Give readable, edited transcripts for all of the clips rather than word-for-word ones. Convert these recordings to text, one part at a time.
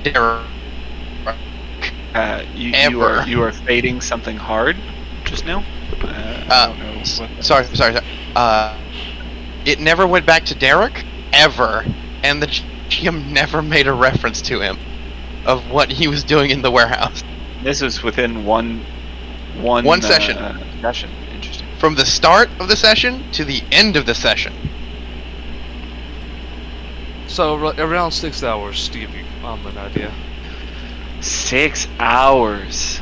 Derek. You are fading something hard just now. I don't know. Sorry. It never went back to Derek ever, and the GM never made a reference to him of what he was doing in the warehouse. This is within one session. Session. Interesting. From the start of the session to the end of the session. So around 6 hours, Steve, an idea. 6 hours.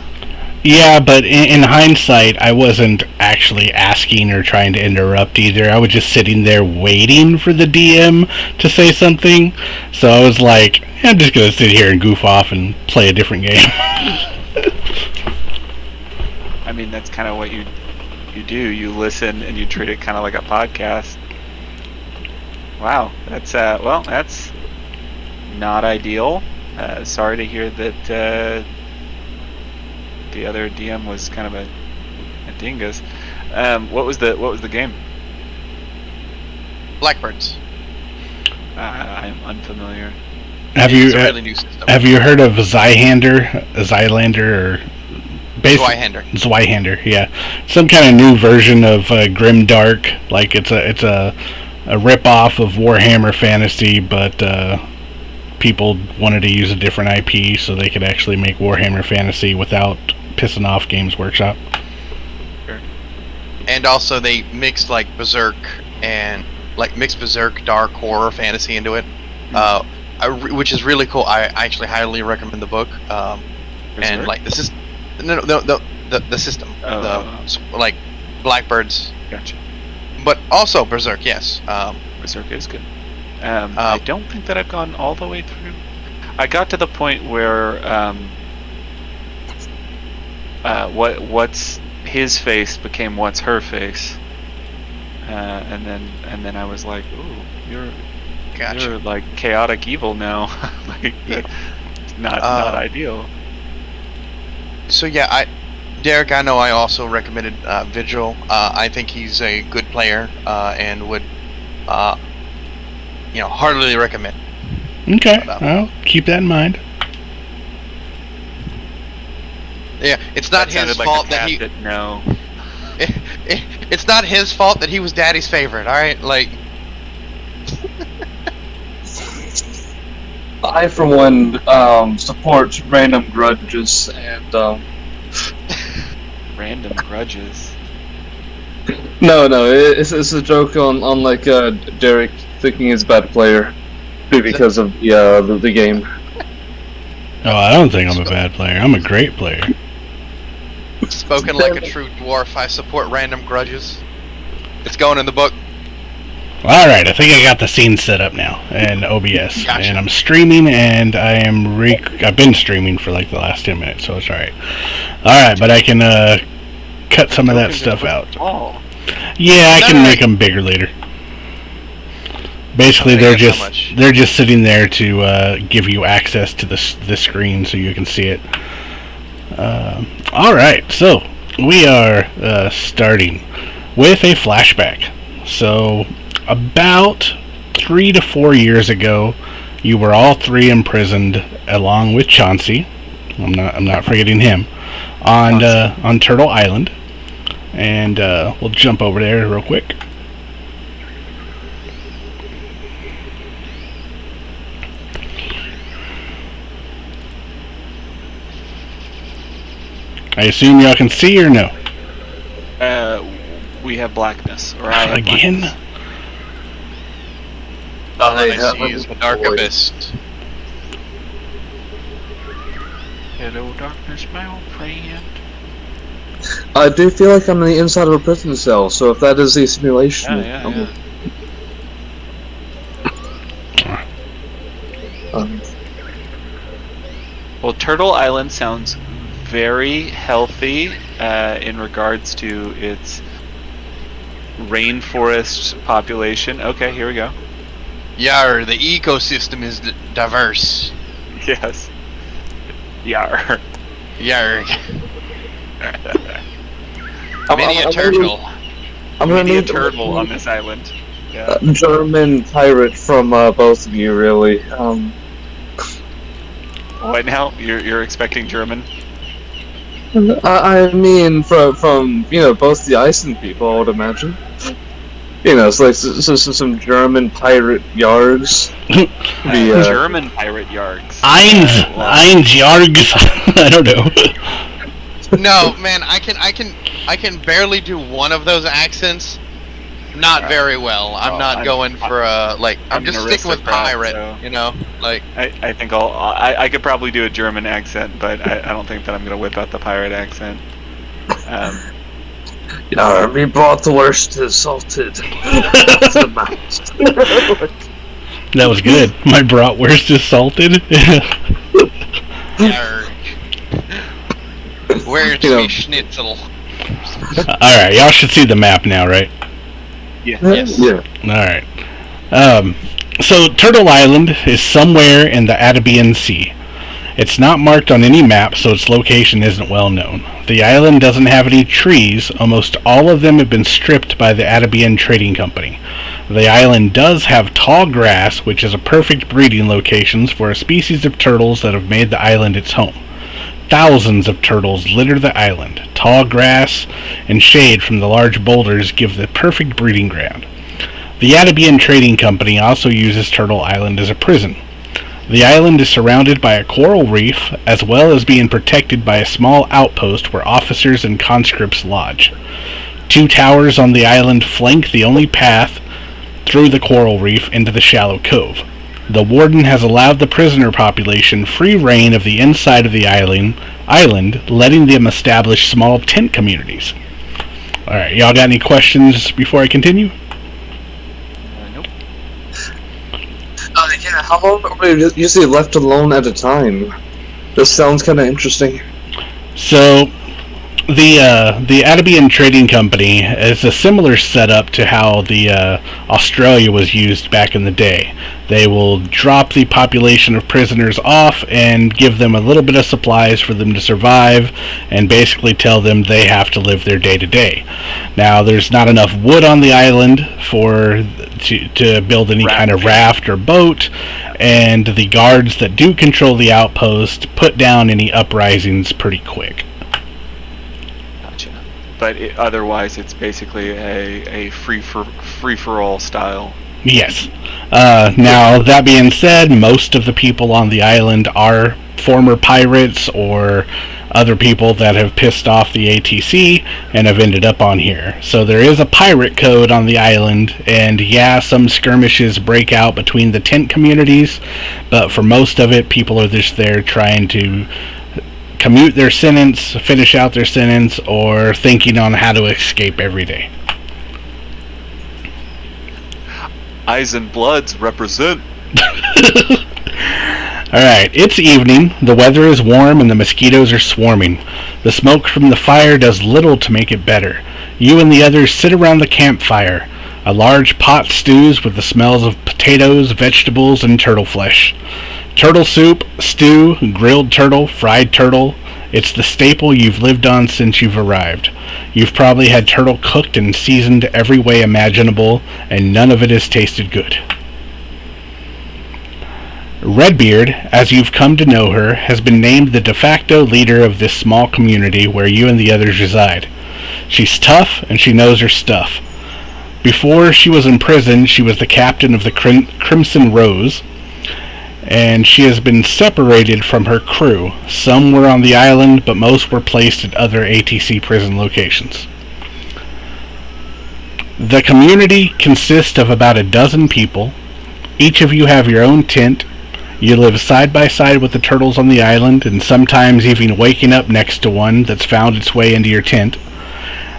Yeah, but in hindsight, I wasn't actually asking or trying to interrupt either. I was just sitting there waiting for the DM to say something. So I was like, I'm just going to sit here and goof off and play a different game. I mean, that's kind of what you do. You listen and you treat it kind of like a podcast. Wow, that's that's not ideal. Sorry to hear that the other DM was kind of a dingus. What was the game? Blackbirds. I'm unfamiliar. Have It's a really new system. you heard of Zweihander, or Zweihander, yeah. Some kind of new version of Grimdark. Like it's a rip-off of Warhammer Fantasy, but people wanted to use a different IP so they could actually make Warhammer Fantasy without pissing off Games Workshop. Sure. And also they mixed like Berserk dark horror fantasy into it, which is really cool. I actually highly recommend the book. And like the system, the system, like Blackbirds. Gotcha. But also Berserk, yes. Berserk is good. I don't think that I've gone all the way through. I got to the point where what's his face became what's her face, and then I was like, ooh, you're like chaotic evil now. Like, not ideal. So yeah, Derek, I know I also recommended Vigil. I think he's a good player and would, heartily recommend. Okay, I'll keep that in mind. Yeah, it's not his fault that he. No. It's not his fault that he was Daddy's favorite. All right, like. I, for one, support random grudges and. Random grudges. No, it's a joke on like Derek thinking he's a bad player because of the game. Oh, I don't think I'm a bad player. I'm a great player. Spoken like a true dwarf, I support random grudges. It's going in the book. Alright, I think I got the scene set up now in OBS. Gotcha. And I'm streaming, and I've been streaming for like the last 10 minutes, so it's alright. Alright, but I can cut some of that stuff out. Yeah, I can make them bigger later. Basically, they're just sitting there to give you access to the screen so you can see it. Alright, so we are starting with a flashback. So, about 3 to 4 years ago, you were all three imprisoned along with Chauncey. I'm not forgetting him on Turtle Island, and we'll jump over there real quick. I assume y'all can see or no? We have blackness. Or I have again. Blackness. I see is the dark abyss. Hello, darkness, my old friend. I do feel like I'm on the inside of a prison cell, so if that is a simulation, Yeah. Well, Turtle Island sounds very healthy in regards to its rainforest population. Okay, here we go. Yar, the ecosystem is diverse. Yes. Yar. Yar. Many a turtle. I'm gonna Many a need turtle on this island. Yeah. German pirate from both of you, really. What now? You're expecting German? I mean, from both the Iceland people, I would imagine. It's like some German pirate yargs. German pirate yargs. Eins yargs. I don't know. No, man, I can barely do one of those accents. Not very well. I'm not going for I'm just sticking with pirate. So. Like. I think I could probably do a German accent, but I don't think that I'm gonna whip out the pirate accent. We brought the worst salted. That was good. My bratwurst is salted. Where's my schnitzel? Alright, y'all should see the map now, right? Yes. Yeah. Alright. So, Turtle Island is somewhere in the Arabian Sea. It's not marked on any map, so its location isn't well known. The island doesn't have any trees. Almost all of them have been stripped by the Arabian Trading Company. The island does have tall grass, which is a perfect breeding location for a species of turtles that have made the island its home. Thousands of turtles litter the island. Tall grass and shade from the large boulders give the perfect breeding ground. The Arabian Trading Company also uses Turtle Island as a prison. The island is surrounded by a coral reef, as well as being protected by a small outpost where officers and conscripts lodge. 2 towers on the island flank the only path through the coral reef into the shallow cove. The warden has allowed the prisoner population free reign of the inside of the island, letting them establish small tent communities. Alright, y'all got any questions before I continue? Nope. How long are we usually left alone at a time? This sounds kind of interesting. So, the Arabian Trading Company is a similar setup to how the Australia was used back in the day. They will drop the population of prisoners off and give them a little bit of supplies for them to survive, and basically tell them they have to live their day to day. Now, there's not enough wood on the island to build any kind of raft or boat, and the guards that do control the outpost put down any uprisings pretty quick. But otherwise, it's basically a free-for-all style. Yes. Now, that being said, most of the people on the island are former pirates or other people that have pissed off the ATC and have ended up on here. So there is a pirate code on the island, and some skirmishes break out between the tent communities, but for most of it, people are just there trying to commute their sentence, finish out their sentence, or thinking on how to escape every day. Eyes and Bloods represent. Alright, it's evening, the weather is warm, and the mosquitoes are swarming. The smoke from the fire does little to make it better. You and the others sit around the campfire. A large pot stews with the smells of potatoes, vegetables, and turtle flesh. Turtle soup, stew, grilled turtle, fried turtle. It's the staple you've lived on since you've arrived. You've probably had turtle cooked and seasoned every way imaginable, and none of it has tasted good. Redbeard, as you've come to know her, has been named the de facto leader of this small community where you and the others reside. She's tough, and she knows her stuff. Before she was in prison, she was the captain of the Crimson Rose, and she has been separated from her crew. Some were on the island, but most were placed at other ATC prison locations. The community consists of about a dozen people. Each of you have your own tent. You live side by side with the turtles on the island, and sometimes even waking up next to one that's found its way into your tent.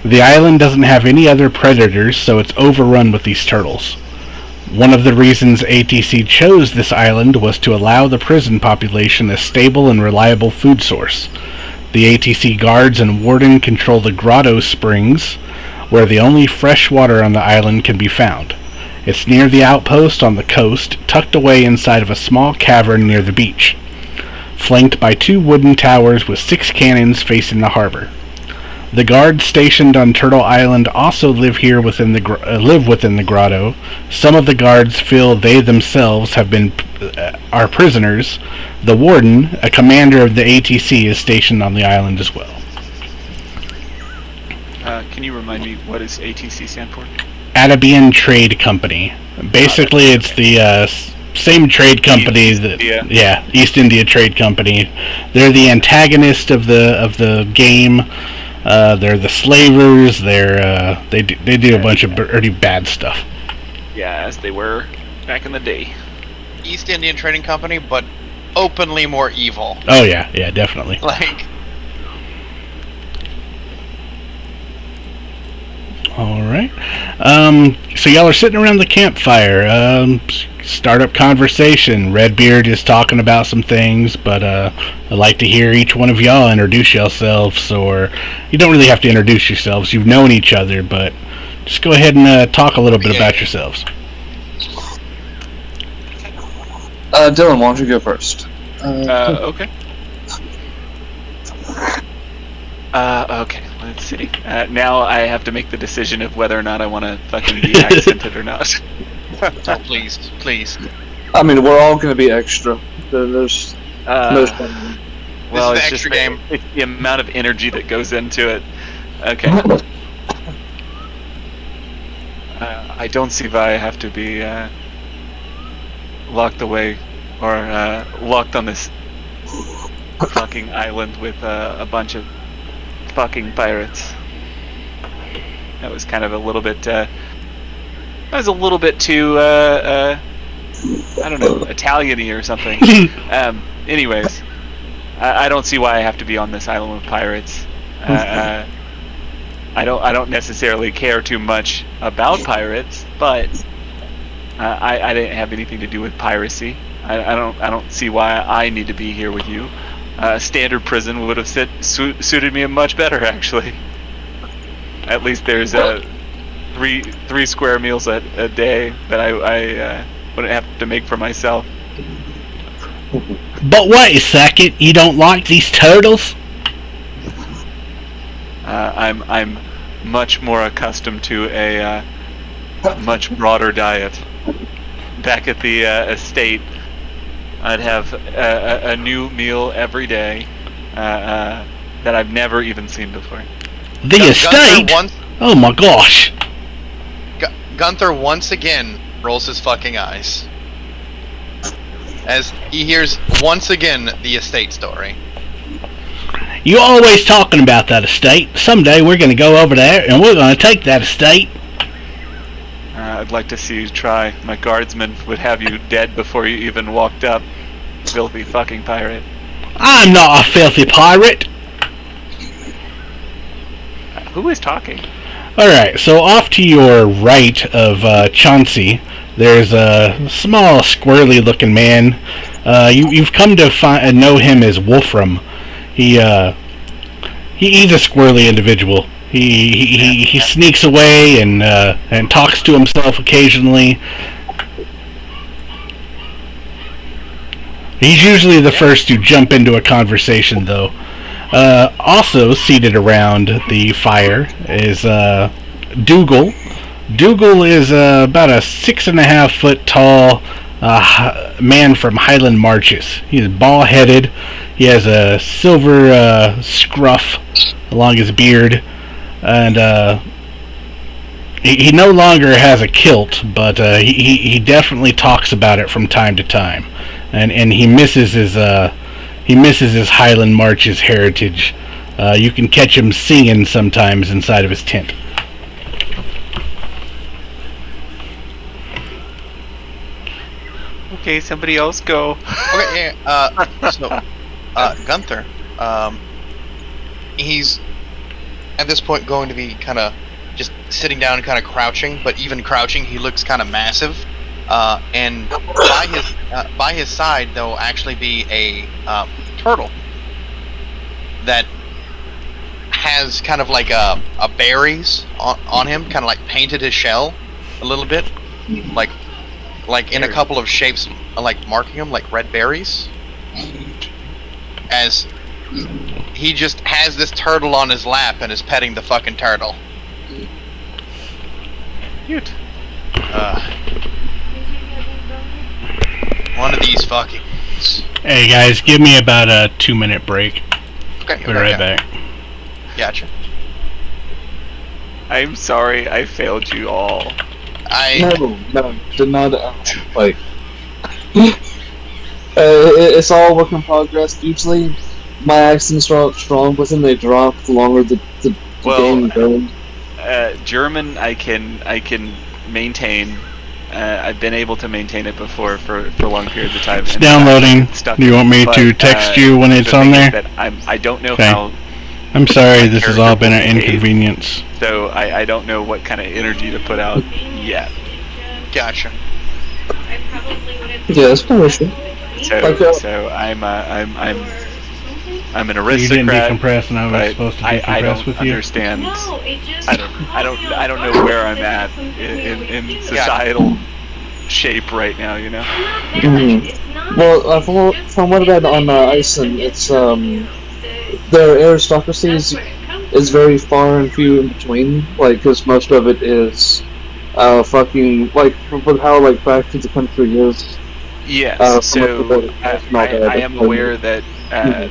The island doesn't have any other predators, so it's overrun with these turtles. One of the reasons ATC chose this island was to allow the prison population a stable and reliable food source. The ATC guards and warden control the Grotto Springs, where the only fresh water on the island can be found. It's near the outpost on the coast, tucked away inside of a small cavern near the beach, flanked by 2 wooden towers with 6 cannons facing the harbor. The guards stationed on Turtle Island also live here within the grotto. Some of the guards feel they themselves are prisoners. The warden, a commander of the ATC, is stationed on the island as well. Can you remind me what does ATC stand for? Atabian Trade Company. Basically, it's the same trade company East India Trade Company. They're the antagonist of the game. They're the slavers. They do a bunch of pretty bad stuff. Yeah, as they were back in the day. East Indian Trading Company, but openly more evil. Oh yeah, definitely. Like. All right. So y'all are sitting around the campfire. Start up conversation. Redbeard is talking about some things, but I'd like to hear each one of y'all introduce yourselves, or you don't really have to introduce yourselves. You've known each other, but just go ahead and talk a little bit about yourselves. Dylan, why don't you go first? Okay. Okay, let's see. Now I have to make the decision of whether or not I want to fucking be accented or not. Oh, please. I mean, we're all going to be extra. There's no... Well, this is it's the just extra game. It's the amount of energy that goes into it. Okay. I don't see why I have to be locked away or locked on this fucking island with a bunch of fucking pirates. That was kind of a little bit. That was a little bit too. I don't know, Italian-y or something. Anyways, I don't see why I have to be on this island with pirates. I don't necessarily care too much about pirates, but I didn't have anything to do with piracy. I don't see why I need to be here with you. Standard prison would have suited me much better, actually. At least there's three square meals a day that I wouldn't have to make for myself. But wait a second, you don't like these turtles? I'm much more accustomed to a much broader diet. Back at the estate, I'd have a new meal every day that I've never even seen before. The estate? Oh my gosh. Gunther once again rolls his fucking eyes as he hears once again the estate story. You always talking about that estate. Someday we're going to go over there and we're going to take that estate. I'd like to see you try. My guardsmen would have you dead before you even walked up. Filthy fucking pirate. I'm not a filthy pirate. Who is talking? Alright, so off to your right of Chauncey, there's a small, squirrely looking man. You've come to know him as Wolfram. He's a squirrely individual. He sneaks away and talks to himself occasionally. He's usually the first to jump into a conversation, though. Also seated around the fire is Dougal. Dougal is about a 6.5 foot tall man from Highland Marches. He's bald-headed. He has a silver scruff along his beard, and he no longer has a kilt, but he definitely talks about it from time to time, and he misses his Highland Marches heritage. You can catch him singing sometimes inside of his tent. Okay, somebody else go. Okay, so Gunther, he's at this point going to be kind of just sitting down and kind of crouching, but even crouching, he looks kind of massive. And by his side, there'll actually be a turtle that has kind of like a berries on him, kind of like painted his shell a little bit, like in a couple of shapes, like marking them like red berries. As he just has this turtle on his lap and is petting the fucking turtle. Cute. One of these fucking. Hey guys, give me about a 2-minute break. Okay, Be right back. Gotcha. I'm sorry, I failed you all. No, did not. Like, it's all work in progress. Usually, my accent's strong with them. They drop the longer the game goes. German, I can maintain. I've been able to maintain it before for long periods of time. It's downloading. Do you want me to text you when it's on there? That I don't know okay. how. I'm sorry, this has all been an inconvenience. So I don't know what kind of energy to put out yet. Gotcha. Yeah, it's probably true. So I'm an aristocrat. You didn't decompress, and I was supposed to decompress I don't with you. understand. I don't know where I'm at in societal shape right now. You know. Mm-hmm. Well, from what I read on Iceland, it's their aristocracy is very far and few in between. Like, because most of it is fucking like with how like back to the country is. Yes, so I am aware that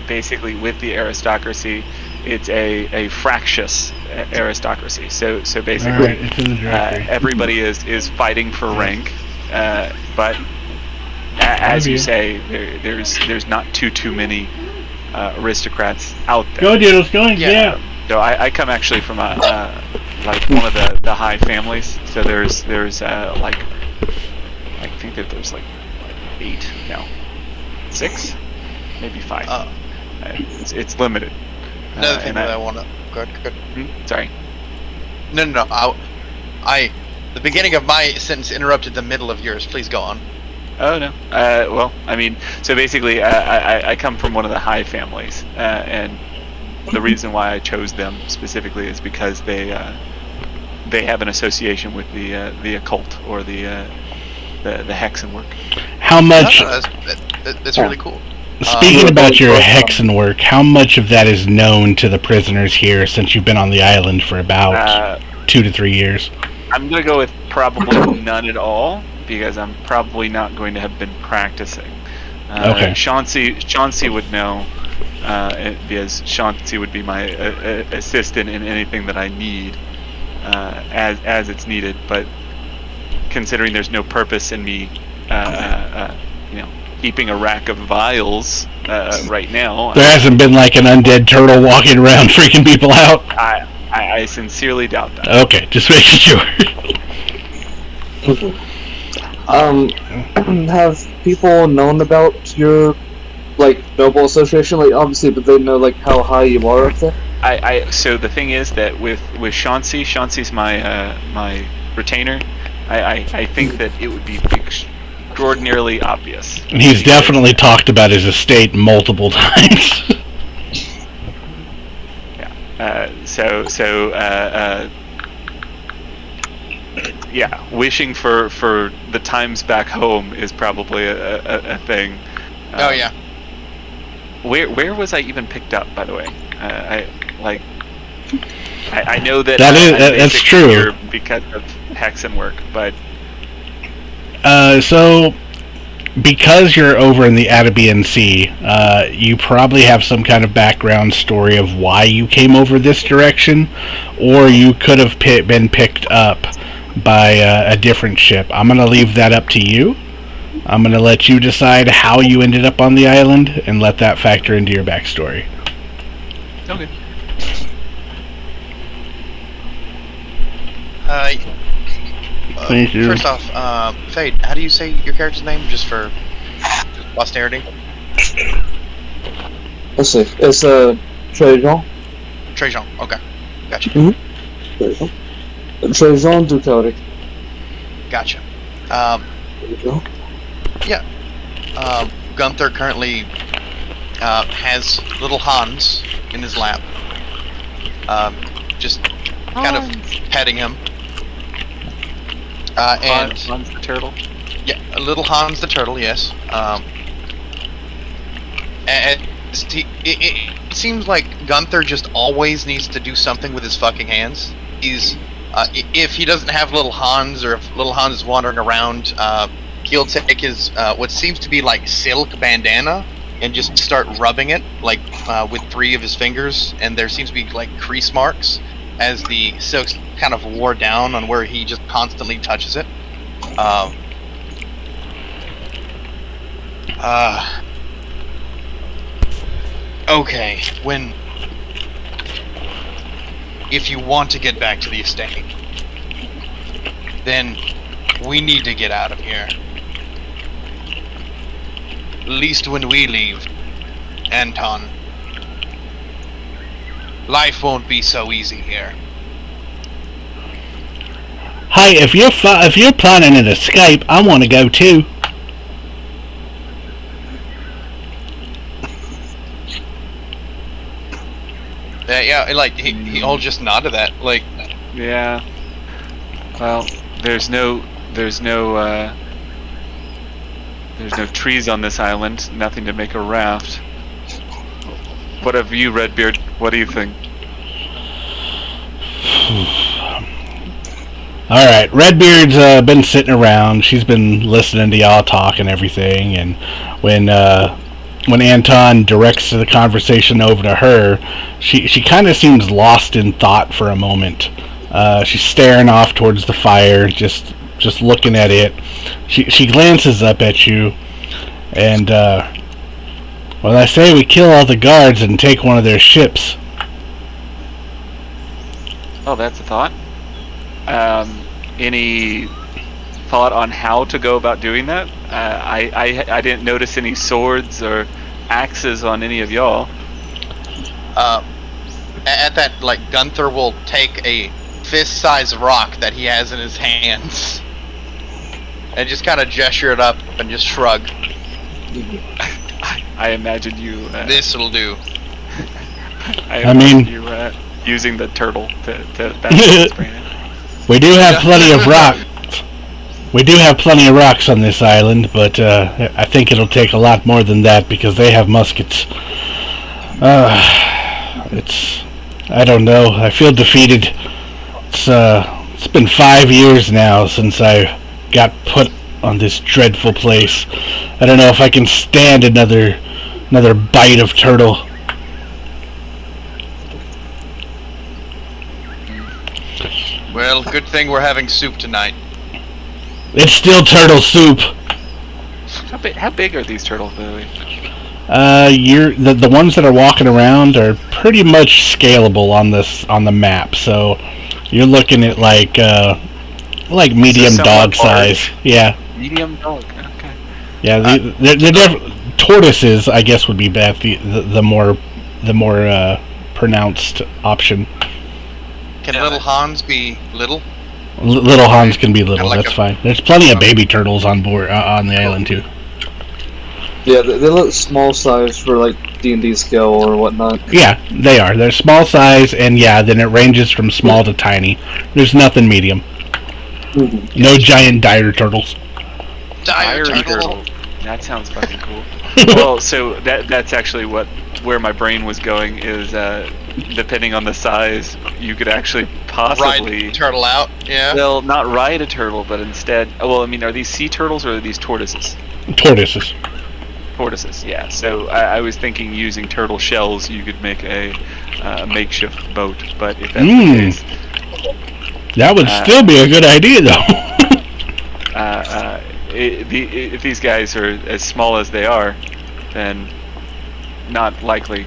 basically with the aristocracy, it's a fractious aristocracy. So basically, right, it's in the directory. Everybody is fighting for rank, but as you say, there's not too many aristocrats out there. Go Doodles, go and yeah. So I come actually from like one of the high families. So there's like I think that there's like 8 now, 6, maybe 5. It's limited. Another thing that I want to. Good. Sorry. No. I the beginning of my sentence interrupted the middle of yours. Please go on. Oh no. Well, I mean, so basically, I come from one of the high families, and the reason why I chose them specifically is because they have an association with the occult or the hexen work. How much? That's really cool. Speaking about your hexen work, how much of that is known to the prisoners here since you've been on the island for about 2 to 3 years? I'm gonna go with probably none at all, because I'm probably not going to have been practicing. Okay. Chauncey would know, because Chauncey would be my assistant in anything that I need, as it's needed. But considering there's no purpose in me, keeping a rack of vials right now. There hasn't been like an undead turtle walking around freaking people out? I sincerely doubt that. Okay, just making sure. Have people known about your like noble association? Like obviously, but they know like how high you are up there. So the thing is that with Chauncey's my retainer. I think that it would be extraordinarily obvious. And he's definitely talked about his estate multiple times. Yeah. Wishing for the times back home is probably a thing. Oh yeah. Where was I even picked up, by the way? I know that that's true because of hexen work, but so because you're over in the Atabean Sea, you probably have some kind of background story of why you came over this direction, or you could have been picked up by a different ship. I'm going to leave that up to you. I'm going to let you decide how you ended up on the island and let that factor into your backstory. Okay. Thank you. First off, Fade, how do you say your character's name, just for posterity? Let's see. It's Trajan. Trajan. Okay, gotcha. Trajan Ducati. Gotcha. There you go. Yeah. Gunther currently has little Hans in his lap. Just kind of petting him. And Hans the turtle. Yeah, little Hans the turtle. Yes. And it seems like Gunther just always needs to do something with his fucking hands. He's if he doesn't have little Hans, or if little Hans is wandering around, he'll take his what seems to be like silk bandana and just start rubbing it like with 3 of his fingers, and there seems to be like crease marks as the silk's kind of wore down on where he just constantly touches it. Okay, if you want to get back to the estate, then we need to get out of here. At least when we leave, Anton. Life won't be so easy here. Hey, if you're planning an escape, I want to go too. Yeah, like he'll just nod to that, like. Yeah. Well, there's no trees on this island. Nothing to make a raft. What of you, Redbeard? What do you think? Alright, Redbeard's been sitting around. She's been listening to y'all talk and everything, and when Anton directs the conversation over to her, she kind of seems lost in thought for a moment. She's staring off towards the fire, just looking at it. She glances up at you, and well, I say we kill all the guards and take one of their ships. Oh, that's a thought. Any thought on how to go about doing that? I didn't notice any swords or axes on any of y'all. At that, like, Gunther will take a fist-sized rock that he has in his hands and just kind of gesture it up and just shrug. I imagine you. This'll do. I mean, you using the turtle to battle his brain. We do have plenty of rocks. We do have plenty of rocks on this island, but I think it'll take a lot more than that because they have muskets. I don't know. I feel defeated. It's been 5 years now since I got put on this dreadful place. I don't know if I can stand another bite of turtle. Well, good thing we're having soup tonight. It's still turtle soup. How big are these turtles, Louie? The ones that are walking around are pretty much scalable on the map. So you're looking at like medium dog size. Yeah. Medium dog. Okay. Yeah, they're tortoises, I guess, would be bad. The more pronounced option. Can little Hans be little? Little Hans can be little. Like that's fine. There's plenty of baby turtles on board on the island too. Yeah, they look small size for like D&D scale or whatnot. Yeah, they are. They're small size, and yeah, then it ranges from small to tiny. There's nothing medium. Mm-hmm. No giant dire turtles. Dire turtle. That sounds fucking cool. Well, so that's actually where my brain was going is depending on the size, you could actually possibly ride a turtle out. Yeah. Well, not ride a turtle, but instead, well, I mean, are these sea turtles or are these tortoises? Tortoises. Tortoises, yeah. So I was thinking using turtle shells, you could make a makeshift boat. But if that's the case, that would still be a good idea, though. If these guys are as small as they are, then not likely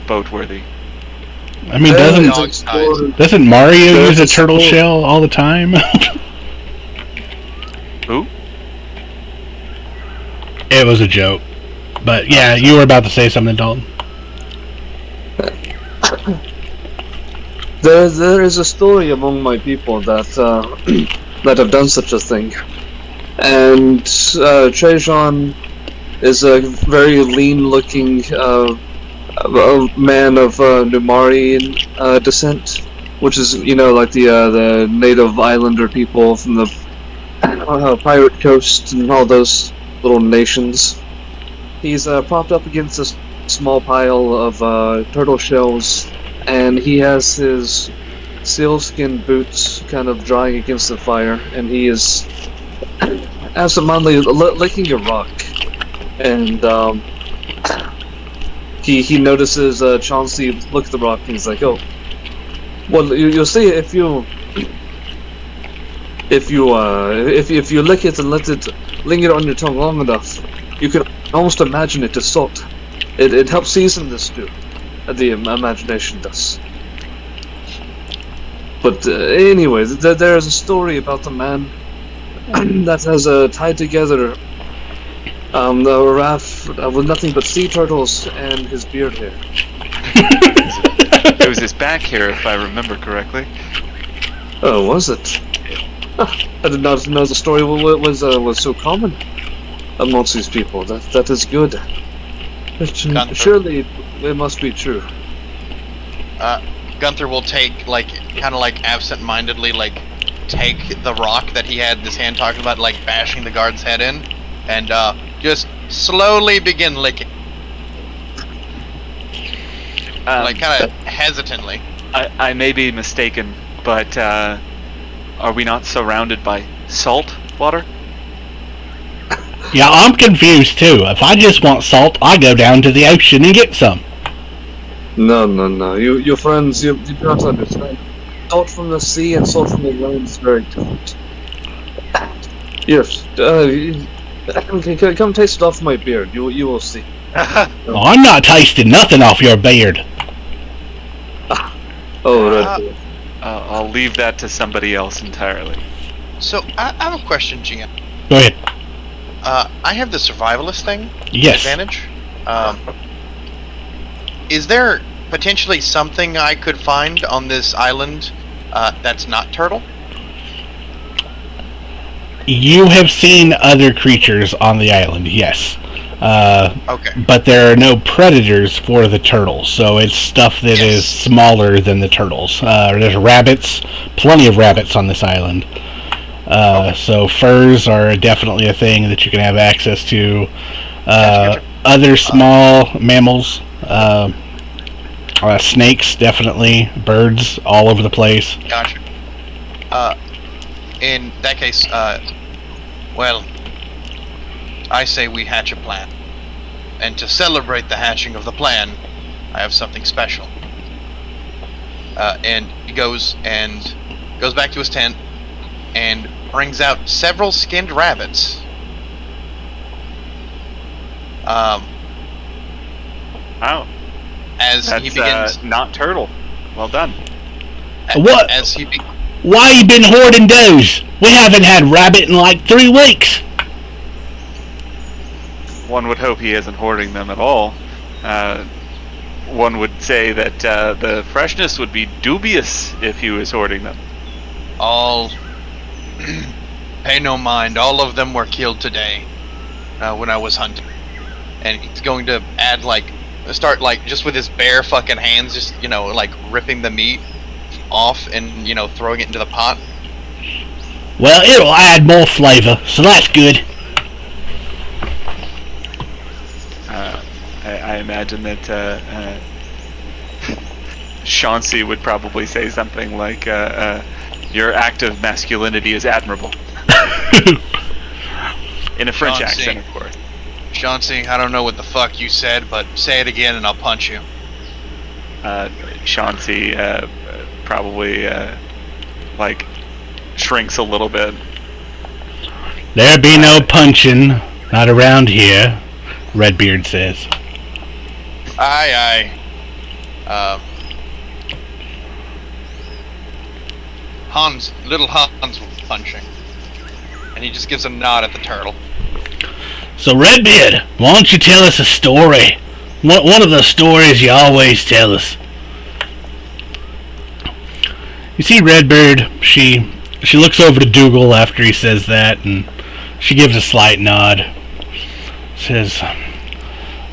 boat worthy. I mean, doesn't Mario use a turtle shell all the time? Who? It was a joke. But yeah, you were about to say something, Dalton. There is a story among my people that that have done such a thing, and Trajan is a very lean-looking man of Numarian descent, which is like the native islander people from the Pirate Coast and all those little nations. He's propped up against this small pile of turtle shells, and he has his sealskin boots kind of drying against the fire, and he is absentmindedly licking a rock. And he notices Chauncey look at the rock, and he's like, "Oh, well, you'll see if you lick it and let it linger on your tongue long enough, you can almost imagine it as salt. It helps season the stew. The imagination does." But anyway, there is a story about a man that has tied together a raft with nothing but sea turtles and his beard hair. It was his back hair, if I remember correctly. Oh, was it? I did not know the story was so common amongst these people. That is good. Surely it must be true. Gunther will take, kind of absent-mindedly, take the rock that he had this hand talking about, bashing the guard's head in, and just slowly begin licking. Kind of hesitantly. I may be mistaken, but are we not surrounded by salt water? Yeah, I'm confused too. If I just want salt, I go down to the ocean and get some. No. Your friends, you do not understand. Salt from the sea and salt from the land is very different. Yes, come taste it off my beard. You will see. Oh, I'm not tasting nothing off your beard. Right. I'll leave that to somebody else entirely. So, I have a question, Gian. Go ahead. I have the survivalist thing. Yes. Advantage. Is there potentially something I could find on this island that's not turtle? You have seen other creatures on the island, yes. Okay. But there are no predators for the turtles, so it's stuff that is smaller than the turtles. There's rabbits, plenty of rabbits on this island. So furs are definitely a thing that you can have access to. Other small mammals, snakes, definitely, birds, all over the place. Gotcha. In that case, I say we hatch a plan. And to celebrate the hatching of the plan, I have something special. And he goes back to his tent and brings out several skinned rabbits. Oh. As he begins, not turtle. Well done. What? Why you been hoarding those? We haven't had rabbit in like 3 weeks. One would hope he isn't hoarding them at all. One would say that the freshness would be dubious if he was hoarding them. Pay no mind, all of them were killed today when I was hunting. And he's going to add start just with his bare fucking hands, just ripping the meat off and throwing it into the pot. Well, it'll add more flavor, so that's good. I imagine that Chauncey would probably say something like, "Your act of masculinity is admirable." In a French accent, of course. Chauncey, I don't know what the fuck you said, but say it again and I'll punch you. Chauncey probably shrinks a little bit. There be no punching, not around here, Redbeard says. Aye. Little Hans will be punching. And he just gives a nod at the turtle. So Redbeard, why don't you tell us a story? One of the stories you always tell us. You see Redbeard, she looks over to Dougal after he says that, and she gives a slight nod. Says,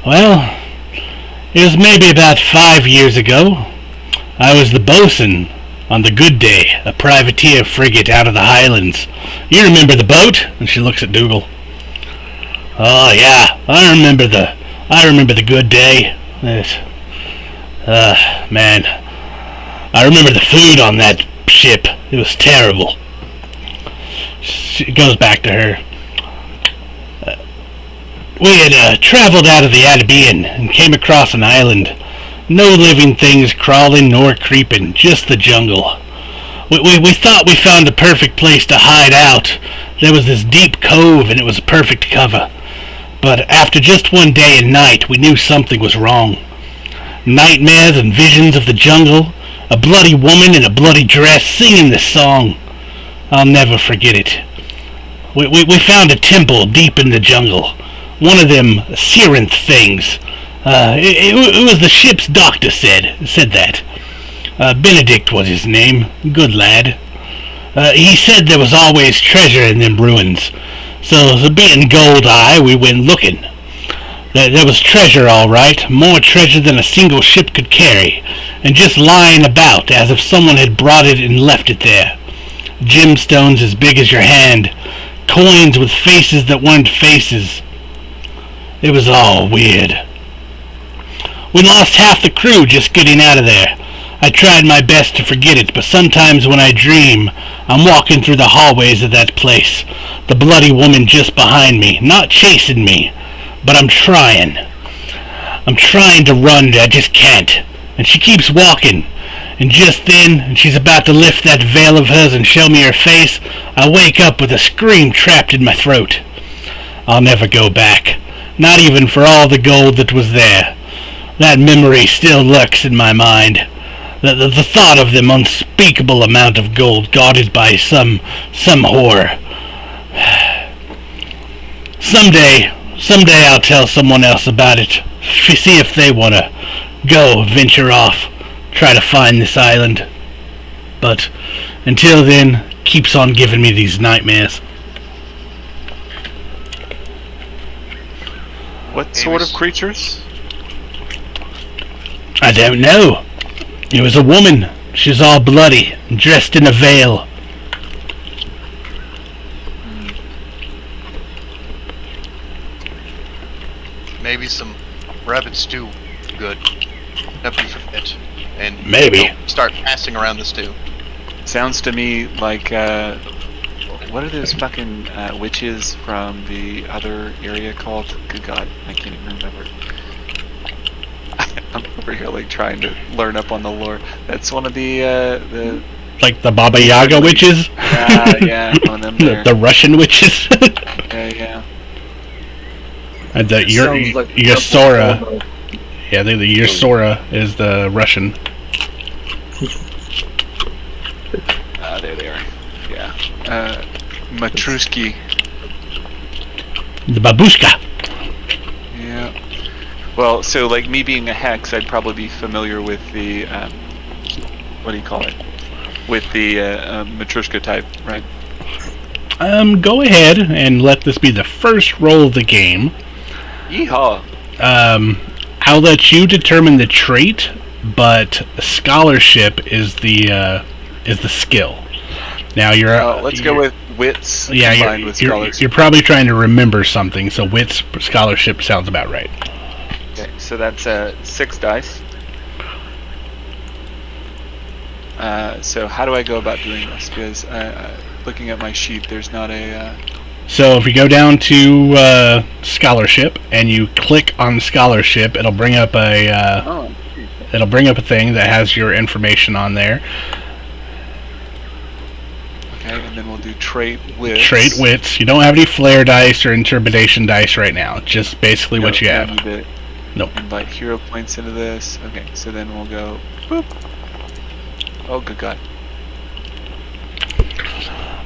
well, it was maybe about 5 years ago. I was the bosun on the Good Day, a privateer frigate out of the Highlands. You remember the boat? And she looks at Dougal. Oh yeah, I remember the Good Day. Man, I remember the food on that ship. It was terrible. She goes back to her. We had traveled out of the Arabian and came across an island. No living things crawling nor creeping, just the jungle. We thought we found a perfect place to hide out. There was this deep cove and it was perfect cover. But after just one day and night, we knew something was wrong. Nightmares and visions of the jungle, a bloody woman in a bloody dress singing this song. I'll never forget it. We found a temple deep in the jungle. One of them Sirenth things. It was the ship's doctor said that. Benedict was his name. Good lad. He said there was always treasure in them ruins. So being gold-eye, we went looking. There was treasure, all right. More treasure than a single ship could carry. And just lying about as if someone had brought it and left it there. Gemstones as big as your hand. Coins with faces that weren't faces. It was all weird. We lost half the crew just getting out of there. I tried my best to forget it, but sometimes when I dream, I'm walking through the hallways of that place. The bloody woman just behind me, not chasing me, but I'm trying. I'm trying to run, I just can't. And she keeps walking. And just then, she's about to lift that veil of hers and show me her face, I wake up with a scream trapped in my throat. I'll never go back. Not even for all the gold that was there. That memory still lurks in my mind. The thought of them unspeakable amount of gold guarded by some whore. Someday I'll tell someone else about it. See if they want to venture off, try to find this island. But until then, keeps on giving me these nightmares. What sort of creatures? I don't know. It was a woman. She's all bloody, dressed in a veil. Maybe some rabbit stew. Good. That'd be fit. And Maybe. Start passing around the stew. Sounds to me like, what are those fucking witches from the other area called? Good God, I can't even remember. I'm over here like trying to learn up on the lore. That's one of the like the Baba Yaga witches? Yeah, one of them there. The Russian witches? Yeah. And the Yasora. Yeah, the Yasora is the Russian. There they are. Yeah. Matrushki. The babushka. Yeah. Well, so like me being a hex, I'd probably be familiar with the what do you call it? With the Matrushka type, right? Go ahead and let this be the first roll of the game. Yeehaw. I'll let you determine the trait, but scholarship is the skill. Now let's go with wits. Yeah, combined with scholarship. you're probably trying to remember something, so wits scholarship sounds about right. Okay, so that's 6 dice. So how do I go about doing this? Because looking at my sheet, there's not a. So if you go down to scholarship and you click on scholarship, it'll bring up a thing that has your information on there. Okay, and then we'll do trait wits. Trait wits. You don't have any flare dice or intimidation dice right now. Just basically what you have. Nope. Invite hero points into this. Okay, so then we'll go. Boop. Oh, good God.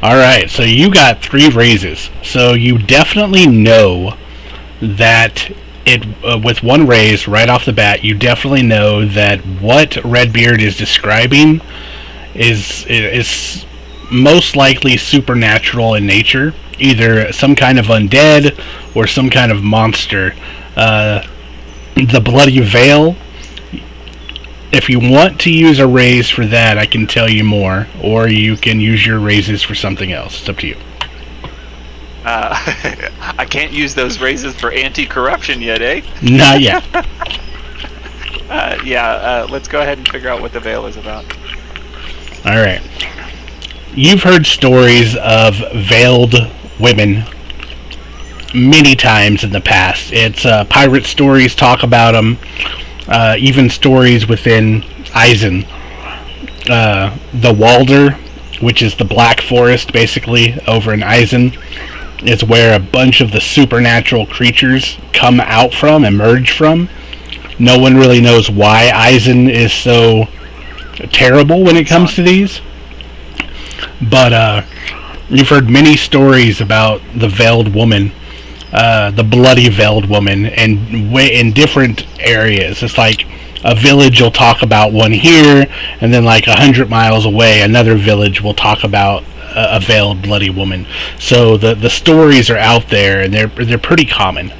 Alright, so you got 3 raises. So you definitely know that with 1 raise right off the bat, you definitely know that what Redbeard is describing is most likely supernatural in nature. Either some kind of undead or some kind of monster. The Bloody Veil, if you want to use a raise for that, I can tell you more, or you can use your raises for something else. It's up to you. I can't use those raises for anti-corruption yet, eh? Not yet. Let's go ahead and figure out what the veil is about. All right. You've heard stories of veiled women many times in the past. It's pirate stories talk about them, even stories within Eisen. The Walder, which is the Black Forest, basically, over in Eisen, is where a bunch of the supernatural creatures come out from, emerge from. No one really knows why Eisen is so terrible when it comes to these. But you've heard many stories about the Veiled Woman, the bloody Veiled Woman, and in different areas. It's like a village will talk about one here, and then like 100 miles away, another village will talk about a veiled bloody woman. So the stories are out there, and they're pretty common.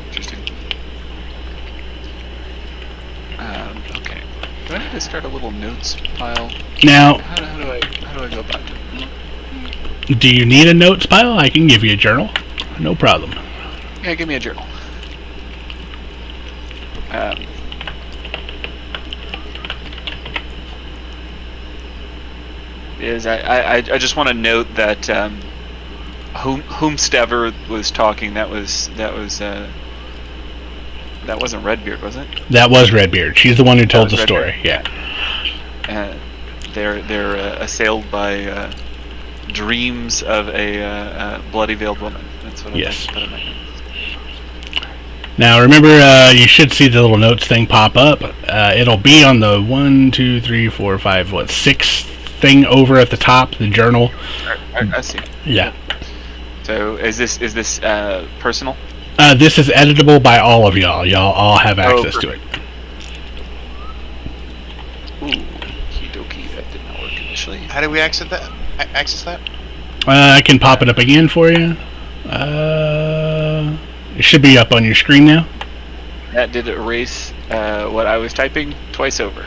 Interesting. Okay. Do I need to start a little notes pile? Now, How do I go about it? do you need a notes pile? I can give you a journal. No problem. Yeah, give me a journal. I just want to note that whomstever was talking, that wasn't Redbeard, was it? That was Redbeard. She's the one who told the Redbeard. story. Yeah. They're assailed by dreams of a bloody veiled woman. That's what Yes. I meant. Now remember, you should see the little notes thing pop up. It'll be on the 6th thing over at the top, the journal. I see. Yeah. So is this personal? This is editable by all of y'all. Y'all all have access to it. Ooh, okie that did not work initially. How do we access that? I can pop it up again for you. It should be up on your screen now. That did erase what I was typing twice over.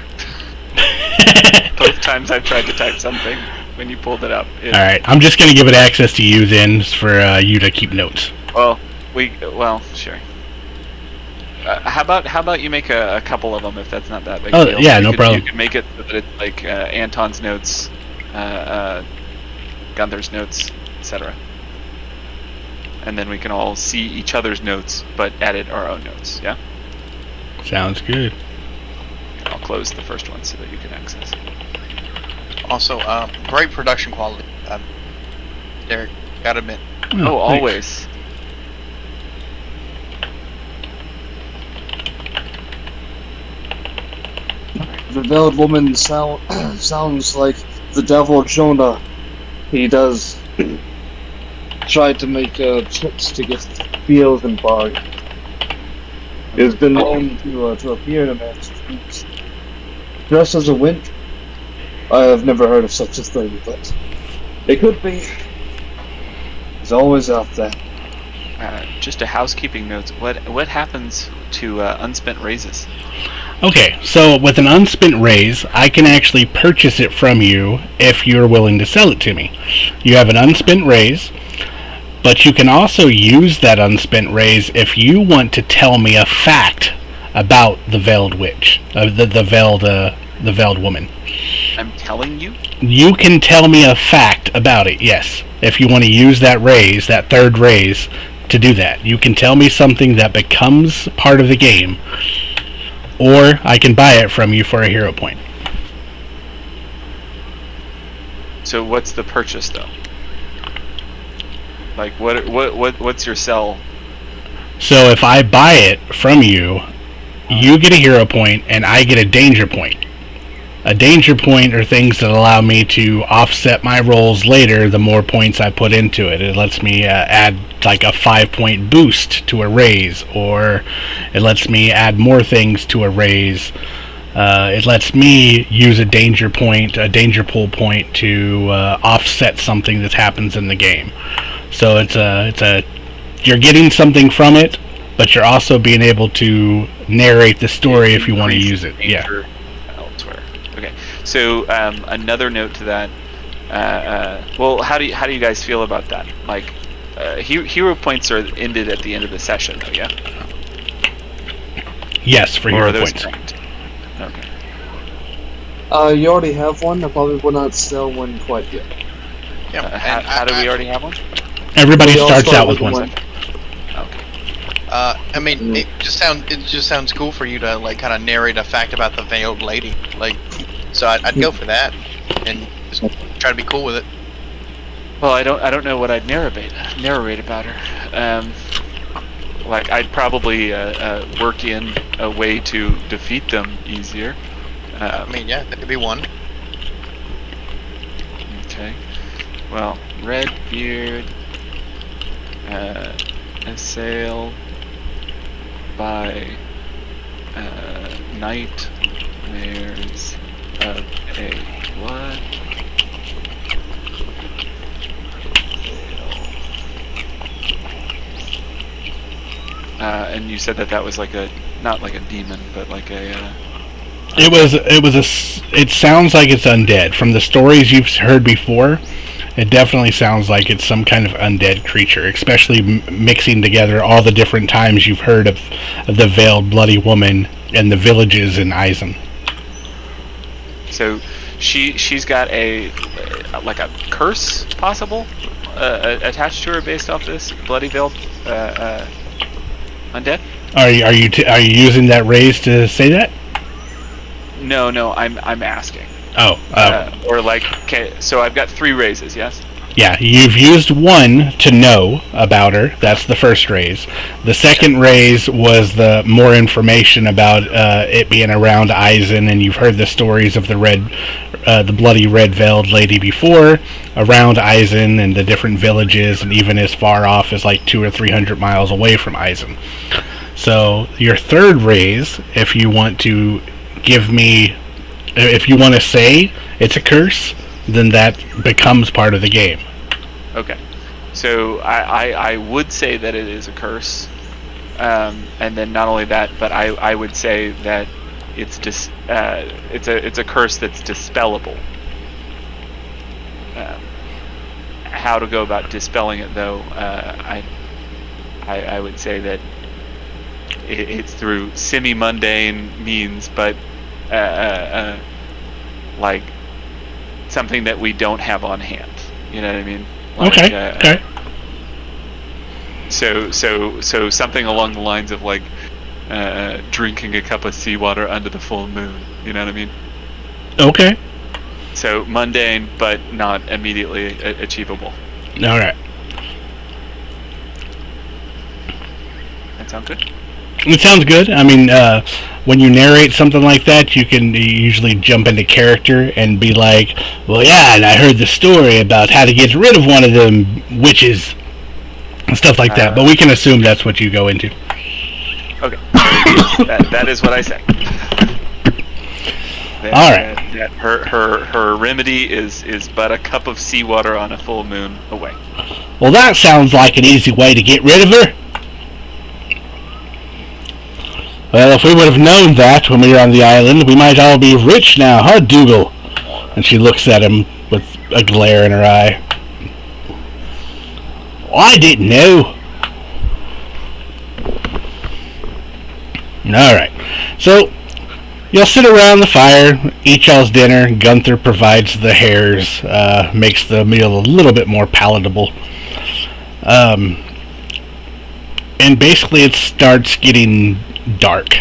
Both times I've tried to type something, when you pulled it up. Alright, I'm just going to give it access to you then for you to keep notes. Well, sure. How about you make a couple of them if that's not that big a deal? Yeah, no problem. You can make it so that it's like Anton's notes, Gunther's notes, etc. And then we can all see each other's notes, but edit our own notes, yeah? Sounds good. I'll close the first one so that you can access. Also, great production quality. Derek, gotta admit. Oh, thanks. always. The Veiled Woman sounds like the devil Jonah. He does try to make trips to get fields and bargain. He has been known to appear in man's streets dressed as a witch. I have never heard of such a thing, but it could be. He's always out there. Just a housekeeping note. What happens to unspent raises? Okay, so with an unspent raise, I can actually purchase it from you if you're willing to sell it to me. You have an unspent raise, but you can also use that unspent raise if you want to tell me a fact about the veiled witch, the veiled woman. I'm telling you? You can tell me a fact about it, yes. If you want to use that raise, that third raise, to do that. You can tell me something that becomes part of the game, or I can buy it from you for a hero point. So what's the purchase, though? Like, what's your sell? So if I buy it from you, you get a hero point, and I get a danger point. A danger point are things that allow me to offset my rolls later the more points I put into it. It lets me add like a 5-point boost to a raise, or it lets me add more things to a raise. It lets me use a danger pool point to offset something that happens in the game. So you're getting something from it, but you're also being able to narrate the story if you want to use it. Yeah. Elsewhere. Okay. So another note to that. Well, how do you guys feel about that? Like, hero points are ended at the end of the session, though. Yeah. Yes, for Or hero are those points. ranked? Okay. You already have one. I probably will not sell one quite yet. Yeah. How do we already have one? Everybody We all starts start out with one. Okay. I mean, it just sounds cool for you to like kind of narrate a fact about the veiled lady. Like, so I'd go for that and just try to be cool with it. Well, I don't know what I'd narrate about her. Like I'd probably work in a way to defeat them easier. I mean, yeah, that could be one. Okay. Well, Redbeard assailed by nightmares of a what? And you said that was like not like a demon, but like a. It sounds like it's undead. From the stories you've heard before, it definitely sounds like it's some kind of undead creature, especially mixing together all the different times you've heard of the Veiled Bloody Woman and the villages in Eisen. So she's got a like a curse possible attached to her based off this Bloody Veiled undead. Are you using that raise to say that? No, I'm asking. Oh. Or like, okay, so I've got 3 raises, yes? Yeah, you've used one to know about her. That's the first raise. The second raise was the more information about it being around Eisen, and you've heard the stories of the bloody red veiled lady before around Eisen and the different villages, and even as far off as like 200 or 300 miles away from Eisen. So your third raise, if you want to say it's a curse, then that becomes part of the game. Okay. So I would say that it is a curse. And then not only that, but I would say that it's a curse that's dispellable. How to go about dispelling it, though, I would say that it's through semi-mundane means, but like something that we don't have on hand. You know what I mean? Like, Okay. So something along the lines of like drinking a cup of seawater under the full moon. You know what I mean? Okay. So mundane, but not immediately achievable. All right. That sound good? It sounds good. I mean, when you narrate something like that, you can usually jump into character and be like, well, yeah, and I heard the story about how to get rid of one of them witches and stuff like that. But we can assume that's what you go into. Okay. that is what I say. All right. That her remedy is but a cup of seawater on a full moon away. Well, that sounds like an easy way to get rid of her. Well, if we would have known that when we were on the island, we might all be rich now, huh, Dougal? And she looks at him with a glare in her eye. Well, I didn't know. Alright, so you'll sit around the fire, eat y'all's dinner. Gunther provides the hares, makes the meal a little bit more palatable. And basically it starts getting dark.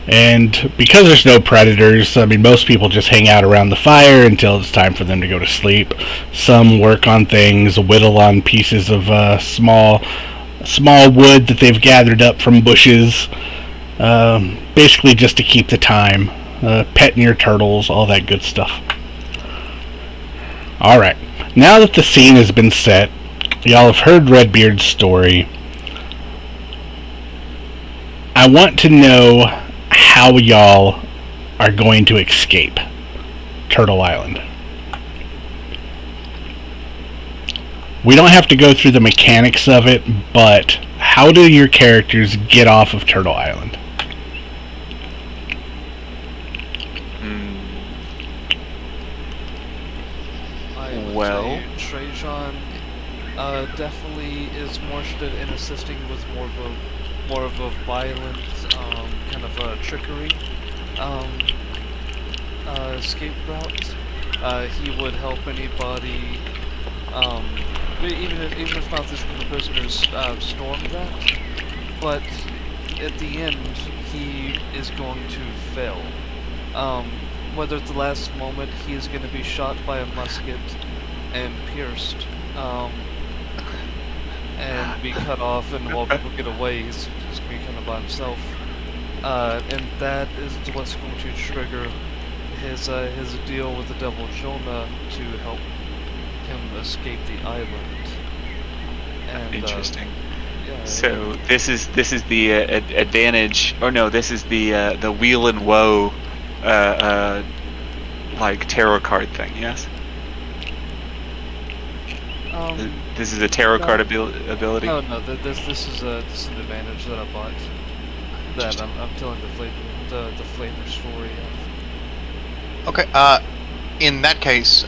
And because there's no predators, I mean, most people just hang out around the fire until it's time for them to go to sleep. Some work on things, whittle on pieces of small wood that they've gathered up from bushes, basically just to keep the time, petting your turtles, all that good stuff. Alright, now that the scene has been set, y'all have heard Redbeard's story. I want to know how y'all are going to escape Turtle Island. We don't have to go through the mechanics of it, but how do your characters get off of Turtle Island? Well, Trajan definitely is more interested in assisting with more of a more of a violent kind of a trickery escape route. He would help anybody, even if not this group of prisoners, storm that. But at the end, he is going to fail. Whether at the last moment he is going to be shot by a musket and pierced, and be cut off, and while people get away, he's going to be kind of by himself. And that is what's going to trigger his deal with the devil Jonah to help him escape the island. And, interesting. Yeah, so this is the advantage, or no, this is the wheel and woe, like tarot card thing. Yes. This is a tarot card ability. No, this is an advantage that I bought. That I'm telling the flavor story of. Okay. In that case,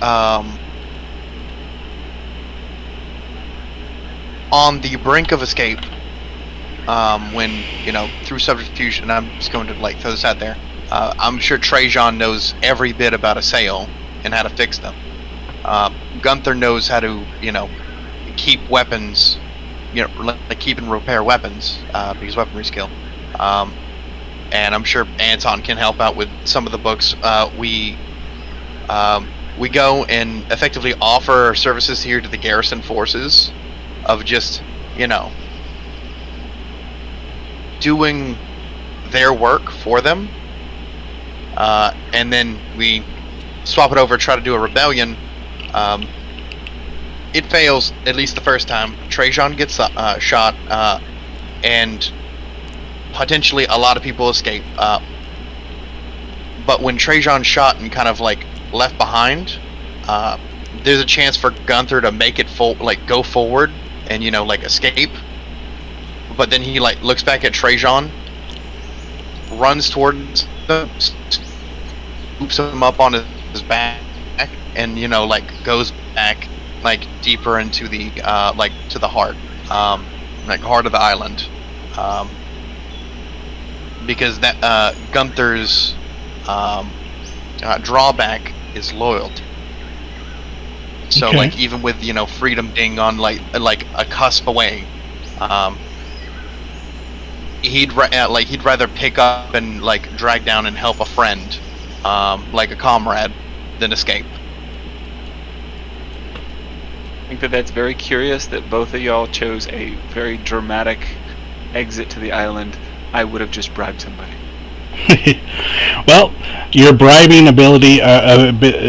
on the brink of escape, when through subterfuge, and I'm just going to throw this out there. I'm sure Trajan knows every bit about a sail and how to fix them. Gunther knows how to, keep weapons, keep and repair weapons, because weaponry skill. And I'm sure Anton can help out with some of the books. We go and effectively offer our services here to the garrison forces of just, doing their work for them. And then we swap it over, try to do a rebellion. It fails at least the first time. Trajan gets shot, and potentially a lot of people escape. But when Trajan's shot and kind of left behind, there's a chance for Gunther to make it go forward and escape. But then he looks back at Trajan, runs towards them, scoops him up on his back, and goes back deeper into the to the heart, heart of the island, because that Gunther's drawback is loyalty. So Okay. even with freedom being on a cusp away, he'd rather pick up and drag down and help a friend, like a comrade, than escape. I think that's very curious that both of y'all chose a very dramatic exit to the island. I would have just bribed somebody. Well, your bribing ability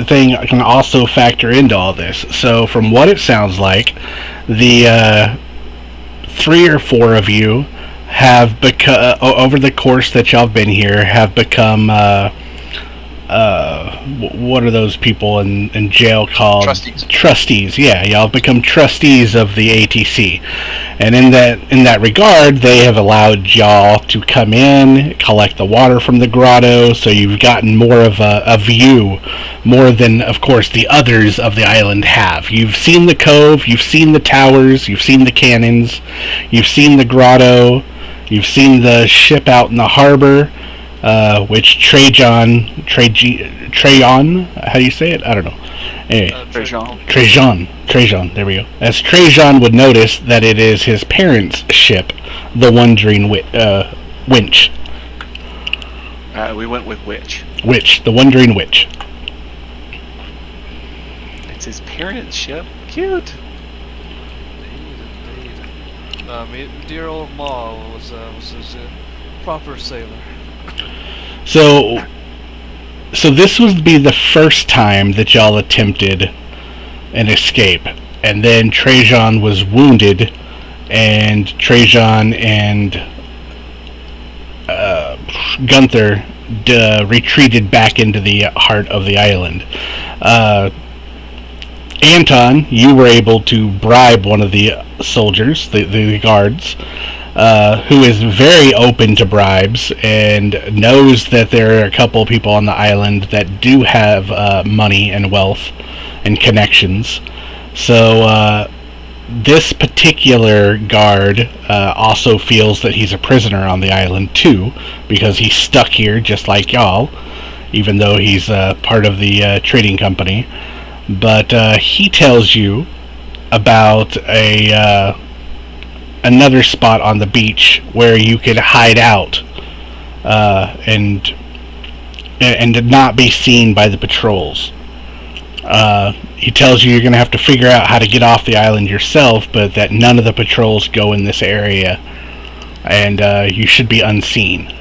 thing can also factor into all this. So, from what it sounds like, the 3 or 4 of you have become, over the course that y'all have been here, have become, what are those people in jail called? Trustees. Trustees, yeah. Y'all have become trustees of the ATC. And in that regard, they have allowed y'all to come in, collect the water from the grotto, so you've gotten more of a view, more than, of course, the others of the island have. You've seen the cove, you've seen the towers, you've seen the cannons, you've seen the grotto, you've seen the ship out in the harbor, which Trajan, how do you say it? I don't know. Anyway, Trajan, there we go. As Trajan would notice that it is his parents' ship, the Wandering Winch. We went with Witch. Witch, the Wandering Witch. It's his parents' ship. Cute. Indeed. Dear old Ma was his proper sailor. So this would be the first time that y'all attempted an escape, and then Trajan was wounded, and Trajan and Gunther retreated back into the heart of the island. Anton, you were able to bribe one of the soldiers, the guards, who is very open to bribes and knows that there are a couple of people on the island that do have money and wealth and connections. So this particular guard also feels that he's a prisoner on the island too, because he's stuck here just like y'all, even though he's part of the trading company. But he tells you about another spot on the beach where you could hide out and not be seen by the patrols. He tells you you're going to have to figure out how to get off the island yourself, but that none of the patrols go in this area, and you should be unseen.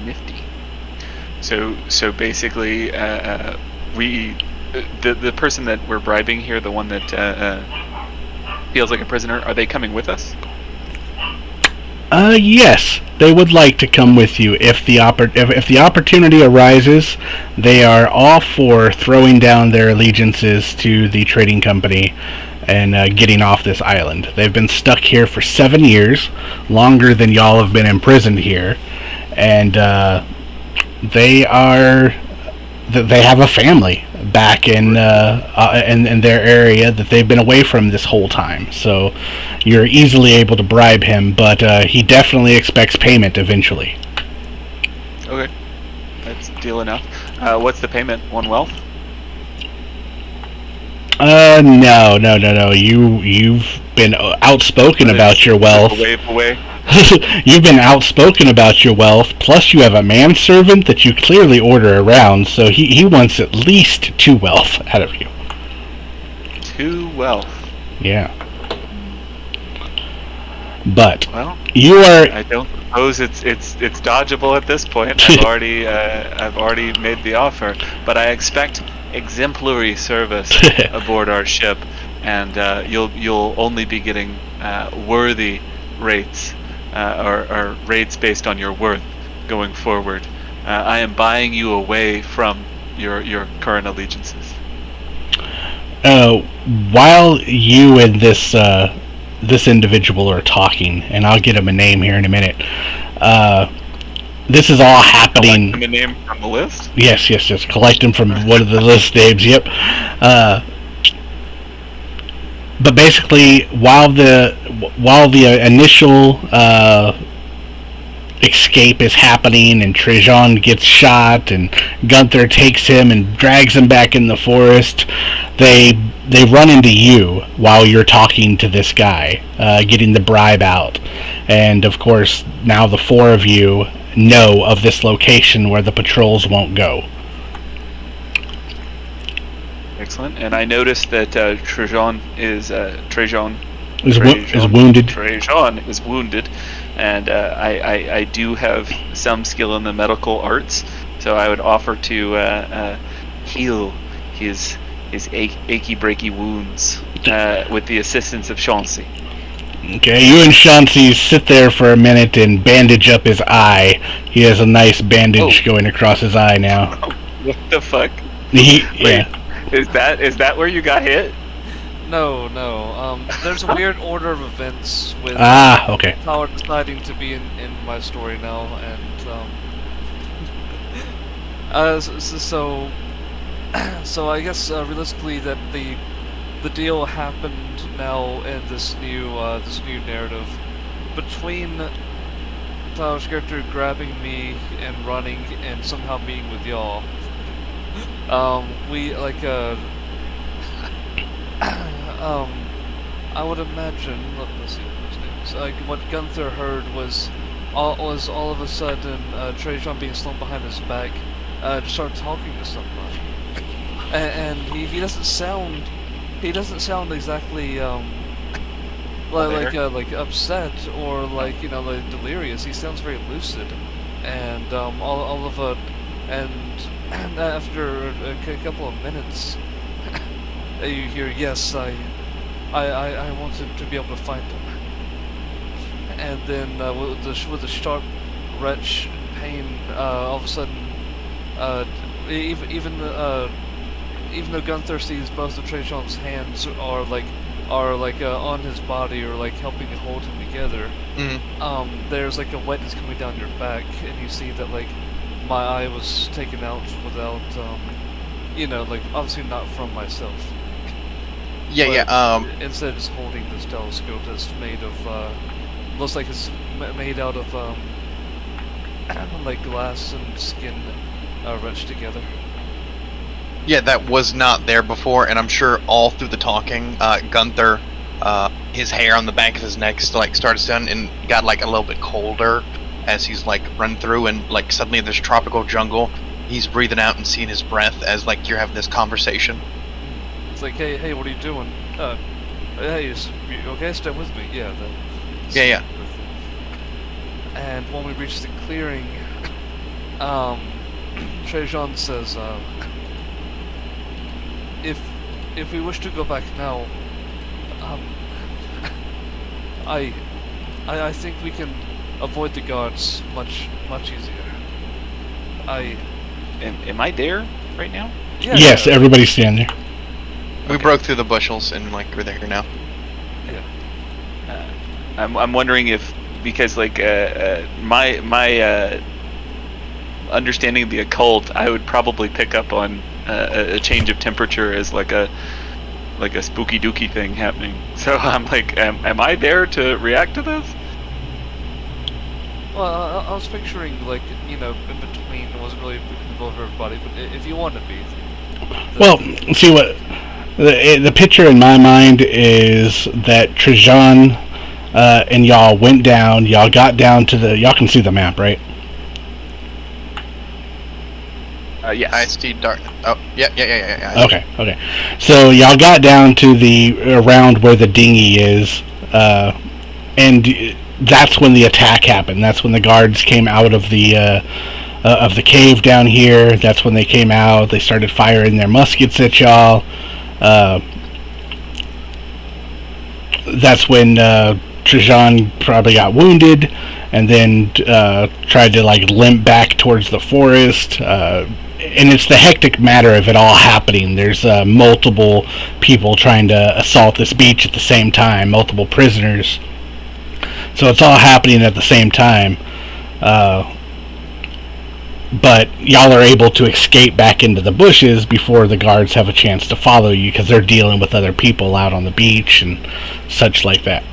Nifty. So basically, we the person that we're bribing here, the one that feels like a prisoner, are they coming with us? Yes, they would like to come with you if the opportunity arises. They are all for throwing down their allegiances to the trading company and getting off this island. They've been stuck here for 7 years, longer than y'all have been imprisoned here, and they have a family back in their area that they've been away from this whole time. So you're easily able to bribe him, but he definitely expects payment eventually. Okay, that's deal enough. What's the payment? 1 wealth? No. You've been outspoken about your wealth. Away. You've been outspoken about your wealth, plus you have a manservant that you clearly order around, so he wants at least 2 wealth out of you. 2 wealth. Yeah. But well, you are. I don't suppose it's dodgeable at this point. I've already made the offer, but I expect exemplary service aboard our ship, and you'll only be getting worthy rates. Or rates based on your worth going forward. I am buying you away from your current allegiances. While you and this individual are talking, and I'll get him a name here in a minute. This is all happening. Collect him a name from the list? Yes. Collect him from one of the list names. Yep. But basically, while the initial escape is happening, and Trajan gets shot, and Gunther takes him and drags him back in the forest, they run into you while you're talking to this guy, getting the bribe out. And of course, now the 4 of you know of this location where the patrols won't go. Excellent. And I noticed that Trajan is wounded. Trajan is wounded, and I do have some skill in the medical arts, so I would offer to heal his achy breaky wounds with the assistance of Chauncey. Okay, you and Chauncey sit there for a minute and bandage up his eye. He has a nice bandage going across his eye now. What the fuck? Yeah. Is that where you got hit? No. There's a weird order of events with okay. Power deciding to be in my story now, and so I guess realistically that the deal happened now in this new narrative between Tyler's character grabbing me and running and somehow meeting with y'all. I would imagine. Let's see what his name is. What Gunther heard was all of a sudden Trajan being slung behind his back, just started talking to somebody, and he doesn't sound exactly like upset or like delirious. He sounds very lucid, and all of a and after a couple of minutes, you hear, "Yes, I wanted to be able to find him." And then with a sharp retch pain, all of a sudden, even though Gunther sees both of Trajan's hands are on his body or like helping to hold him together, there's like a wetness coming down your back, and you see that like my eye was taken out without, obviously not from myself. Instead, it's holding this telescope that's made of, looks like it's made out of, like glass and skin wrenched together. Yeah, that was not there before, and I'm sure all through the talking, Gunther, his hair on the back of his neck started to and got like a little bit colder as he's like run through, and like suddenly there's tropical jungle. He's breathing out and seeing his breath as like you're having this conversation. It's like, hey, what are you doing? Hey, you okay? Stay with me. Yeah. Yeah. And when we reach the clearing, Trajan says, if we wish to go back now, I think we can avoid the guards much easier. Am I there right now? Yeah, yes, everybody's standing there. We broke through the bushels and like we're there now. Yeah. I'm wondering if, because like my understanding of the occult, I would probably pick up on a change of temperature as like a spooky dooky thing happening. So I'm like, am I there to react to this? Well, I was picturing like, in between. It wasn't really applicable for everybody, but if you want to be. Well, see what the picture in my mind is that Trajan and y'all went down. Y'all got down to y'all can see the map, right? Yes. I see dark. Oh, yeah. Okay. So y'all got down to around where the dinghy is, and that's when the attack happened. That's when the guards came out of the cave down here. That's when they came out. They started firing their muskets at y'all. That's when Trajan probably got wounded, and then tried to like limp back towards the forest. And it's the hectic matter of it all happening. There's multiple people trying to assault this beach at the same time, multiple prisoners. So it's all happening at the same time. But y'all are able to escape back into the bushes before the guards have a chance to follow you, because they're dealing with other people out on the beach and such like that.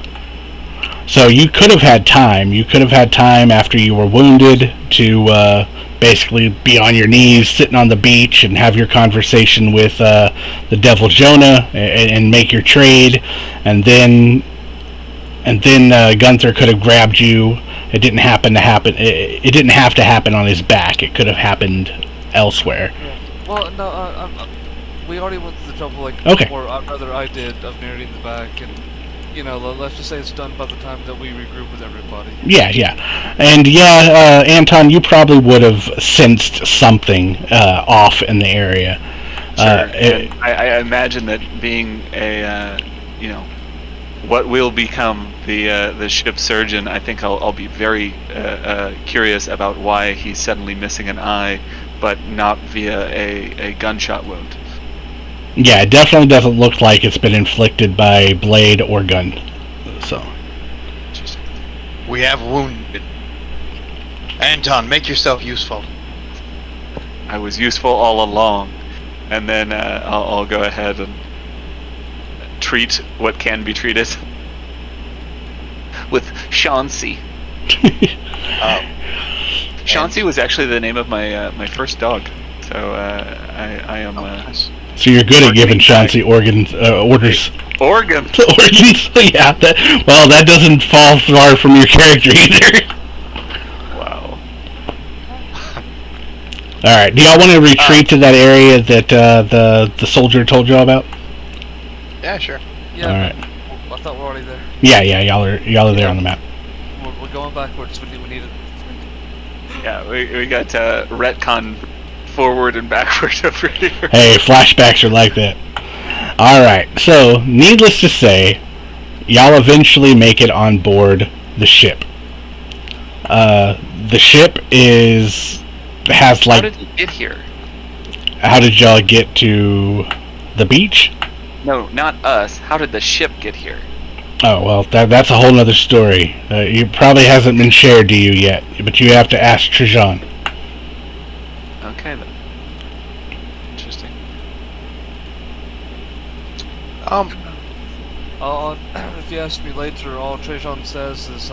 So you could have had time. You could have had time after you were wounded to basically be on your knees, sitting on the beach, and have your conversation with the Devil Jonah and make your trade, and then Gunther could have grabbed you. It didn't happen to happen. It didn't have to happen on his back. It could have happened elsewhere. Yeah. Well, no, we already went to the trouble, like, okay. Or rather, I did, of narrating the back, and let's just say it's done by the time that we regroup with everybody. Yeah, and Anton, you probably would have sensed something off in the area. Sure. I imagine that being a what will become the ship surgeon, I think I'll be very curious about why he's suddenly missing an eye, but not via a gunshot wound. Yeah, it definitely doesn't look like it's been inflicted by blade or gun. So. We have wounded. Anton, make yourself useful. I was useful all along, and then I'll go ahead and treat what can be treated with Chauncey. Chauncey was actually the name of my first dog, so I am. So you're good at giving Chauncey orders. Organs. Organs. Yeah. That doesn't fall far from your character either. Wow. All right. Do y'all want to retreat to that area that the soldier told y'all about? Yeah, sure. Yeah. All right. I thought we're already there. Yeah. Y'all are there on the map. We're going backwards. We need it. Yeah, we got retcon forward and backward over here. Hey, flashbacks are like that. Alright, so, needless to say, y'all eventually make it on board the ship. The ship has like... How did you get here? How did y'all get to the beach? No, not us. How did the ship get here? Oh, well, that's a whole nother story. It probably hasn't been shared to you yet, but you have to ask Trajan. Okay, then. Interesting. If you ask me later, all Trajan says is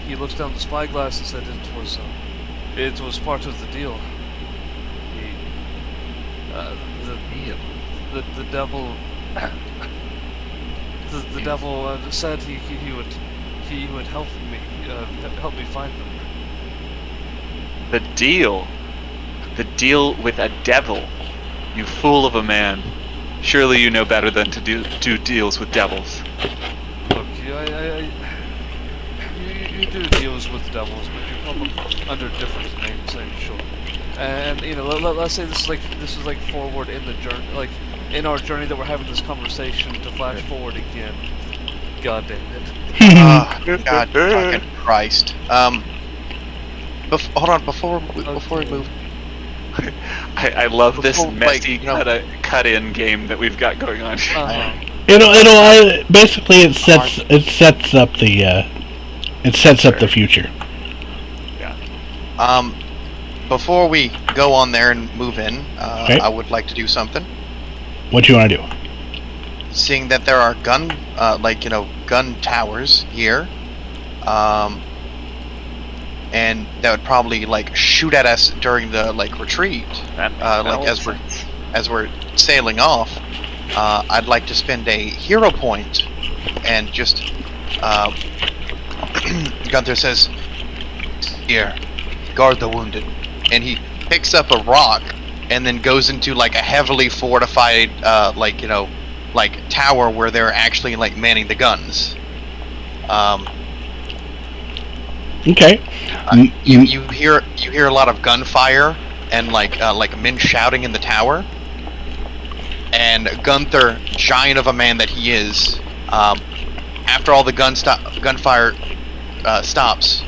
he looks down the spyglass and said it was part of the deal. The devil the devil said he would help me find them. The deal with a devil. You fool of a man. Surely you know better than to do deals with devils. Look, you do deals with devils, but you call them under different names, I'm sure. And let's say this is like forward in the journey, like in our journey that we're having this conversation. To flash forward again. God damn it. God fucking Christ. Hold on, before we move. I love this messy cut-in game that we've got going on. Basically it sets up the future. Yeah. Before we go on there and move in, Okay. I would like to do something. What do you want to do? Seeing that there are gun towers here, and that would probably shoot at us during the retreat, as we're sailing off. I'd like to spend a hero point and just Gunther says, "Here, guard the wounded," and he picks up a rock and then goes into a heavily fortified tower where they're actually manning the guns. Okay. You hear a lot of gunfire and men shouting in the tower. And Gunther, giant of a man that he is, after all the gunfire stops,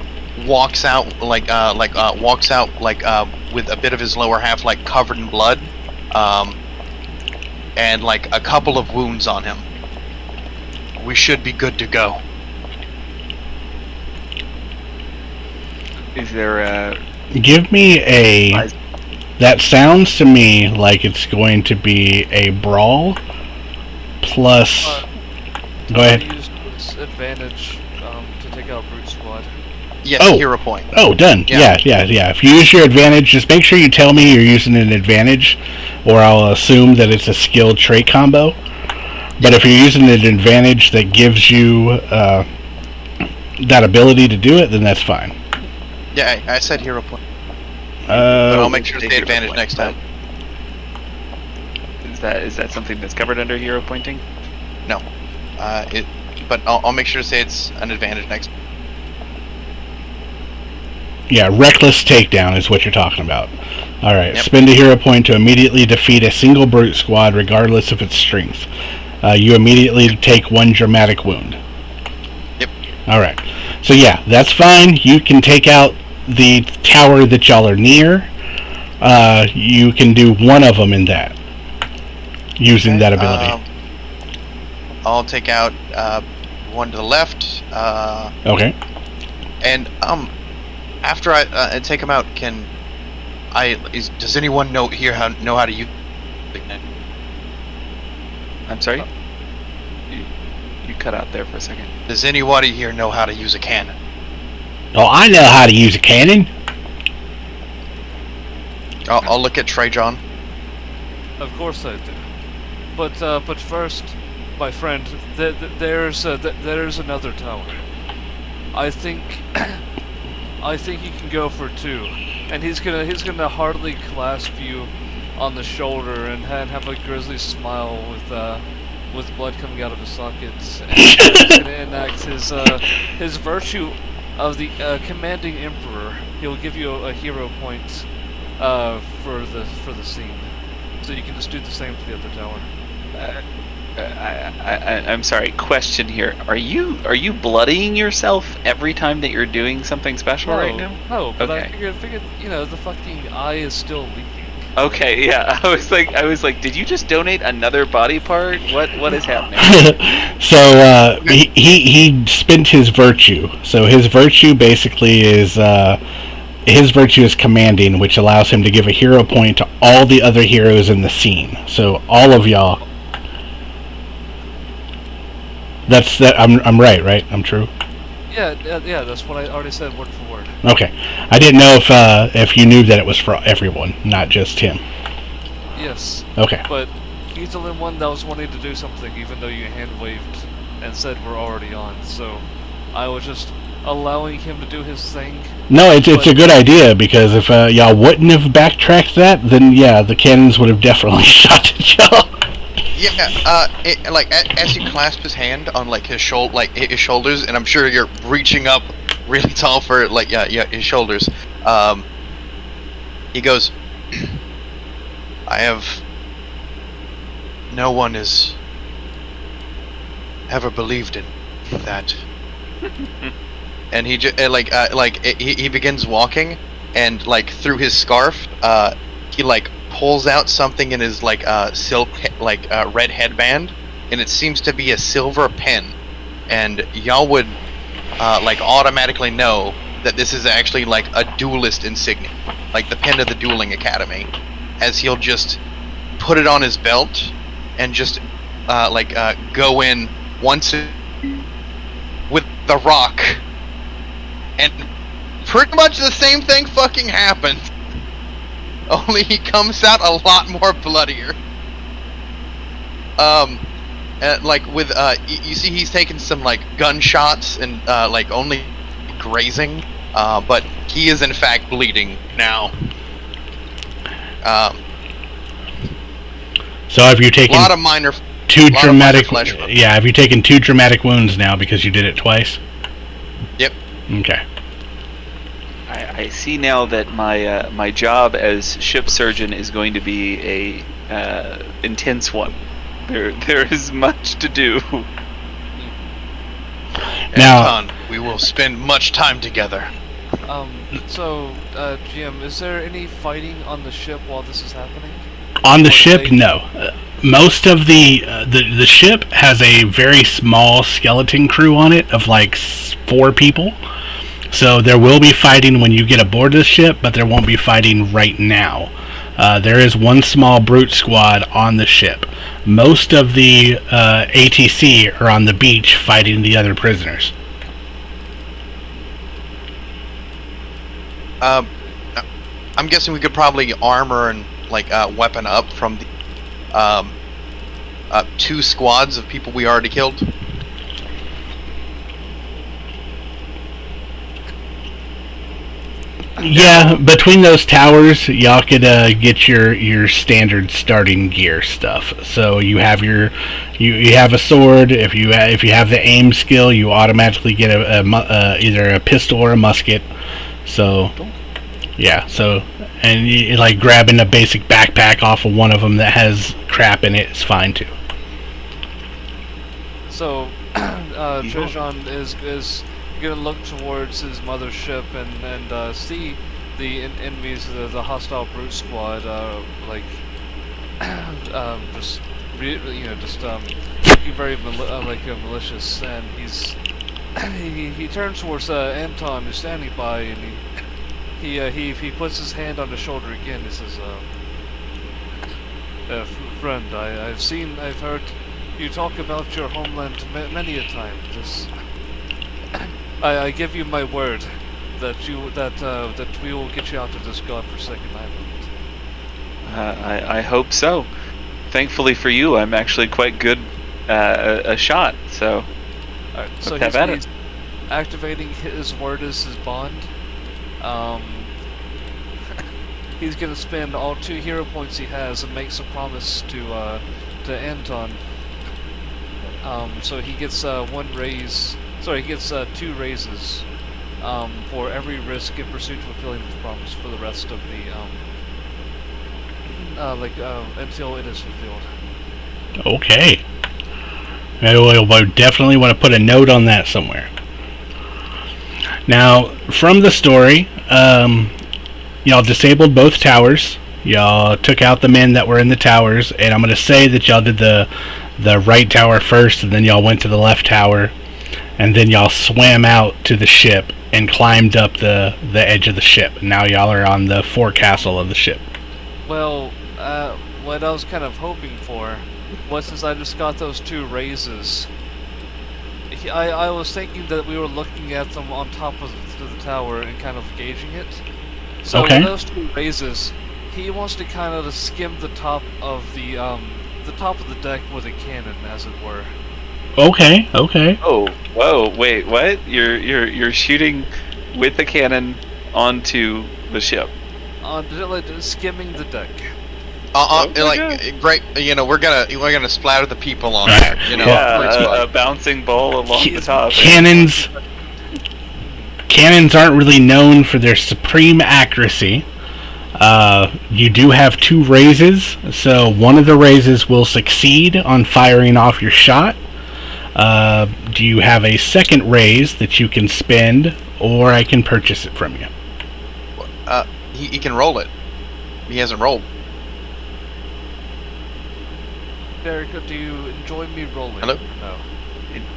walks out with a bit of his lower half covered in blood, and a couple of wounds on him. We should be good to go. Is there a... Give me a... That sounds to me like it's going to be a brawl plus... Go ahead. Use advantage to take out Brute Squad. Yes, hero point. Oh, done. Yeah. If you use your advantage, just make sure you tell me you're using an advantage, or I'll assume that it's a skilled trait combo. But if you're using an advantage that gives you that ability to do it, then that's fine. Yeah, I said hero point. But I'll make sure to say advantage next time. Is that something that's covered under hero pointing? No. But I'll make sure to say it's an advantage next. Yeah, reckless takedown is what you're talking about. Alright, Yep. Spend a hero point to immediately defeat a single brute squad regardless of its strength. You immediately take 1 dramatic wound. Yep. Alright. So yeah, that's fine. You can take out the tower that y'all are near. You can do one of them in that. Using that ability. I'll take out one to the left. Okay. And after I take him out, does anyone know how to use? I'm sorry? You cut out there for a second. Does anybody here know how to use a cannon? Oh, I know how to use a cannon. I'll look at Trajan. Of course I do. But first, my friend, there's another tower. I think he can go for 2, and he's gonna heartily clasp you on the shoulder and have a grisly smile with blood coming out of his sockets, and he's gonna enact his virtue of the commanding emperor. He'll give you a hero point for the scene, so you can just do the same for the other tower. I'm sorry. Question here: Are you bloodying yourself every time that you're doing something special right now? No, but Okay. I figured the fucking eye is still leaking. Okay, yeah. I was like, did you just donate another body part? What is happening? So he spent his virtue. So his virtue basically is his virtue is commanding, which allows him to give a hero point to all the other heroes in the scene. So all of y'all. That's that. I'm right. I'm true. Yeah, that's what I already said word for word. Okay. I didn't know if you knew that it was for everyone, not just him. Yes. Okay. But he's the only one that was wanting to do something, even though you hand waved and said we're already on. So I was just allowing him to do his thing. No, it's a good idea, because if y'all wouldn't have backtracked that, then yeah, the cannons would have definitely shot at y'all. Yeah, as you clasp his hand on his shoulders, and I'm sure you're reaching up really tall for his shoulders. He goes, I have. No one has ever believed in that. And he just he begins walking, and through his scarf, he pulls out something in his silk red headband, and it seems to be a silver pen, and y'all would automatically know that this is actually a duelist insignia, the pen of the Dueling Academy, as he'll just put it on his belt and just go in once with the rock, and pretty much the same thing fucking happens. Only he comes out a lot more bloodier. You see he's taking some gunshots and only grazing, but he is in fact bleeding now. So have you taken a lot of minor flesh wounds? Yeah, have you taken 2 dramatic wounds now because you did it twice? Yep. Okay. I see now that my job as ship surgeon is going to be a intense one. There is much to do. Now, Anton, we will spend much time together. GM, is there any fighting on the ship while this is happening? On the ship, no. Most of the ship has a very small skeleton crew on it of 4 people. So there will be fighting when you get aboard the ship, but there won't be fighting right now. There is 1 small brute squad on the ship. Most of the ATC are on the beach fighting the other prisoners. I'm guessing we could probably armor and weapon up from the 2 squads of people we already killed. Yeah, between those towers, y'all could get your standard starting gear stuff. So you have you have a sword. If you have the aim skill, you automatically get either a pistol or a musket. So yeah, and you, grabbing a basic backpack off of one of them that has crap in it is fine too. So Trejon is gonna look towards his mothership and see the enemies, the hostile brute squad, just looking very malicious, and he turns towards Anton, who's standing by, and he puts his hand on his shoulder again. He says, "Friend, I've heard you talk about your homeland many a time. I give you my word that we will get you out of this godforsaken island." I hope so. Thankfully for you, I'm actually quite good a shot. So, alright, so he's activating his word as his bond. He's gonna spend all 2 hero points he has and makes a promise to Anton. So he gets 1 raise. Sorry, he gets 2 raises for every risk in pursuit of fulfilling the promise for the rest of the until it is fulfilled. Okay. We'll definitely want to put a note on that somewhere. Now, from the story, y'all disabled both towers. Y'all took out the men that were in the towers, and I'm going to say that y'all did the right tower first, and then y'all went to the left tower, and then y'all swam out to the ship and climbed up the edge of the ship. Now y'all are on the forecastle of the ship. Well, what I was kind of hoping for was, since I just got those 2 raises, I was thinking that we were looking at them on top of the tower and kind of gauging it. So Okay. with those 2 raises, he wants to kind of skim the top of the deck with a cannon, as it were. Okay. Okay. Oh, whoa, wait, what? You're shooting with the cannon onto the ship. Skimming the deck. Okay. Great. You know, we're gonna splatter the people on there. You know, pretty Yeah, much. a bouncing ball along the top. Cannons aren't really known for their supreme accuracy. You do have 2 raises, so one of the raises will succeed on firing off your shot. Do you have a second raise that you can spend, or I can purchase it from you? He can roll it. He hasn't rolled. Derek, do you enjoy me rolling? Hello? No.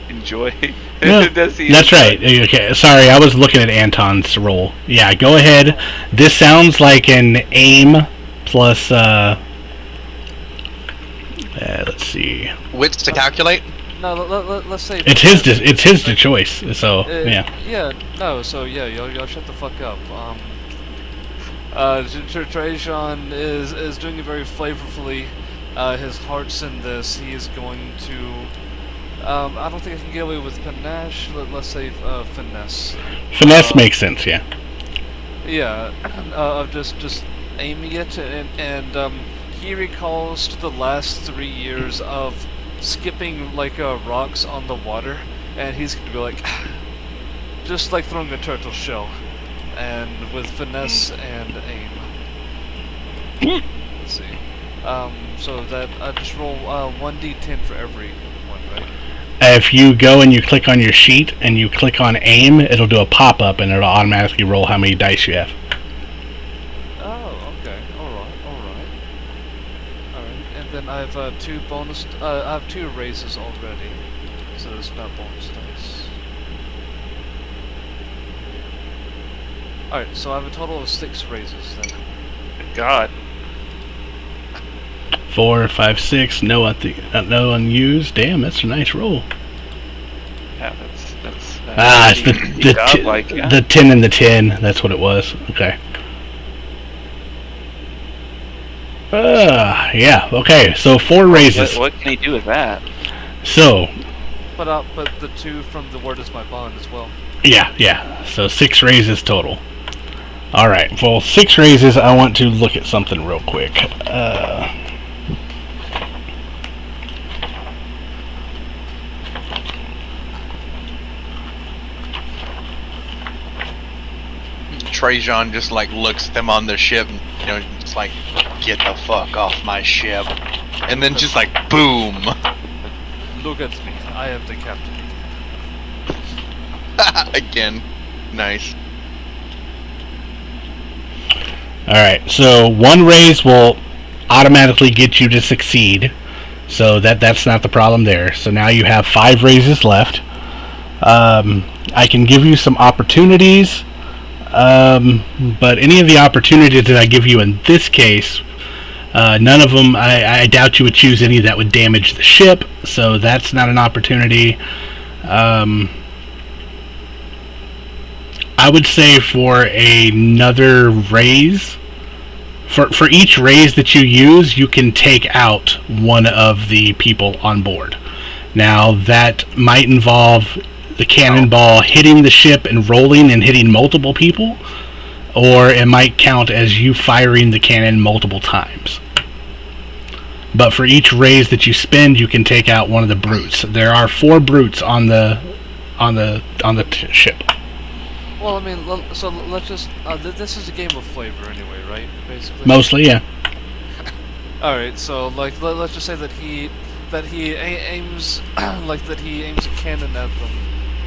Enjoy. No, Does he that's enjoy- right. Okay, sorry, I was looking at Anton's roll. Yeah, go ahead. This sounds like an aim plus. Let's see. Wits to calculate. No, let's say It's his choice. So yeah. Yeah, no, so yeah, y'all shut the fuck up. Trajan is doing it very flavorfully. His heart's in this. He is going to. I don't think I can get away with panache. Let's say finesse. Finesse makes sense. Yeah. Yeah, of just aiming it, and he recalls to the last 3 years of skipping like rocks on the water, and he's gonna be like, just like throwing a turtle shell, and with finesse and aim. Let's see. So that I just roll 1d10 for every one, right? If you go and you click on your sheet and you click on aim, it'll do a pop-up and it'll automatically roll how many dice you have. Oh, okay. Alright. And then I have 2 bonus. I have 2 raises already, so there's not bonus dice. Alright, so I have a total of 6 raises then. God. 4, 5, 6. No unused. Damn, that's a nice roll. Yeah, that's It's the 10 and the 10. That's what it was. Okay. Yeah. Okay. So 4 raises. What can he do with that? So But the 2 from the Word is My Bond as well. yeah. So 6 raises total. All right. Well, 6 raises. I want to look at something real quick. Trajan just like looks at them on their ship, and, you know, just like, get the fuck off my ship, and then just like boom. Look at me. I am the captain. Again, nice. Alright, so 1 raise will automatically get you to succeed. So that's not the problem there. So now you have 5 raises left. I can give you some opportunities. But any of the opportunities that I give you in this case, none of them, I doubt you would choose any that would damage the ship. So that's not an opportunity. I would say for another raise, for each raise that you use, you can take out one of the people on board. Now that might involve the cannonball hitting the ship and rolling and hitting multiple people, or it might count as you firing the cannon multiple times. But for each raise that you spend, you can take out one of the brutes. There are 4 brutes on the ship. Well, I mean, so let's just. This is a game of flavor anyway, right? Basically. Mostly, yeah. All right. So like, let's just say that he aims that he aims a cannon at them.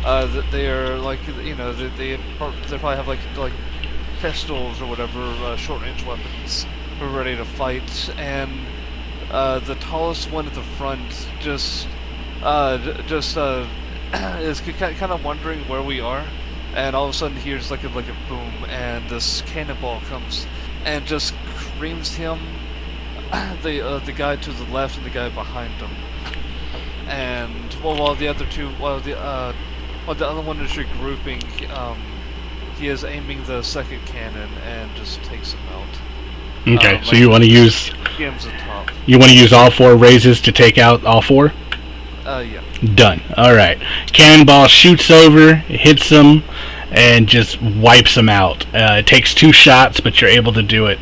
That they are like, you know, they probably have like pistols or whatever, short-range weapons. We're ready to fight, and the tallest one at the front just is kind of wondering where we are, and all of a sudden hears like a boom, and this cannonball comes and just creams him, the guy to the left and the guy behind him, and while the other two, while the other one is regrouping, he is aiming the second cannon and just takes him out. Okay, so you want to use... Game's the top. You want to use all 4 raises to take out all 4? Yeah. Done. Alright. Cannonball shoots over, hits him, and just wipes him out. It takes 2 shots, but you're able to do it.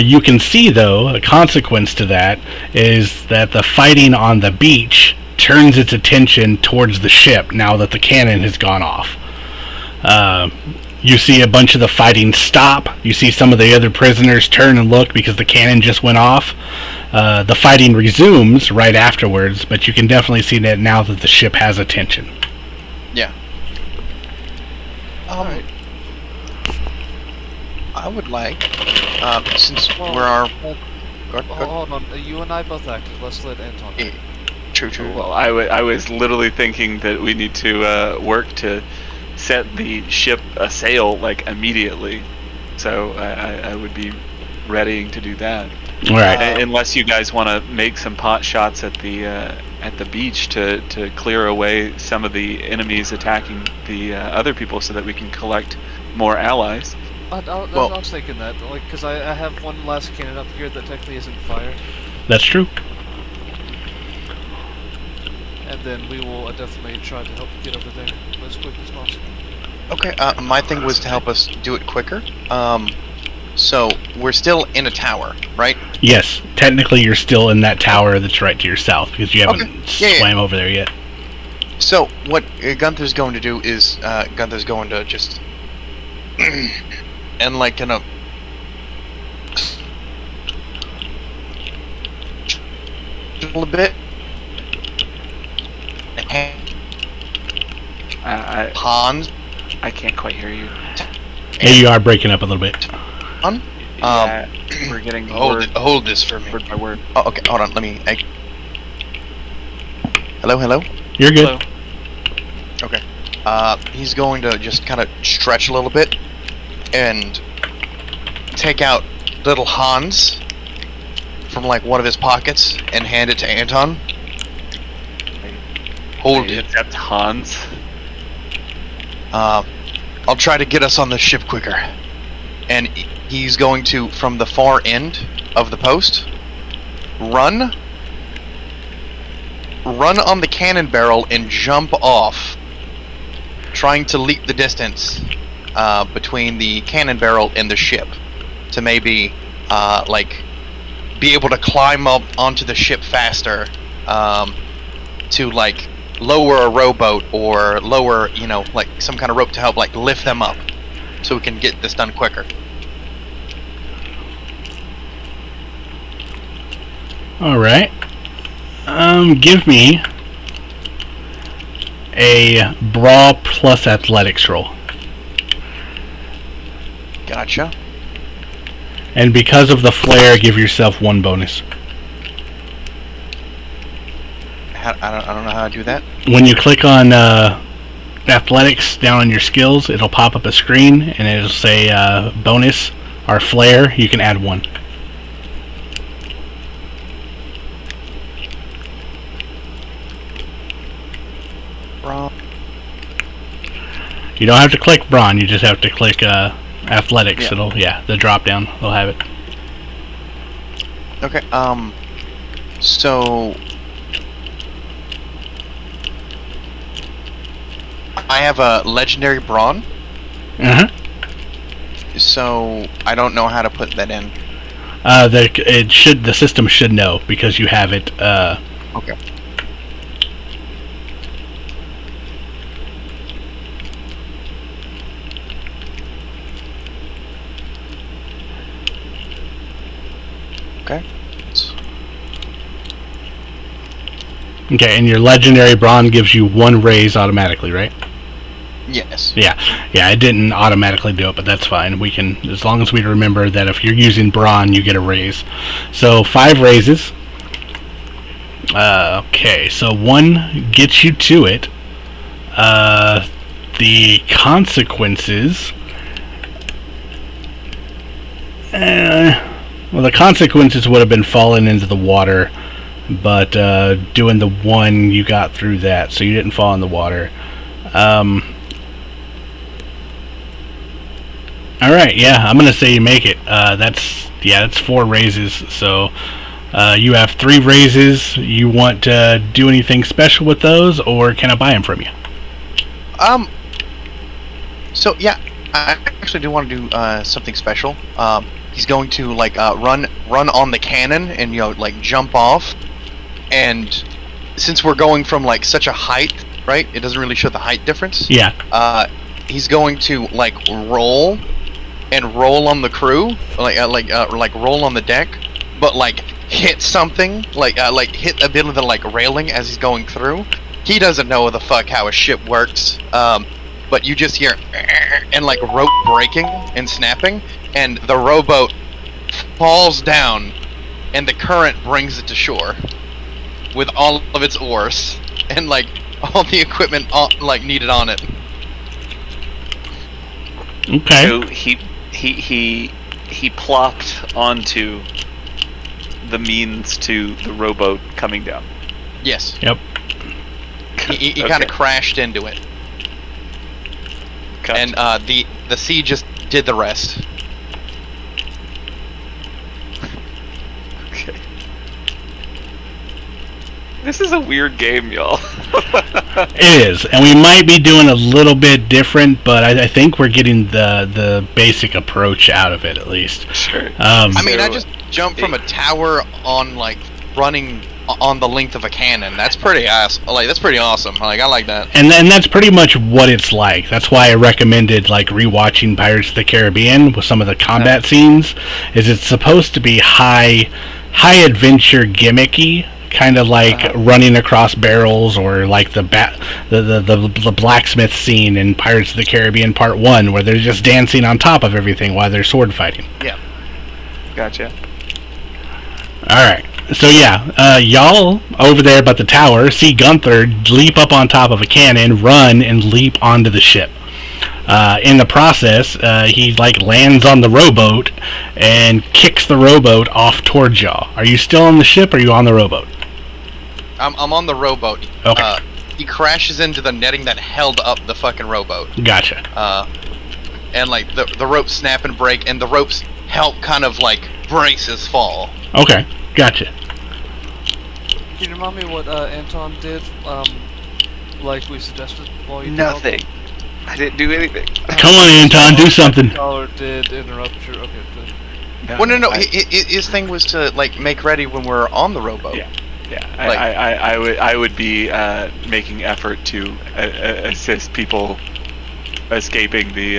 You can see, though, a consequence to that is that the fighting on the beach turns its attention towards the ship now that the cannon has gone off. You see a bunch of the fighting stop. You see some of the other prisoners turn and look because the cannon just went off. The fighting resumes right afterwards, but you can definitely see that now that the ship has attention. Yeah. Alright. I would like, since we're our... Hold on, you and I both acted. Let's let Anton. True. Well, I was literally thinking that we need to work to set the ship a sail like immediately, so I would be readying to do that. All right. Unless you guys want to make some pot shots at the beach to clear away some of the enemies attacking the other people, so that we can collect more allies. I was thinking that, like, because I have one last cannon up here that technically isn't fired. That's true. And then we will definitely try to help you get over there as quick as possible. Okay, my thing was to help us do it quicker. So, we're still in a tower, right? Yes, technically you're still in that tower that's right to your south, because you haven't swam over there yet. So, what Gunther's going to do is, Gunther's going to just... and, like, kind of... a little bit. Hans. I can't quite hear you. Hey, you are breaking up a little bit. We're getting hold this for me. word by word. Oh, okay, hold on. Let me. Hello. You're good. Hello. Okay. He's going to just kind of stretch a little bit and take out little Hans from like one of his pockets and hand it to Anton. Hold it. Except Hans. I'll try to get us on the ship quicker. And he's going to, from the far end of the post, run on the cannon barrel and jump off, trying to leap the distance between the cannon barrel and the ship to maybe like be able to climb up onto the ship faster, to like lower a rowboat or lower, you know, like some kind of rope to help like lift them up so we can get this done quicker. Alright. Give me a brawl plus athletics roll. Gotcha. And because of the flare, give yourself 1 bonus. I don't know how to do that. When you click on athletics down on your skills, it'll pop up a screen and it'll say bonus or flare. You can add 1. Brawn. You don't have to click brawn. You just have to click athletics. Yeah. It'll the drop down. They'll have it. Okay. So I have a legendary brawn. So I don't know how to put that in. The system should know because you have it. Okay. Okay. Okay, and your legendary brawn gives you 1 raise automatically, right? Yes. Yeah, it didn't automatically do it, but that's fine. We can, as long as we remember that if you're using brawn, you get a raise. So 5 raises. Okay, so 1 gets you to it. The consequences. Well, the consequences would have been falling into the water but doing the one you got through that, so you didn't fall in the water. All right, yeah, I'm gonna say you make it. That's 4 raises. So you have 3 raises. You want to do anything special with those, or can I buy them from you? So yeah, I actually do want to do something special. He's going to like run on the cannon and like jump off. And since we're going from like such a height, right? It doesn't really show the height difference. Yeah. He's going to like roll on the crew, like roll on the deck, but like hit something, like hit a bit of the like railing as he's going through. He doesn't know the fuck how a ship works. But you just hear and like rope breaking and snapping, and the rowboat falls down, and the current brings it to shore with all of its oars and like all the equipment like needed on it. Okay. So he plopped onto the means to the rowboat coming down. Yes. Yep. He kind of crashed into it. Gotcha. And the sea just did the rest. Okay. This is a weird game, y'all. It is, and we might be doing a little bit different, but I think we're getting the basic approach out of it at least. Sure. I mean, I just jumped from a tower on like running on the length of a cannon. That's pretty awesome. That's pretty awesome. Like, I like that. And that's pretty much what it's like. That's why I recommended like rewatching Pirates of the Caribbean with some of the combat scenes. Is it's supposed to be high adventure gimmicky, kind of like running across barrels, or like the blacksmith scene in Pirates of the Caribbean Part 1, where they're just dancing on top of everything while they're sword fighting. Yeah. Gotcha. All right. So yeah, y'all over there by the tower see Gunther leap up on top of a cannon, run, and leap onto the ship. In the process, he like lands on the rowboat and kicks the rowboat off towards y'all. Are you still on the ship, or are you on the rowboat? I'm on the rowboat. Okay. He crashes into the netting that held up the fucking rowboat. Gotcha. And like the ropes snap and break, and the ropes help kind of like brace his fall. Okay. Gotcha. Can you remind me what Anton did, like we suggested while you Nothing. I didn't do anything. Come on, Anton, do something. Caller did interrupt your... Okay, good. Well, no. His thing was to like make ready when we're on the rowboat. Yeah. Like, I would be making effort to assist people escaping the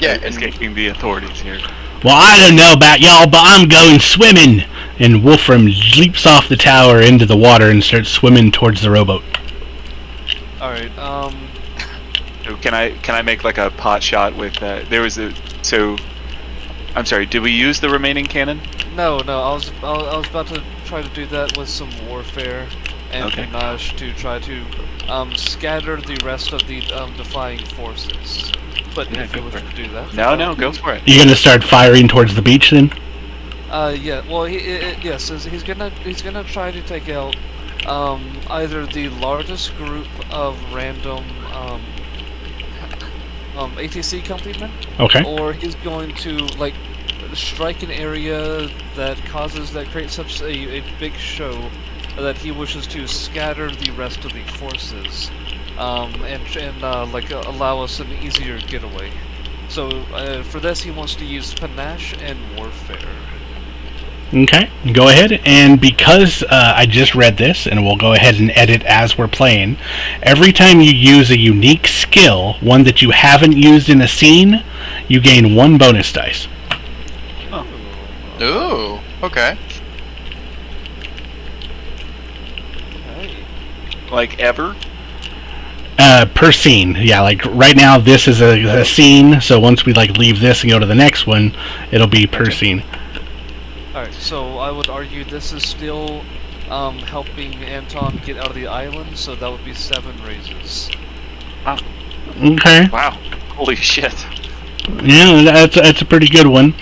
escaping the authorities here. Well, I don't know about y'all, but I'm going swimming. And Wolfram leaps off the tower into the water and starts swimming towards the rowboat. All right. So can I make like a pot shot with I'm sorry. Did we use the remaining cannon? No. I was about to try to do that with some warfare and panache to try to scatter the rest of the defying forces. But if you wish to do that, no, go for it. You gonna start firing towards the beach then? Yeah. Well, yes. He's gonna try to take out either the largest group of random ATC countrymen, Okay. or he's going to like strike an area that creates such a big show that he wishes to scatter the rest of the forces, and allow us an easier getaway. So for this, he wants to use panache and warfare. Okay, go ahead, and because I just read this, and we'll go ahead and edit as we're playing, every time you use a unique skill, one that you haven't used in a scene, you gain 1 bonus dice. Ooh, okay. Like ever? Per scene, yeah, like right now this is a scene, so once we like leave this and go to the next one, it'll be per scene. Alright, so I would argue this is still helping Anton get out of the island, so that would be 7 raises. Okay. Wow. Holy shit. Yeah, that's a pretty good one.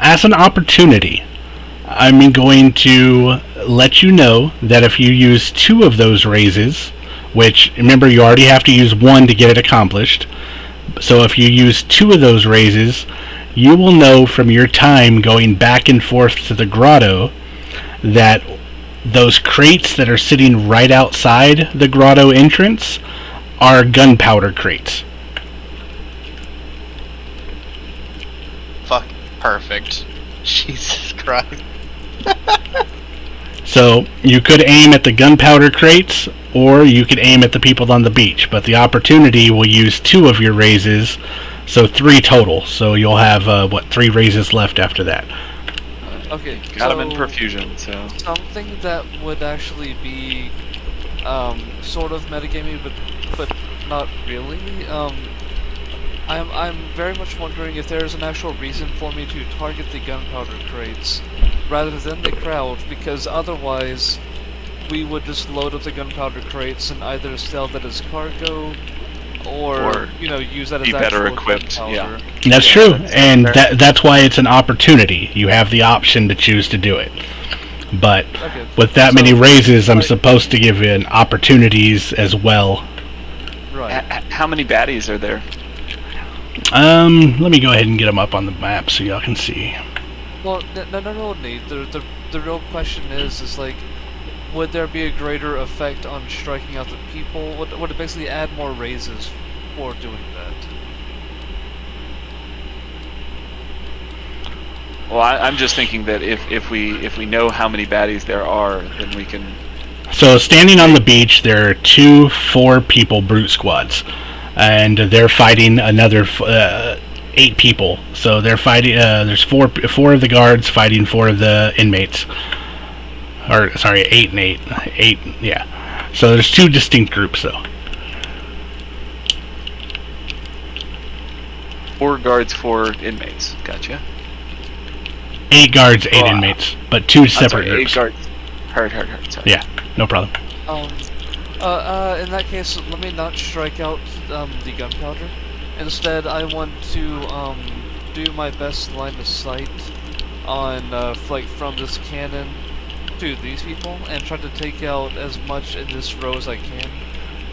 As an opportunity, I'm going to let you know that if you use 2 of those raises, which, remember, you already have to use 1 to get it accomplished, so if you use 2 of those raises, you will know from your time going back and forth to the grotto that those crates that are sitting right outside the grotto entrance are gunpowder crates. Fuck. Perfect. Jesus Christ. So you could aim at the gunpowder crates, or you could aim at the people on the beach, but the opportunity will use 2 of your raises, so 3 total. So you'll have 3 raises left after that. Okay, Got them in perfusion, so... Something that would actually be sort of metagaming, but not really. I'm very much wondering if there's an actual reason for me to target the gunpowder crates rather than the crowd, because otherwise we would just load up the gunpowder crates and either sell that as cargo or use that as be better actual equipped. gunpowder. Yeah. That's true, and that's why it's an opportunity. You have the option to choose to do it. But with that many raises, I'm supposed to give in opportunities as well. Right. How many baddies are there? Let me go ahead and get them up on the map so y'all can see. Well, no need. The real question is like, would there be a greater effect on striking out the people? Would it basically add more raises for doing that? Well, I'm just thinking that if we know how many baddies there are, then we can... So standing on the beach, there are 2 4-people brute squads, and they're fighting another 8 people. So they're fighting. There's 4 of the guards fighting 4 of the inmates. Or sorry, 8 and 8. 8, yeah. So there's 2 distinct groups though. 4 guards, 4 inmates. Gotcha. 8 guards, 8 inmates, but 2 separate groups. 8 guards. Heard. Sorry. Yeah, no problem. In that case, let me not strike out the gunpowder. Instead, I want to do my best line of sight on like from this cannon to these people and try to take out as much in this row as I can,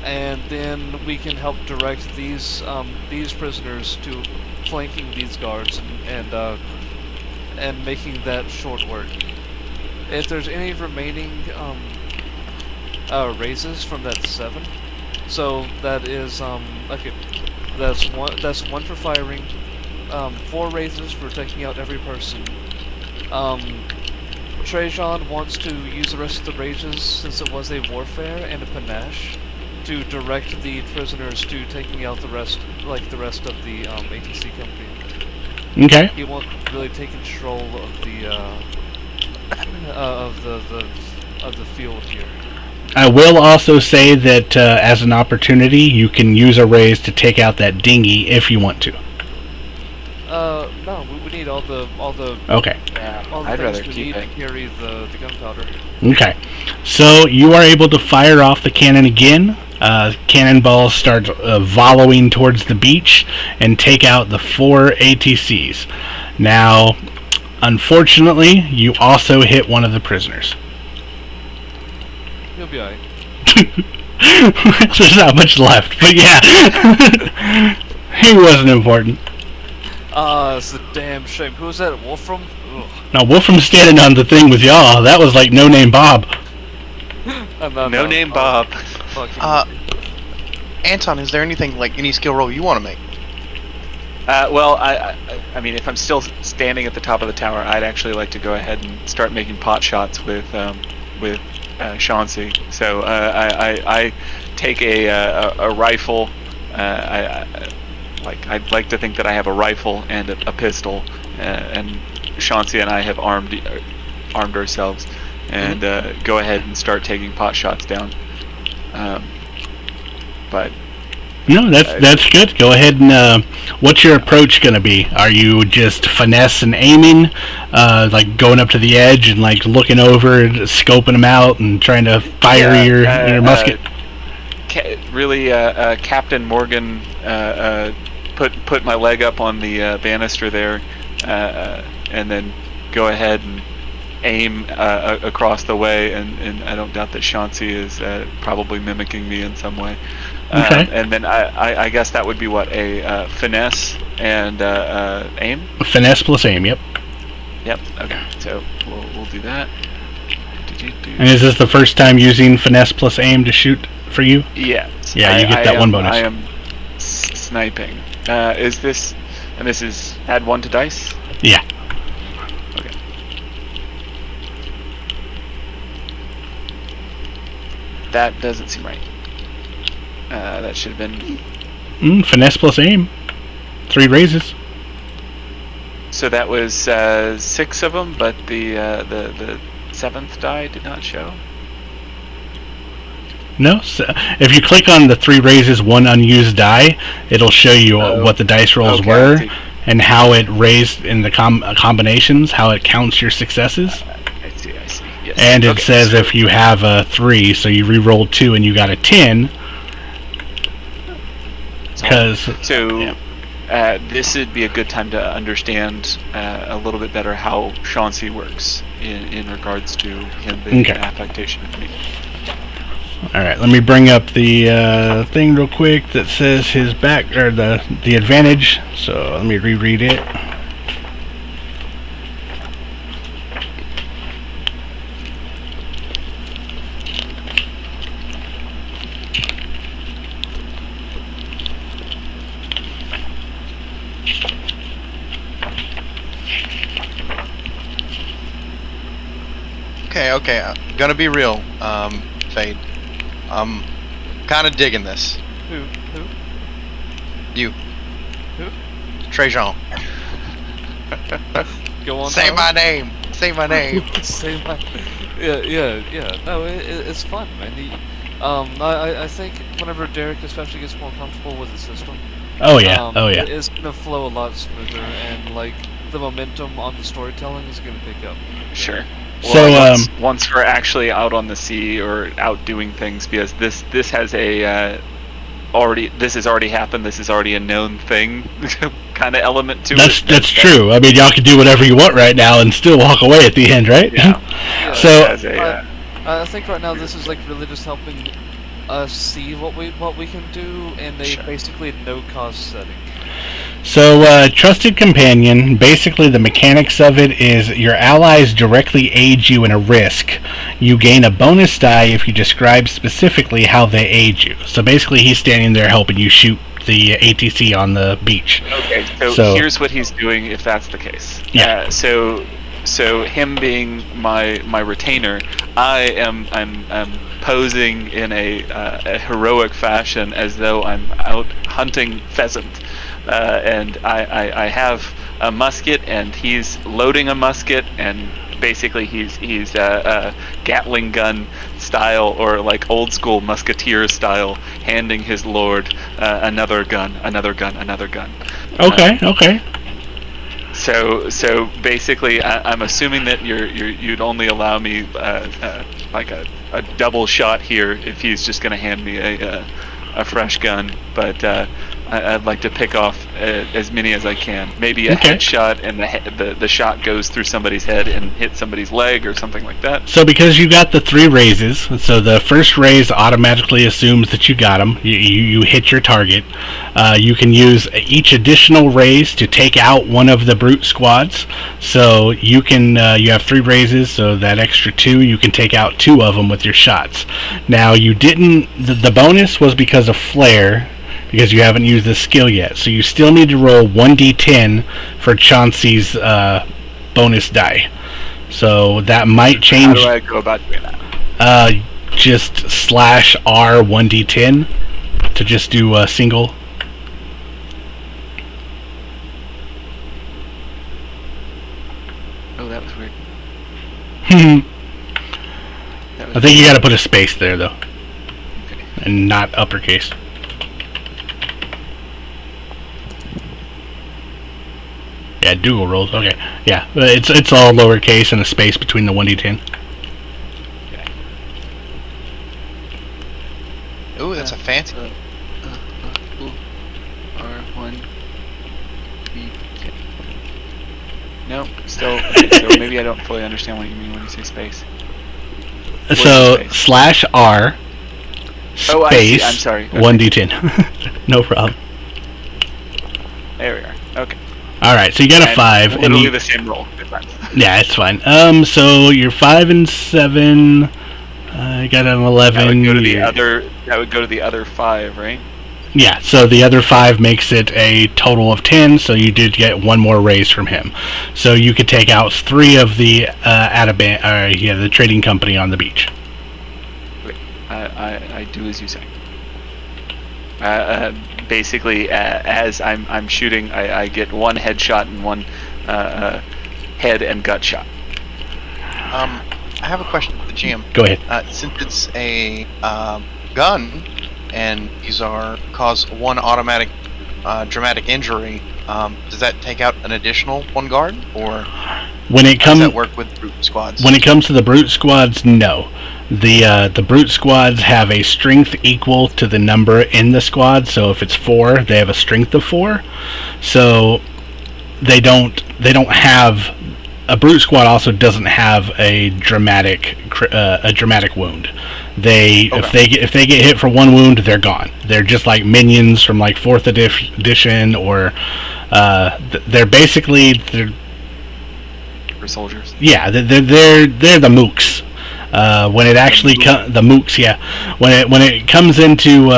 and then we can help direct these prisoners to flanking these guards and making that short work. If there's any remaining raises from that 7, so that is okay. That's one for firing, 4 raises for taking out every person. Trajan wants to use the rest of the raises, since it was a warfare and a panache, to direct the prisoners to taking out the rest of the ATC company. Okay. He won't really take control of the of the field here. I will also say that as an opportunity, you can use a raise to take out that dinghy if you want to. No, we need all the Okay. all the I'd rather things we keep need it. to carry the gunpowder. Okay. So you are able to fire off the cannon again. Cannonballs start volleying towards the beach and take out the 4 ATCs. Now, unfortunately, you also hit one of the prisoners. You'll be alright. There's not much left, but yeah. He wasn't important. It's a damn shame. Who was that? Wolfram? Ugh. Now, Wolfram's standing on the thing with y'all. That was like No Name Bob. No name Bob. Fucking Anton, is there anything, like, any skill roll you want to make? Well, I mean, if I'm still standing at the top of the tower, I'd actually like to go ahead and start making pot shots with Chauncey. So I take a rifle. I'd like to think that I have a rifle and a pistol, and Chauncey and I have armed ourselves, and go ahead and start taking pot shots down. But No, that's good. Go ahead and what's your approach going to be? Are you just finesse and aiming, like going up to the edge and like looking over, and scoping them out, and trying to fire your musket? Really, Captain Morgan put my leg up on the banister there, and then go ahead and aim across the way, and I don't doubt that Chauncey is probably mimicking me in some way. Okay. And then I guess that would be what, a finesse and aim? Finesse plus aim, yep. Yep, okay, so we'll do that. And is this the first time using finesse plus aim to shoot for you? Yes. Yeah, you get that one bonus. I am sniping. Is this... And this is add 1 to dice? Yeah. Okay. That doesn't seem right. That should have been... Finesse plus aim. 3 raises. So that was 6 of them, but the 7th die did not show? No, so if you click on the 3 raises, 1 unused die, it'll show you what the dice rolls were and how it raised in the combinations, how it counts your successes. I see, yes. And it says if you have a 3, so you re-rolled 2 and you got a 10. This would be a good time to understand a little bit better how Chauncey works in regards to him being an affectation of me. Alright, let me bring up the thing real quick that says his back, or the advantage. So let me reread it. Okay, I'm gonna be real, Fade. I'm kind of digging this. Who? You. Who? Trajan. Go on. Say my name. Say my name. Say my. Yeah. No, it's fun, man. I think whenever Derek especially gets more comfortable with the system. Oh yeah. It's gonna flow a lot smoother, and like the momentum on the storytelling is gonna pick up. Sure. Well, so once we're actually out on the sea or out doing things, because this has a this has already happened. This is already a known thing, kind of element to it. That's true. I mean, y'all can do whatever you want right now and still walk away at the end, right? Yeah. So I think right now this is like really just helping us see what we can do in a basically no-cost setting. So, Trusted Companion, basically the mechanics of it is your allies directly aid you in a risk. You gain a bonus die if you describe specifically how they aid you. So basically he's standing there helping you shoot the ATC on the beach. Okay, so here's what he's doing if that's the case. Yeah. So him being my retainer, I'm posing in a heroic fashion as though I'm out hunting pheasant. And I have a musket, and he's loading a musket, and basically he's Gatling gun style, or like old school musketeer style, handing his lord another gun. Okay. So basically, I'm assuming that you'd only allow me like a double shot here if he's just going to hand me a fresh gun, but I'd like to pick off as many as I can. Maybe a headshot, and the shot goes through somebody's head and hits somebody's leg or something like that. So because you got the 3 raises, so the first raise automatically assumes that you got them. You hit your target. You can use each additional raise to take out one of the brute squads. So you can you have 3 raises, so that extra 2 you can take out 2 of them with your shots. Now you didn't. The bonus was because of flare, because you haven't used the skill yet. So you still need to roll 1d10 for Chauncey's bonus die. So that might change. How do I go about doing that? Just /R 1d10 to just do a single. Oh, that was weird. I think you got to put a space there though, and not uppercase. Yeah, dual rolls. Okay, yeah, it's all lowercase and a space between the 1d10. Okay. Ooh, that's a fancy. R1. No, still. Okay, so maybe I don't fully understand what you mean when you say space. So space? /R Oh, I see. space I'm sorry. Okay. 1d10. No problem. There we are. Okay. All right, so you got a 5, and literally you, the same roll. Difference. yeah, it's fine. So you're 5 and 7. You got an 11. That would go to the you're- other. That would go to the other 5, right? Yeah, so the other 5 makes it a total of 10, so you did get one more raise from him. So you could take out 3 of the the trading company on the beach. I do as you say. Basically, as I'm shooting, I get one headshot and one head and gut shot. I have a question for the GM. Go ahead. Since it's a gun, and these are cause 1 automatic dramatic injury, does that take out an additional 1 guard, or When it how does comes that work with brute squads? When it comes to the brute squads, no. The brute squads have a strength equal to the number in the squad. So if it's 4, they have a strength of 4. So they don't have a brute squad. Also doesn't have a dramatic wound. If they get hit for 1 wound, they're gone. They're just like minions from like 4th edition, or they're basically Soldiers. Yeah, they're the mooks. When it actually the mooks, yeah. When it comes into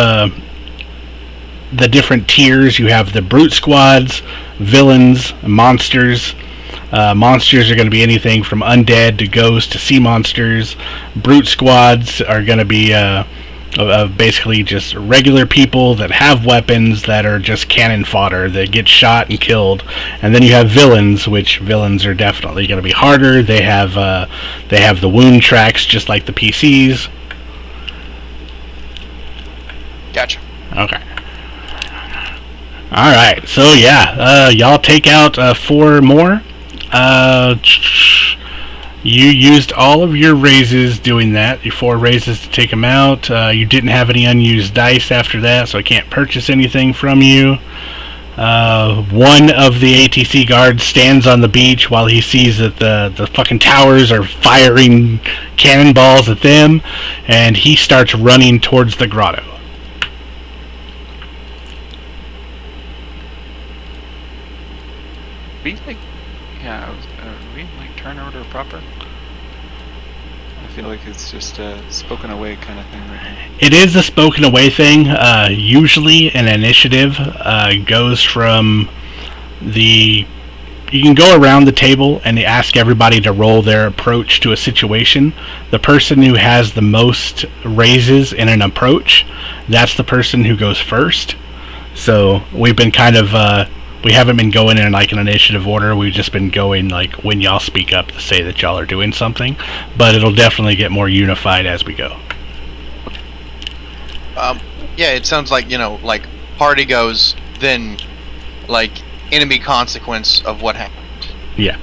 the different tiers, you have the brute squads, villains, monsters. Monsters are going to be anything from undead to ghosts to sea monsters. Brute squads are going to be basically just regular people that have weapons that are just cannon fodder that get shot and killed. And then you have villains, which villains are definitely going to be harder. They have the wound tracks just like the PCs. Gotcha. Okay. All right. So yeah, y'all take out 4 more. You used all of your raises doing that. Your 4 raises to take them out. You didn't have any unused dice after that, so I can't purchase anything from you. One of the ATC guards stands on the beach while he sees that the fucking towers are firing cannonballs at them, and he starts running towards the grotto. We like, yeah. We like turn order proper. I feel like it's just a spoken away kind of thing right now. It is a spoken away thing. Usually an initiative goes from the... You can go around the table and ask everybody to roll their approach to a situation. The person who has the most raises in an approach, that's the person who goes first. So we've been kind of... we haven't been going in like an initiative order. We've just been going like when y'all speak up to say that y'all are doing something. But it'll definitely get more unified as we go. Yeah, it sounds like, like party goes, then like enemy consequence of what happened. Yeah.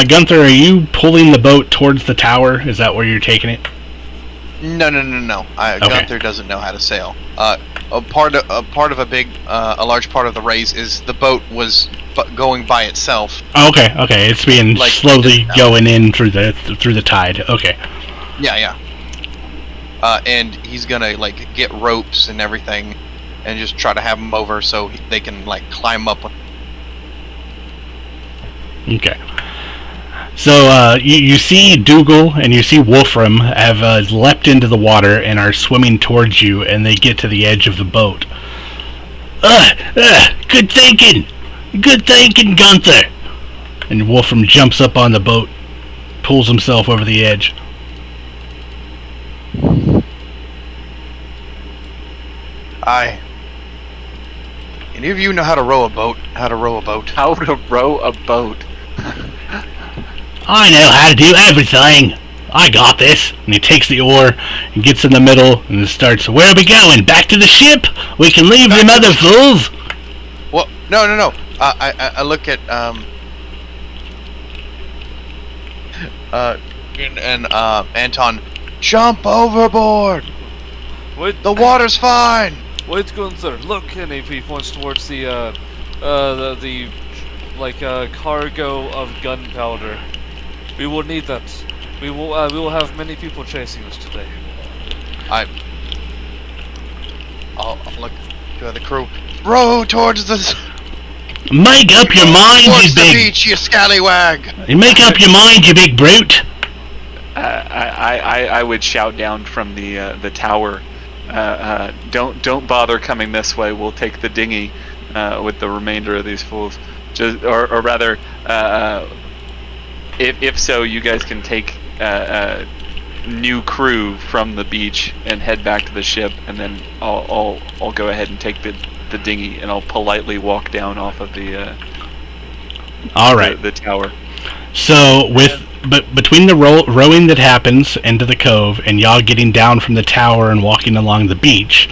Gunther, are you pulling the boat towards the tower? Is that where you're taking it? No. Okay. Gunther doesn't know how to sail. A large part of the raise is the boat was going by itself. Oh, okay. It's being Like, slowly going in through the tide. Okay. Yeah. And he's gonna like get ropes and everything, and just try to have them over so they can like climb up. Okay. So you see Dougal and you see Wolfram have leapt into the water and are swimming towards you, and they get to the edge of the boat. Good thinking, Gunther. And Wolfram jumps up on the boat, pulls himself over the edge. Any of you know how to row a boat? How to row a boat? I know how to do everything. I got this. And he takes the oar and gets in the middle and starts, where are we going? Back to the ship? We can leave them other fools. Well, no. I look at Anton. Jump overboard. Wait, The water's fine. wait, Gunther, look, and he points towards the like a cargo of gunpowder. We will need that. We will have many people chasing us today. I'll look to the crew. Row towards the Make up your mind, you towards the big. beach, you scallywag. Make up your mind, you big brute. I would shout down from the tower. Don't bother coming this way. We'll take the dinghy with the remainder of these fools. Just or rather, if so, you guys can take new crew from the beach and head back to the ship, and then I'll go ahead and take the dinghy, and I'll politely walk down off of the All right. the tower. So but between the rowing that happens into the cove and y'all getting down from the tower and walking along the beach,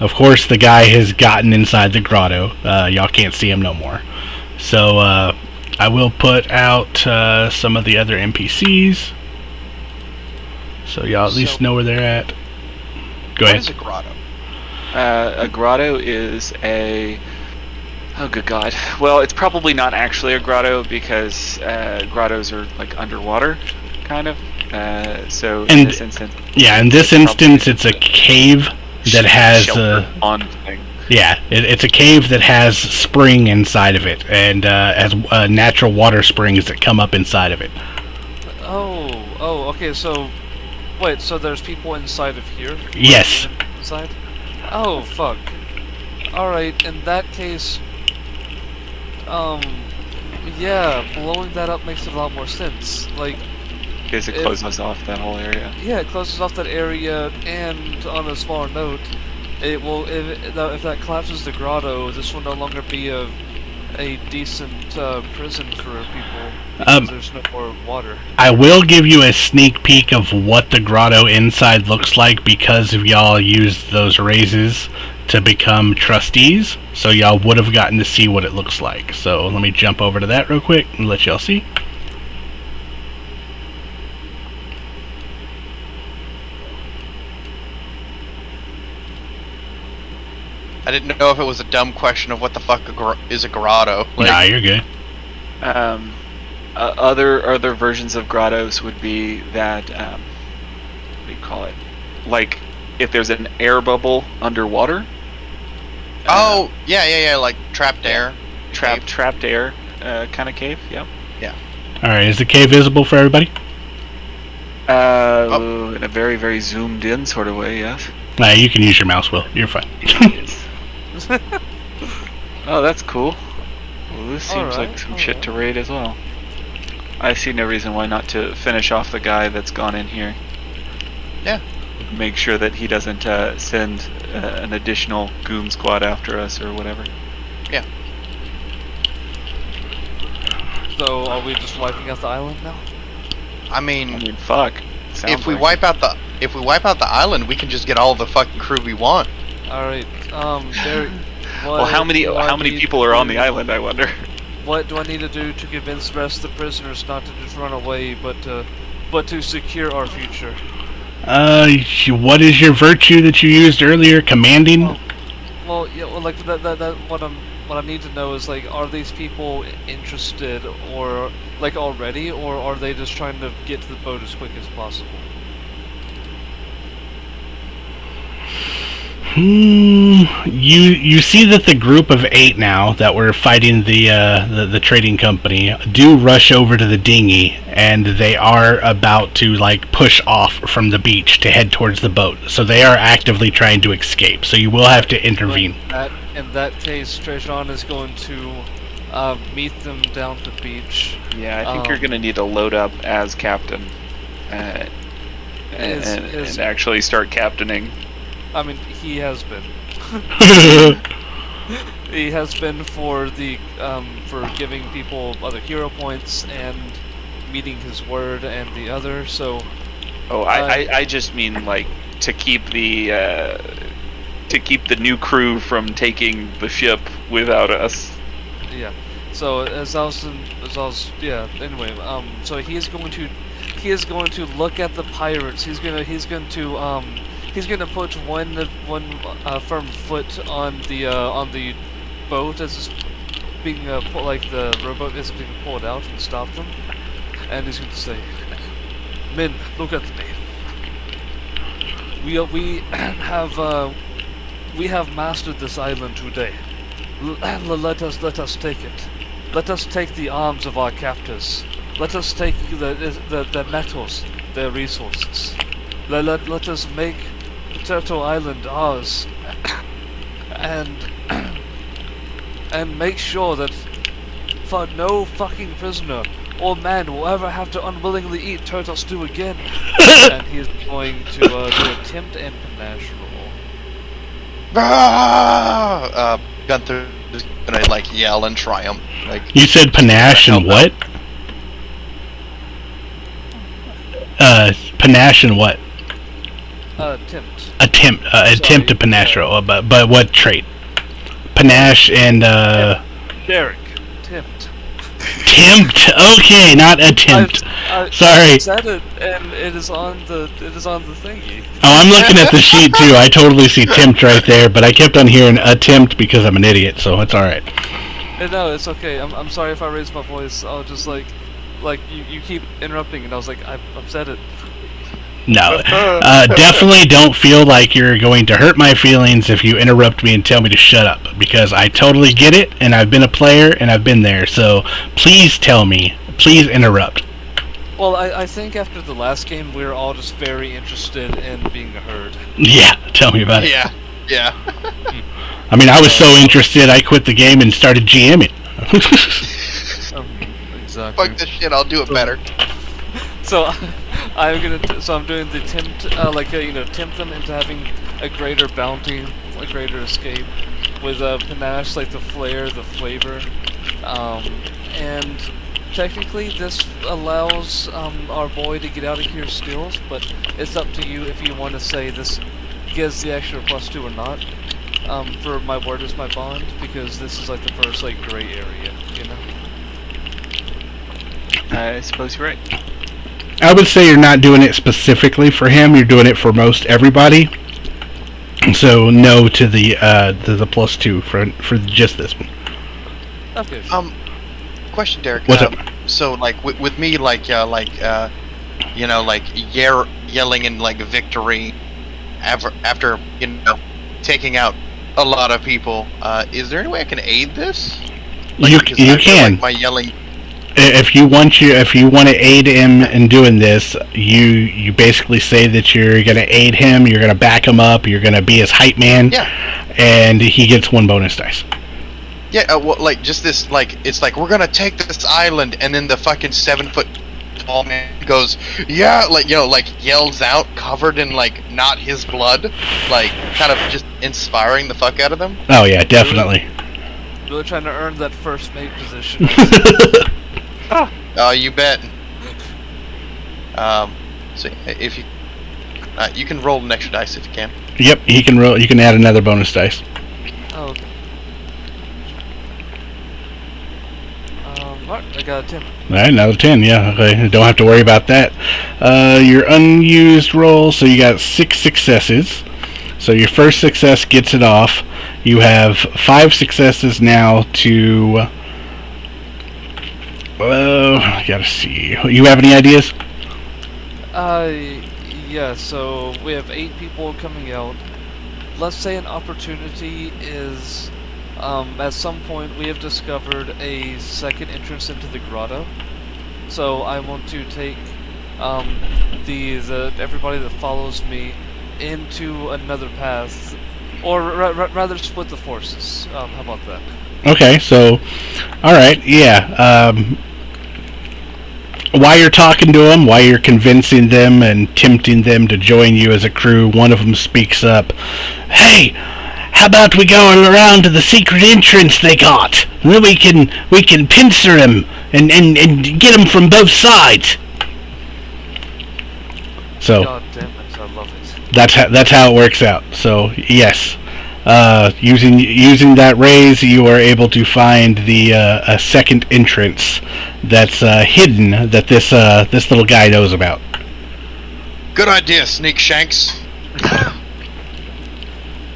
of course the guy has gotten inside the grotto. Y'all can't see him no more. So I will put out some of the other NPCs, so y'all at least know where they're at. Go ahead. What is a grotto? A grotto is a... Oh, good God. Well, it's probably not actually a grotto because grottos are like underwater, kind of. So in this instance... Yeah, in this instance it's a cave that has... pond thing. Yeah, it's a cave that has spring inside of it, and has natural water springs that come up inside of it. Oh, okay, so... Wait, so there's people inside of here? Yes. Inside? Oh, fuck. Alright, in that case... yeah, blowing that up makes it a lot more sense. Like... Because it closes off that whole area. Yeah, it closes off that area, and on a smaller note, it will, if that collapses the grotto, this will no longer be a decent prison for people, because there's no more water. I will give you a sneak peek of what the grotto inside looks like because of y'all used those raises to become trustees, so y'all would have gotten to see what it looks like. So let me jump over to that real quick and let y'all see. I didn't know if it was a dumb question of what the fuck is a grotto. Like, Nah, you're good. Other versions of grottos would be that, what do you call it? Like, if there's an air bubble underwater. oh, yeah, like trapped air. Trapped air kind of cave, yep. Yeah. Alright, is the cave visible for everybody? In a very, very zoomed in sort of way, yes. Nah, you can use your mouse wheel. You're fine. Oh, that's cool. Well, this seems Alright, like some shit to raid as well. I see no reason why not to finish off the guy that's gone in here. Yeah. Make sure that he doesn't send an additional goon squad after us or whatever. Yeah. So, are we just wiping out the island now? I mean, fuck. if we wipe out the island, we can just get all the fucking crew we want. Alright, Derek, Well, how many people are on the island, I wonder? What do I need to do to convince the rest of the prisoners not to just run away, but to secure our future? What is your virtue that you used earlier? Commanding? Well, yeah, well, like that. What I need to know is, like, are these people interested, or like already, or are they just trying to get to the boat as quick as possible? You see that the group of 8 now that were fighting the trading company do rush over to the dinghy, and they are about to like push off from the beach to head towards the boat. So they are actively trying to escape. So you will have to intervene. In that case, Trajan is going to meet them down at the beach. Yeah, I think you're going to need to load up as captain and actually start captaining. I mean, he has been. He has been for giving people other hero points and meeting his word and the other. So. Oh, I just mean like to keep the new crew from taking the ship without us. Yeah. So yeah. Anyway, so he is going to look at the pirates. He's gonna put one firm foot on the boat as being like the rowboat is being pulled out and stop them, and he's going to say, "Men, look at me. We have mastered this island today. Let us take it. Let us take the arms of our captors. Let us take the metals, their resources. Let us make Turtle Island ours, and make sure that for no fucking prisoner or man will ever have to unwillingly eat turtle stew again." And he's going to do attempt and panache roll. Gunther is gonna like yell in triumph. Like, You said panache and what? Panache and what? Attempt. Attempt to panache roll, but what trait? Panache and Derek. Attempt. tempt. Okay, not attempt. Sorry. I said it, and it is on the thingy. Oh, I'm looking at the sheet too. I totally see tempt right there, but I kept on hearing attempt because I'm an idiot, so it's all right. No, it's okay. I'm sorry if I raised my voice. I was just like you keep interrupting, and I was like, I've said it. No, definitely don't feel like you're going to hurt my feelings if you interrupt me and tell me to shut up, because I totally get it, and I've been a player, and I've been there, so please tell me. Please interrupt. Well, I think after the last game, we were all just very interested in being heard. Yeah, tell me about it. yeah. I mean, I was so interested, I quit the game and started GMing. Exactly. Fuck this shit. I'll do it better. So I'm doing the tempt, tempt them into having a greater bounty, a greater escape, with panache, like the flair, the flavor, and technically this allows our boy to get out of here still, but it's up to you if you want to say this gives the extra +2 or not. For my word is my bond, because this is like the first like gray area, you know. I suppose you're right. I would say you're not doing it specifically for him. You're doing it for most everybody. So no to the +2 for just this one. Okay. Question, Derek. What's up? So like with me, like yelling in like victory after taking out a lot of people. Is there any way I can aid this? Like, you I feel can. like my yelling. If you want to aid him in doing this, you basically say that you're going to aid him, you're going to back him up, you're going to be his hype man, Yeah. and he gets 1 bonus dice. Yeah, well, like just this, like it's like we're gonna take this island, and then the fucking 7-foot tall man goes, yeah, like like yells out, covered in like not his blood, like kind of just inspiring the fuck out of them. Oh yeah, definitely. Really trying to earn that first mate position. Oh, you bet. So if you can roll an extra dice if you can. Yep, he can roll. You can add another bonus dice. Oh, okay. Alright, I got a 10. Alright, another 10, yeah, okay. Don't have to worry about that. Your unused roll, so you got 6 successes. So your first success gets it off. You have 5 successes now to... I gotta see. You have any ideas? Yeah, so we have 8 people coming out. Let's say an opportunity is... at some point we have discovered a second entrance into the grotto. So I want to take everybody that follows me into another path, or rather split the forces. How about that? Okay, so, alright, yeah. While you're talking to them, while you're convincing them and tempting them to join you as a crew, one of them speaks up. Hey! How about we go around to the secret entrance they got? And then we can pincer him and get him from both sides. So God damn it, I love it. that's how it works out. So yes, using that raise, you are able to find the a second entrance that's hidden that this little guy knows about. Good idea, Sneak Shanks.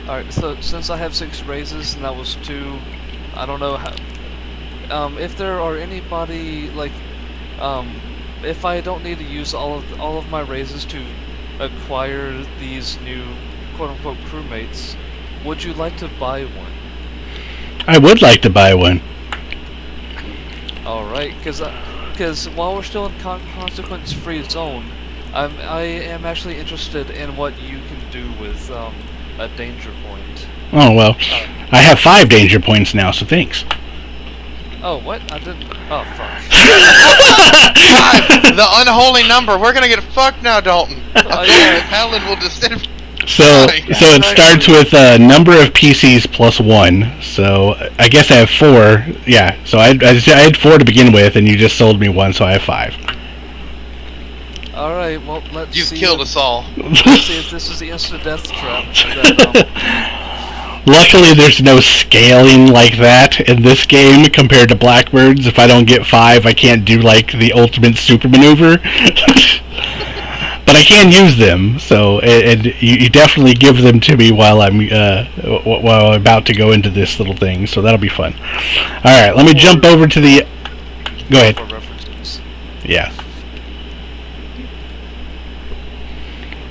Alright, so since I have 6 raises and that was 2, I don't know if there are anybody like, if I don't need to use all of my raises to acquire these new quote-unquote crewmates, would you like to buy one? I would like to buy one. All right, because while we're still in consequence-free zone, I am actually interested in what you can do with a danger point. Oh, well, I have 5 danger points now, so thanks. Oh, what? I didn't... Oh, fuck. 5, the unholy number. We're gonna get fucked now, Dalton. Paladin will descend. So it starts with a number of PCs plus 1. So I guess I have 4. Yeah. So I had 4 to begin with, and you just sold me 1, so I have 5. All right. Well, let's. You've killed us all. Let's see if this is the instant death trap. Luckily, there's no scaling like that in this game compared to Blackbirds. If I don't get 5, I can't do like the ultimate super maneuver. But I can use them, so and you definitely give them to me while I'm about to go into this little thing, so that'll be fun. All right, let me jump over to the. Go ahead. Yeah.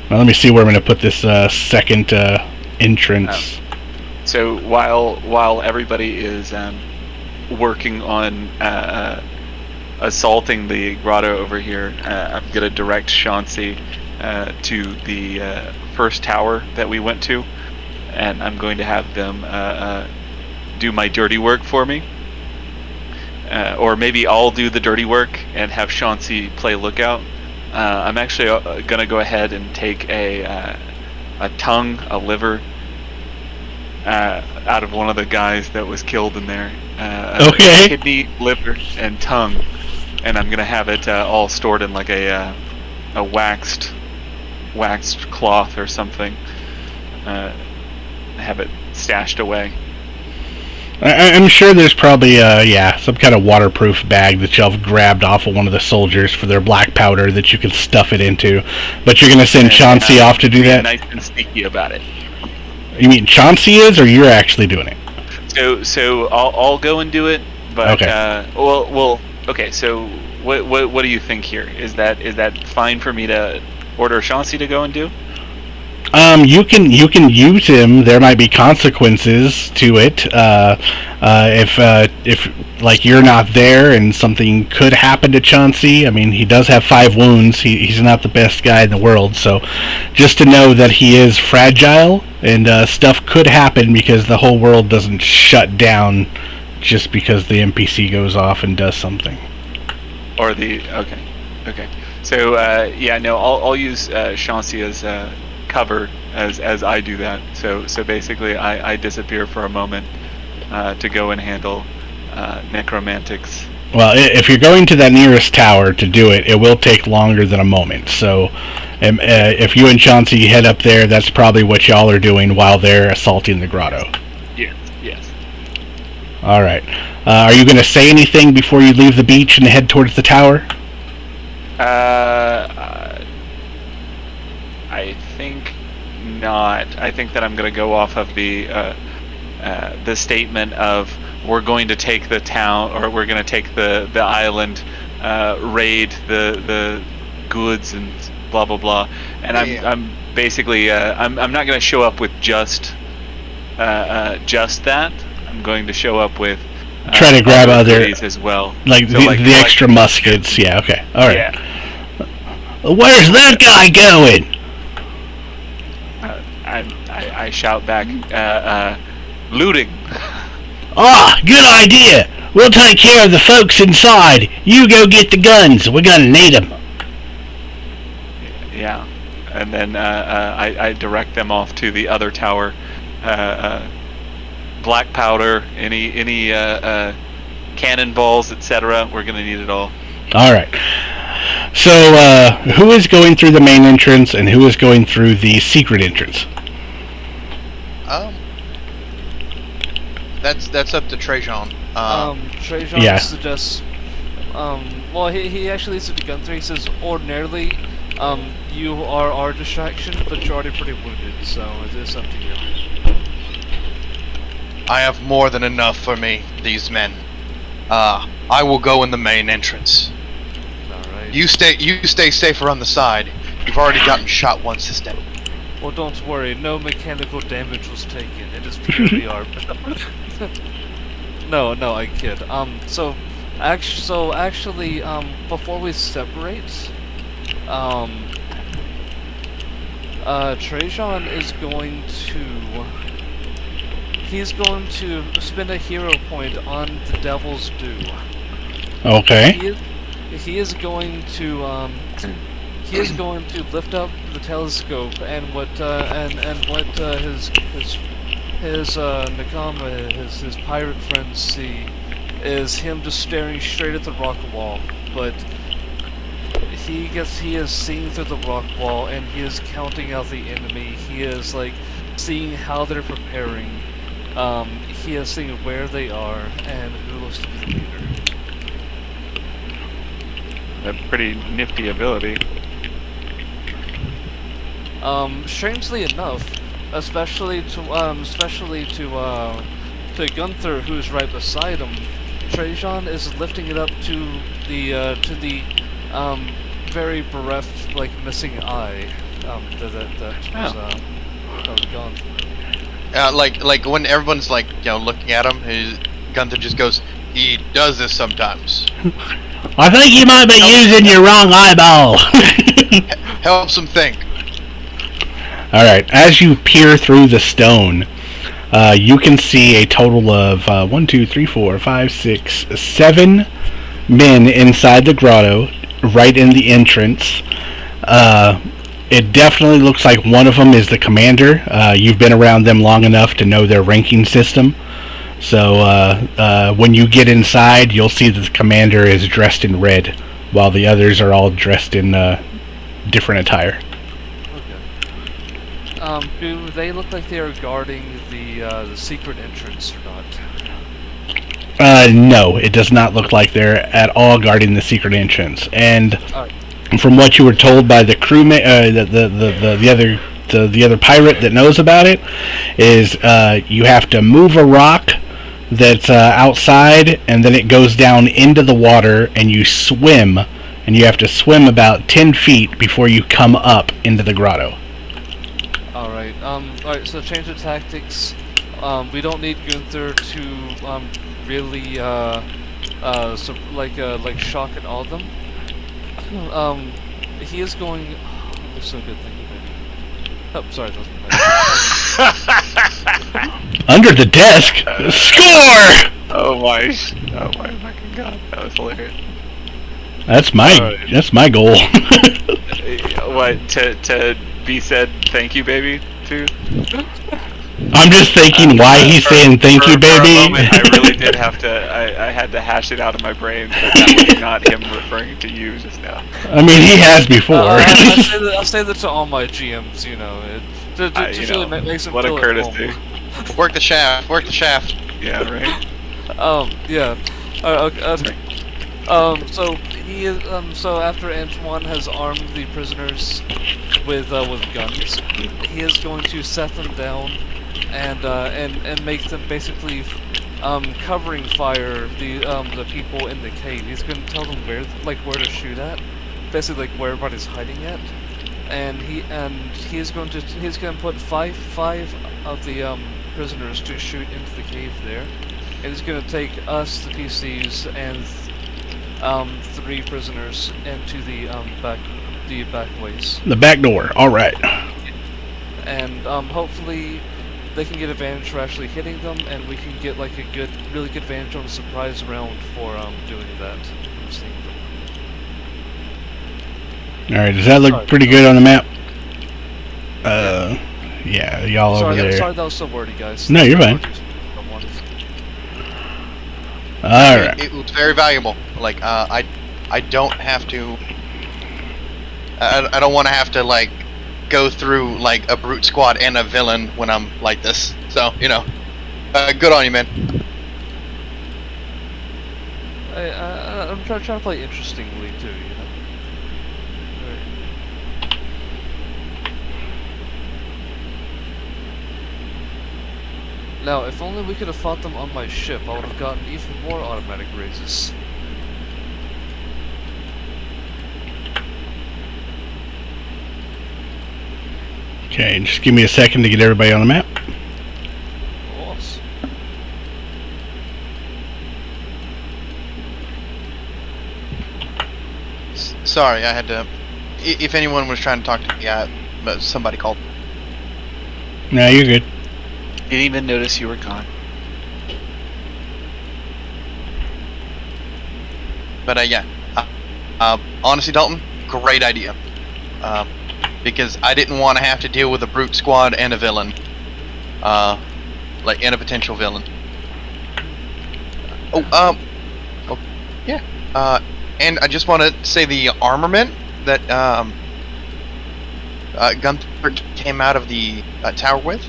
Now let me see where I'm going to put this second entrance. So while everybody is working on assaulting the grotto over here, I'm going to direct Chauncey to the first tower that we went to, and I'm going to have them do my dirty work for me. Or maybe I'll do the dirty work and have Chauncey play lookout. I'm actually going to go ahead and take a tongue, a liver, out of one of the guys that was killed in there. Okay. Kidney, liver, and tongue. And I'm gonna have it all stored in like a waxed cloth or something. Have it stashed away. I'm sure there's probably some kind of waterproof bag that y'all grabbed off of one of the soldiers for their black powder that you can stuff it into. But you're gonna send Chauncey off to do that? Nice and sneaky about it. You mean Chauncey is, or you're actually doing it? So I'll go and do it. But okay. Okay, so what do you think here? Is that fine for me to order Chauncey to go and do? You can use him. There might be consequences to it. If like you're not there and something could happen to Chauncey. I mean, he does have 5 wounds. He's not the best guy in the world. So, just to know that he is fragile and stuff could happen because the whole world doesn't shut down just because the NPC goes off and does something. Or okay. So I'll use Chauncey as cover as I do that. So basically, I disappear for a moment to go and handle necromantics. Well, if you're going to that nearest tower to do it, it will take longer than a moment. So, if you and Chauncey head up there, that's probably what y'all are doing while they're assaulting the grotto. Yes. All right. Are you going to say anything before you leave the beach and head towards the tower? I think not. I think that I'm going to go off of the statement of we're going to take the town, or we're going to take the island, raid the goods and blah blah blah. And I'm basically I'm not going to show up with just that. I'm going to show up with try to grab other as well, like the extra muskets. Yeah. Okay. All right. Yeah. Where's that guy going? I shout back, looting. Ah, good idea. We'll take care of the folks inside. You go get the guns. We're gonna need them. Yeah, and then I direct them off to the other tower. Black powder, any cannonballs, etc. We're gonna need it all. All right. So, who is going through the main entrance and who is going through the secret entrance? That's up to Trajan. Trajan suggests. Well, he actually leads to the gun through. He says, ordinarily, you are our distraction, but you're already pretty wounded, so it's up to you. I have more than enough for me, these men. I will go in the main entrance. Alright. You stay safer on the side. You've already gotten shot once this day. Well, don't worry, no mechanical damage was taken. It is purely art. No, I kid. So actually, before we separate, Trajan is going to spend a hero point on the Devil's Due. Okay. He is going to lift up the telescope and what his Nakama, his pirate friends see is him just staring straight at the rock wall, but he is seeing through the rock wall and he is counting out the enemy. He is like seeing how they're preparing. He is seeing where they are and who looks to be the leader. A pretty nifty ability. Strangely enough, especially to Gunther, who's right beside him, Trajan is lifting it up to the very bereft, like, missing eye that was gone through. Like when everyone's like, looking at him, Gunther just goes, he does this sometimes. I think you might be using your wrong eyeball. Helps him think. Alright, as you peer through the stone, you can see a total of 7 men inside the grotto, right in the entrance. It definitely looks like one of them is the commander. You've been around them long enough to know their ranking system. So when you get inside, you'll see that the commander is dressed in red, while the others are all dressed in different attire. Okay. Do they look like they are guarding the secret entrance or not? No, it does not look like they're at all guarding the secret entrance. And from what you were told by the crewmate, the other pirate that knows about it, is you have to move a rock that's outside, and then it goes down into the water, and you swim, and you have to swim about 10 feet before you come up into the grotto. Alright, so change of tactics. We don't need Gunther to really shock and awe them. He is going. Oh, looks so good, thank you, baby. Oh, sorry, that was my Under the desk, score! Oh my fucking god, that was hilarious. That's my goal. What, to be said thank you, baby, too? I'm just thinking why he's saying thank you, baby. For a moment, I really did have to, I had to hash it out of my brain, but that was not him referring to you just now. I mean, he has before. I'll say that to all my GMs, It really makes them what feel a courtesy. Work the shaft. Yeah, right? Yeah. So he is, so after Antoine has armed the prisoners with guns, he is going to set them down and make them basically covering fire the people in the cave. He's going to tell them where to shoot at, basically like where everybody's hiding at, and he's going to put five of the prisoners to shoot into the cave there, and he's going to take us, the PCs, and 3 prisoners into the back ways. The back door. All right. And hopefully they can get advantage for actually hitting them, and we can get like a really good advantage on a surprise round for doing that. I'm seeing them. All right. Does that look pretty good on the map? Yeah, y'all over there. Sorry, that was so wordy, guys. No, you're fine. All right. It was very valuable. Like, I don't have to. I don't want to have to like go through like a brute squad and a villain when I'm like this. So good on you, man. I'm trying to play interestingly too, Now, if only we could have fought them on my ship, I would have gotten even more automatic raises. Okay, just give me a second to get everybody on the map. Of course. Sorry, I had to. If anyone was trying to talk to me, but somebody called. No, you're good. Didn't even notice you were gone. But yeah, honestly, Dalton, great idea. Because I didn't want to have to deal with a brute squad and a villain, and a potential villain. And I just want to say the armament that Gunther came out of the tower with.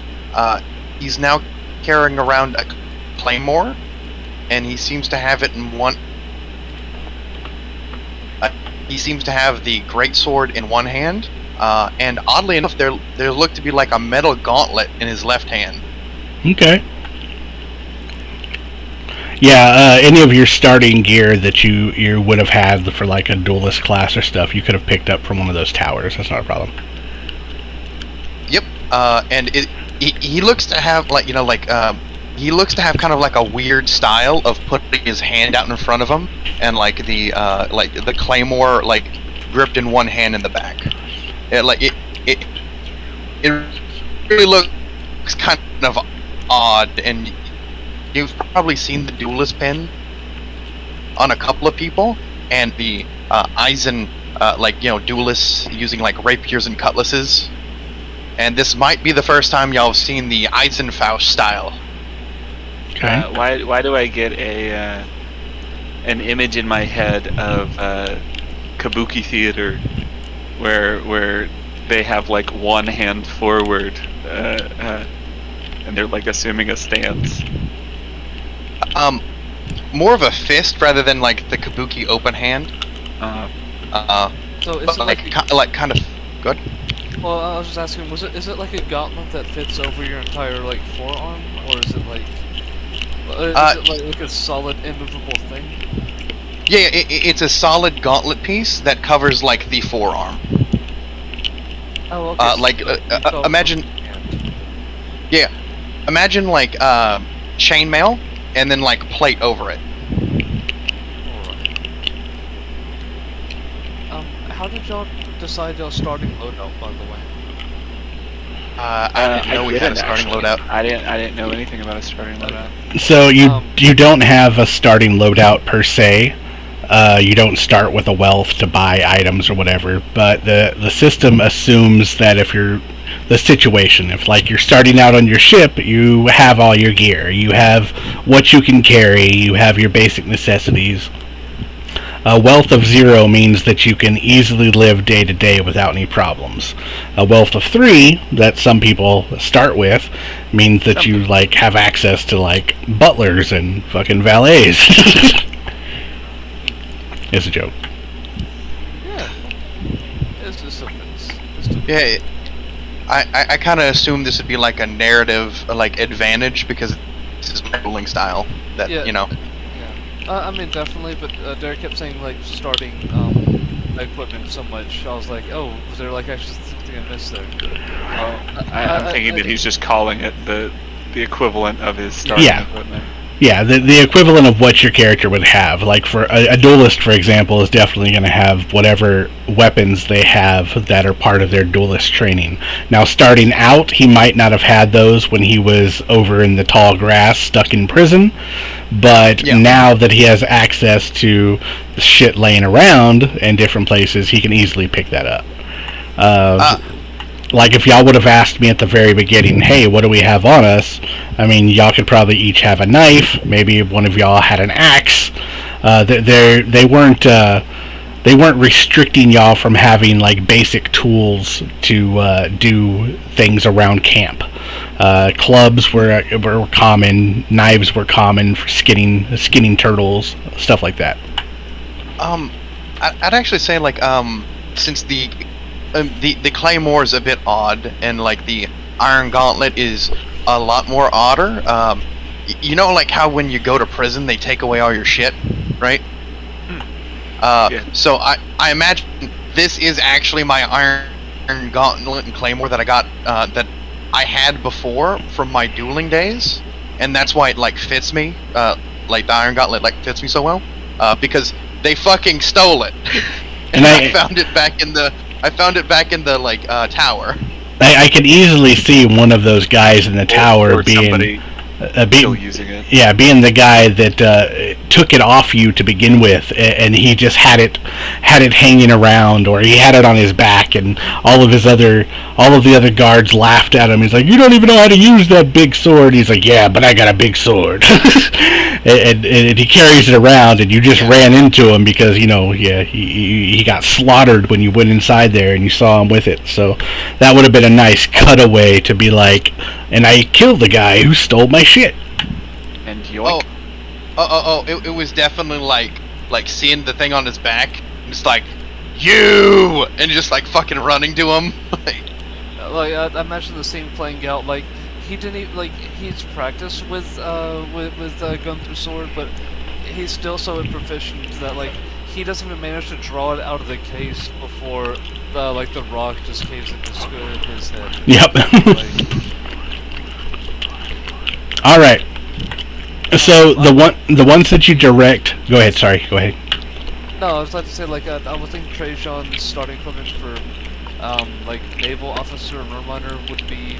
He's now carrying around a claymore, and he seems to have it in one. He seems to have the greatsword in one hand, and oddly enough, there looked to be like a metal gauntlet in his left hand. Okay. Yeah, any of your starting gear that you would have had for like a duelist class or stuff, you could have picked up from one of those towers. That's not a problem. Yep. And he looks to have he looks to have kind of like a weird style of putting his hand out in front of him, and like the claymore gripped in one hand in the back. It really looks kind of odd, and you've probably seen the duelist pin on a couple of people, and the Eisen duelists using like rapiers and cutlasses. And this might be the first time y'all have seen the Eisenfaust style. Okay. Why do I get an image in my head of Kabuki theater where they have like one hand forward and they're like assuming a stance? More of a fist rather than like the Kabuki open hand. So is it kind of good? Well, I was just asking, is it like a gauntlet that fits over your entire like forearm, or is it like a solid immovable thing? Yeah, it's a solid gauntlet piece that covers like the forearm. Oh, okay. Imagine. Yeah, imagine like chainmail and then like plate over it. How did y'all decide y'all starting loadout, by the way? I didn't know we had a starting loadout. I didn't know anything about a starting loadout. So you don't have a starting loadout per se. You don't start with a wealth to buy items or whatever, but the system assumes that if you're the situation, if like you're starting out on your ship, you have all your gear, you have what you can carry, you have your basic necessities. A wealth of 0 means that you can easily live day to day without any problems. A wealth of 3 that some people start with means that you like have access to like butlers and fucking valets. It's a joke. Yeah. It's just Yeah, I kind of assumed this would be like a narrative advantage because this is my ruling style that Yeah. you know. I mean, definitely, but Derek kept saying, like, starting equipment so much. I was like, oh, was there, like, actually something I missed there? I'm thinking that he's just calling it the equivalent of his starting equipment. Yeah, the equivalent of what your character would have. Like, for a duelist, for example, is definitely going to have whatever weapons they have that are part of their duelist training. Now, starting out, he might not have had those when he was over in the tall grass, stuck in prison, but now that he has access to shit laying around in different places, he can easily pick that up. Like, if y'all would have asked me at the very beginning, hey, what do we have on us? I mean, y'all could probably each have a knife. Maybe one of y'all had an axe. They weren't restricting y'all from having, like, basic tools to do things around camp. Clubs were common. Knives were common for skinning turtles, stuff like that. I'd actually say, like, since the claymore is a bit odd, and like the iron gauntlet is a lot more odder. You know, like how when you go to prison, they take away all your shit, right? Yeah. So I imagine this is actually my Iron Gauntlet and Claymore that I got, that I had before from my dueling days, and that's why it like fits me. Like the Iron Gauntlet like fits me so well, because they fucking stole it, and I found it back in the like tower. I could easily see one of those guys in the tower or being still using it. Yeah, being the guy that took it off you to begin with, and he just had it hanging around, or he had it on his back, and all of the other guards laughed at him. He's like, "You don't even know how to use that big sword." He's like, "Yeah, but I got a big sword," and he carries it around, and you just ran into him because he got slaughtered when you went inside there and you saw him with it. So that would have been a nice cutaway to be like, and I killed the guy who stole my shit. And yoink. It was definitely like seeing the thing on his back, and it's like, you, and just like fucking running to him. I imagine the scene playing out. Like he didn't even, like he's practiced with gun through sword, but he's still so proficient that like he doesn't even manage to draw it out of the case before like the rock just caves in his head. Yep. All right. So the ones that you direct. Go ahead. Sorry. Go ahead. No, I was about to say like I would think Trajan's starting equipment for like naval officer and miner would be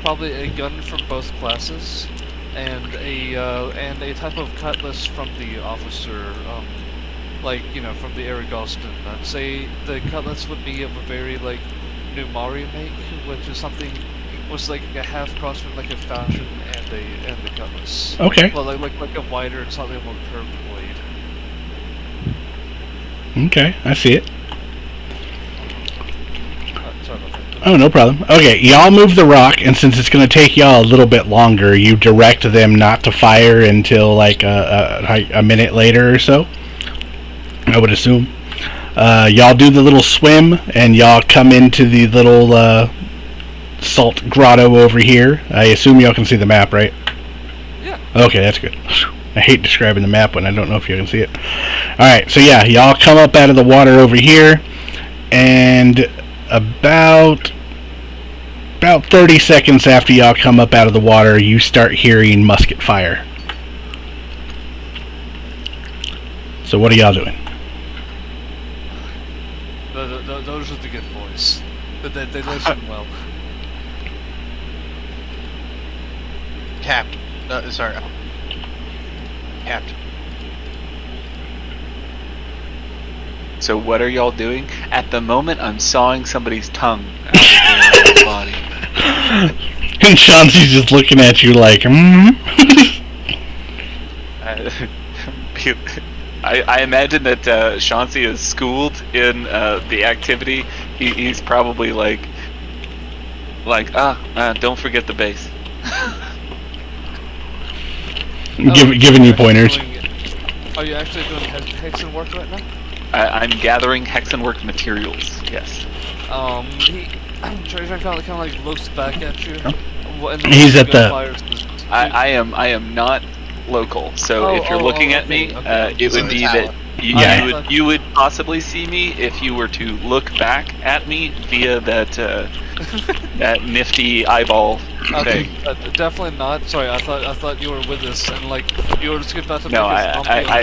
probably a gun from both classes and a type of cutlass from the officer, like from the Aragostan. I'd say the cutlass would be of a very like Numari make, which is something. Was like a half cross between like a falchion and the cutlass. Okay. Well, like a wider and slightly more curved blade. Okay, I see it. Sorry about that. Oh, no problem. Okay, y'all move the rock, and since it's going to take y'all a little bit longer, you direct them not to fire until like a minute later or so, I would assume. Y'all do the little swim, and y'all come into the little salt grotto over here. I assume y'all can see the map, right? Yeah. Okay, that's good. I hate describing the map when I don't know if you can see it. Alright, so yeah, y'all come up out of the water over here, and about 30 seconds after y'all come up out of the water, you start hearing musket fire. So what are y'all doing? Those are the good boys. They listen well. Captain. Sorry. Captain. So what are y'all doing? At the moment, I'm sawing somebody's tongue out of their body. And Chauncey's just looking at you like, I imagine that Chauncey is schooled in the activity. He's probably like, don't forget the base. Giving you pointers. Are you actually doing hexen work right now? I'm gathering hexenwork materials. Yes. Trajan kind of like looks back at you. He's at the. I am not local, so if you're looking at me, it would be that you would possibly see me if you were to look back at me via that that nifty eyeball thing. Definitely not. Sorry, I thought you were with us and like you were just about to. No, I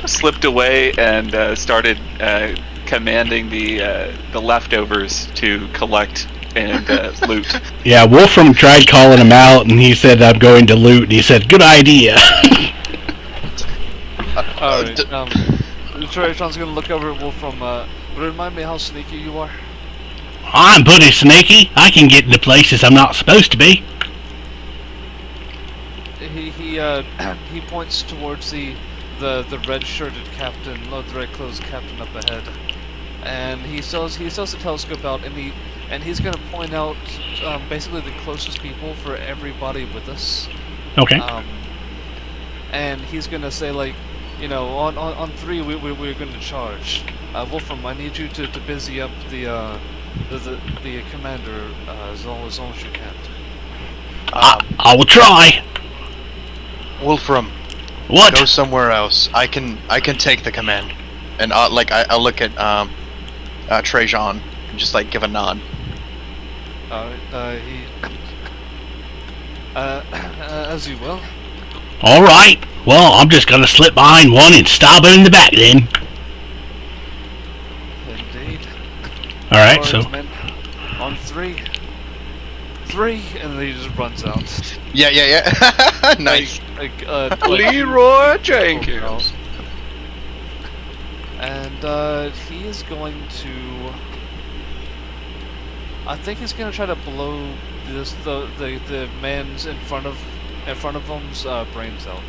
slipped away and started commanding the leftovers to collect and loot. Yeah, Wolfram tried calling him out, and he said, "I'm going to loot." And he said, "Good idea." Alright, Trajan's gonna look over at Wolfram. Remind me how sneaky you are. I'm pretty sneaky. I can get into places I'm not supposed to be. He points towards the red-shirted captain, the red-clothes captain up ahead, and he sells the telescope out, and he's gonna point out basically the closest people for everybody with us. Okay. And he's gonna say like, on 3 we're gonna charge. Wolfram, I need you to busy up the commander as long as you can. I will try. Wolfram, What? go somewhere else. I can take the command. And I'll look at Trajan and just like give a nod. As you will. All right. Well, I'm just gonna slip behind one and stab it in the back then. Indeed. All right. So. Men, on 3, and then he just runs out. Yeah. Nice. Leroy Jenkins. And he is going to. I think he's gonna try to blow the man's in front of him's brains out.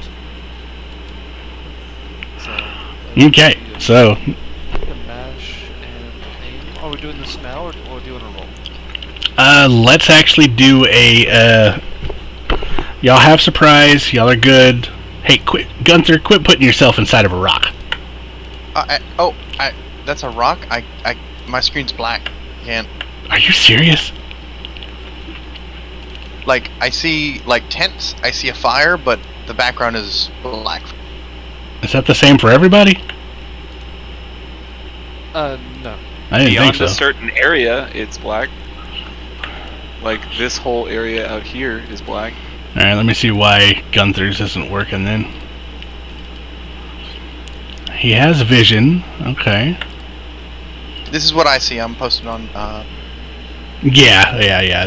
So. Okay. So. Mash and aim. Are we doing this now, or doing a roll? Let's actually do a. Y'all have surprise. Y'all are good. Hey, Gunther, quit putting yourself inside of a rock. That's a rock. My screen's black. Can't. Are you serious? Like I see like tents. I see a fire, but the background is black. Is that the same for everybody? No. I didn't Beyond think so. a certain area, it's black. Like this whole area out here is black. All right. Let me see why Gunther's isn't working then. He has vision. Okay. This is what I see. I'm posted on. Yeah.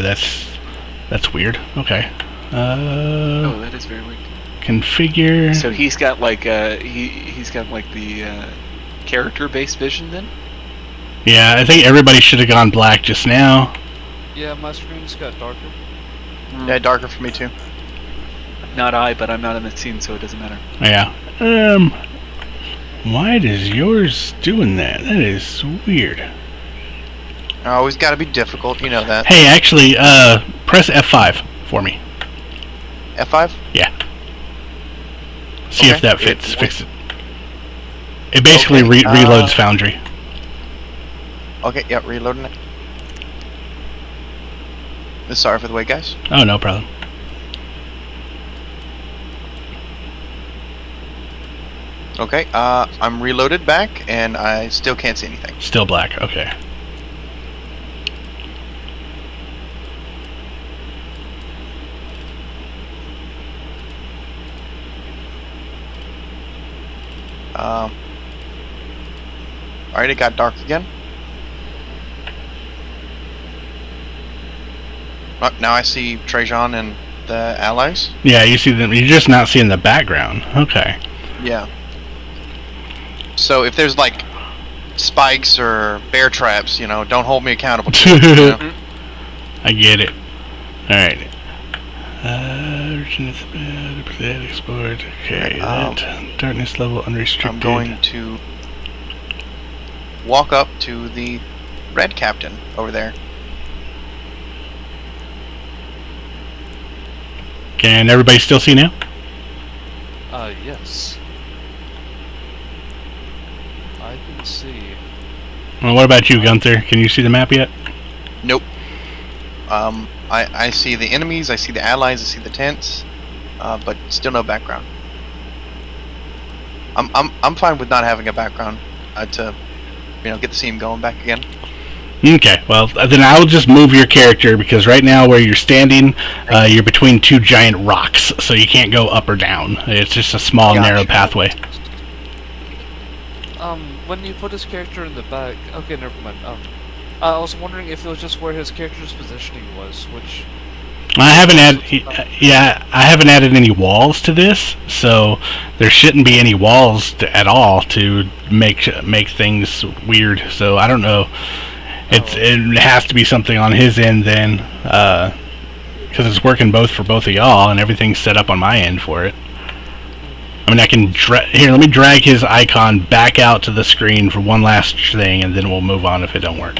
That's weird. Okay. Oh, that is very weird. Configure. So he's got like he's got like the character-based vision then. Yeah, I think everybody should have gone black just now. Yeah, my screen's got darker. Yeah, darker for me too. Not I, but I'm not in the scene, so it doesn't matter. Yeah. Why does yours doing that? That is weird. Always got to be difficult. You know that. Hey, actually, press F5 for me. F5. Yeah. See if Okay. that fits. Fix it. It basically Okay, reloads Foundry. Okay. Yep. Reloading it. Sorry for the wait, guys. Oh, no problem. Okay. I'm reloaded back, and I still can't see anything. Still black. Okay. Alright, it got dark again. Now I see Trajan and the allies. Yeah, you see them. You're just not seeing the background. Okay. Yeah. So if there's like spikes or bear traps, don't hold me accountable to it. I get it. Alright. Explored. Okay, that darkness level unrestricted. I'm going to walk up to the red captain over there. Can everybody still see now? Yes. I can see. Well, what about you, Gunther? Can you see the map yet? Nope. I see the enemies, I see the allies, I see the tents, but still no background. I'm fine with not having a background to get the scene going back again. Okay, well then I'll just move your character because right now where you're standing, you're between two giant rocks, so you can't go up or down. It's just a small, narrow pathway. When you put his character in the back, okay, never mind. I was wondering if it was just where his character's positioning was, which. I haven't added any walls to this, so there shouldn't be any walls at all to make things weird. So I don't know. It has to be something on his end then, because it's working for both of y'all, and everything's set up on my end for it. I mean, I can here. Let me drag his icon back out to the screen for one last thing, and then we'll move on if it don't work.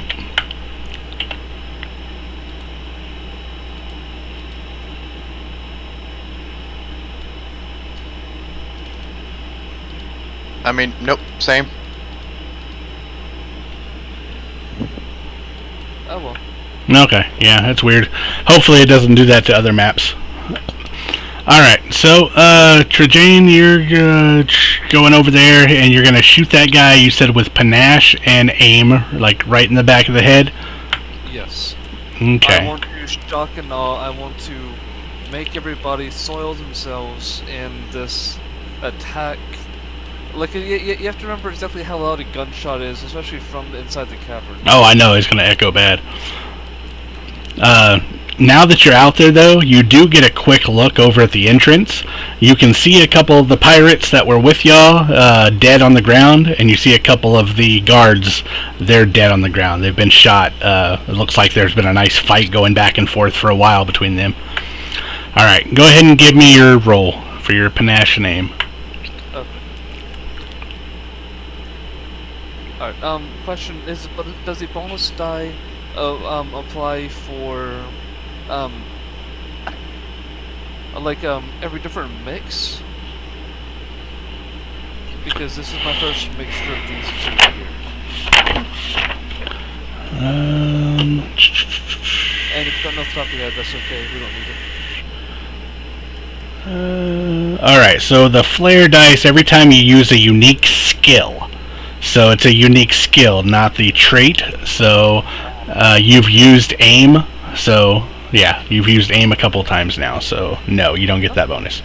I mean, nope, same. Oh well. Okay, yeah, that's weird. Hopefully it doesn't do that to other maps. Alright, so, Trajan, you're going over there and you're gonna shoot that guy, you said, with panache and aim, like right in the back of the head? Yes. Okay. I want to shock and awe. I want to make everybody soil themselves in this attack. Like, you have to remember exactly how loud a gunshot is, especially from inside the cavern. Oh, I know, it's gonna echo bad. Now that you're out there, though, you do get a quick look over at the entrance. You can see a couple of the pirates that were with y'all dead on the ground, and you see a couple of the guards, they're dead on the ground. They've been shot. It looks like there's been a nice fight going back and forth for a while between them. Alright, go ahead and give me your roll for your panache and aim. Okay. Alright, question is, does the bonus die apply for every different mix? Because this is my first mixture of these two here. And if you don't know off the top of your head, that's okay, we don't need it. Alright, so the flare dice, every time you use a unique skill. So it's a unique skill, not the trait. So you've used aim, so yeah, you've used aim a couple times now, so no, you don't get that bonus.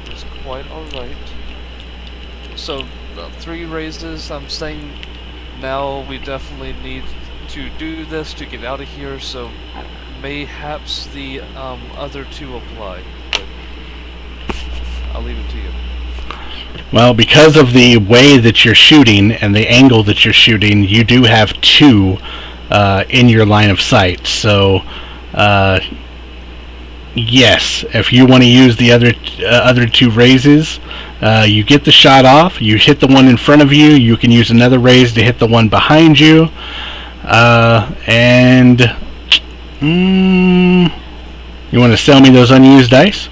It's quite alright. So, 3 raises, I'm saying now we definitely need to do this to get out of here, so mayhaps the other 2 apply. But I'll leave it to you. Well, because of the way that you're shooting and the angle that you're shooting, you do have 2 in your line of sight, so yes, if you want to use the other 2 raises, you get the shot off, you hit the one in front of you, you can use another raise to hit the one behind you, and you want to sell me those unused dice?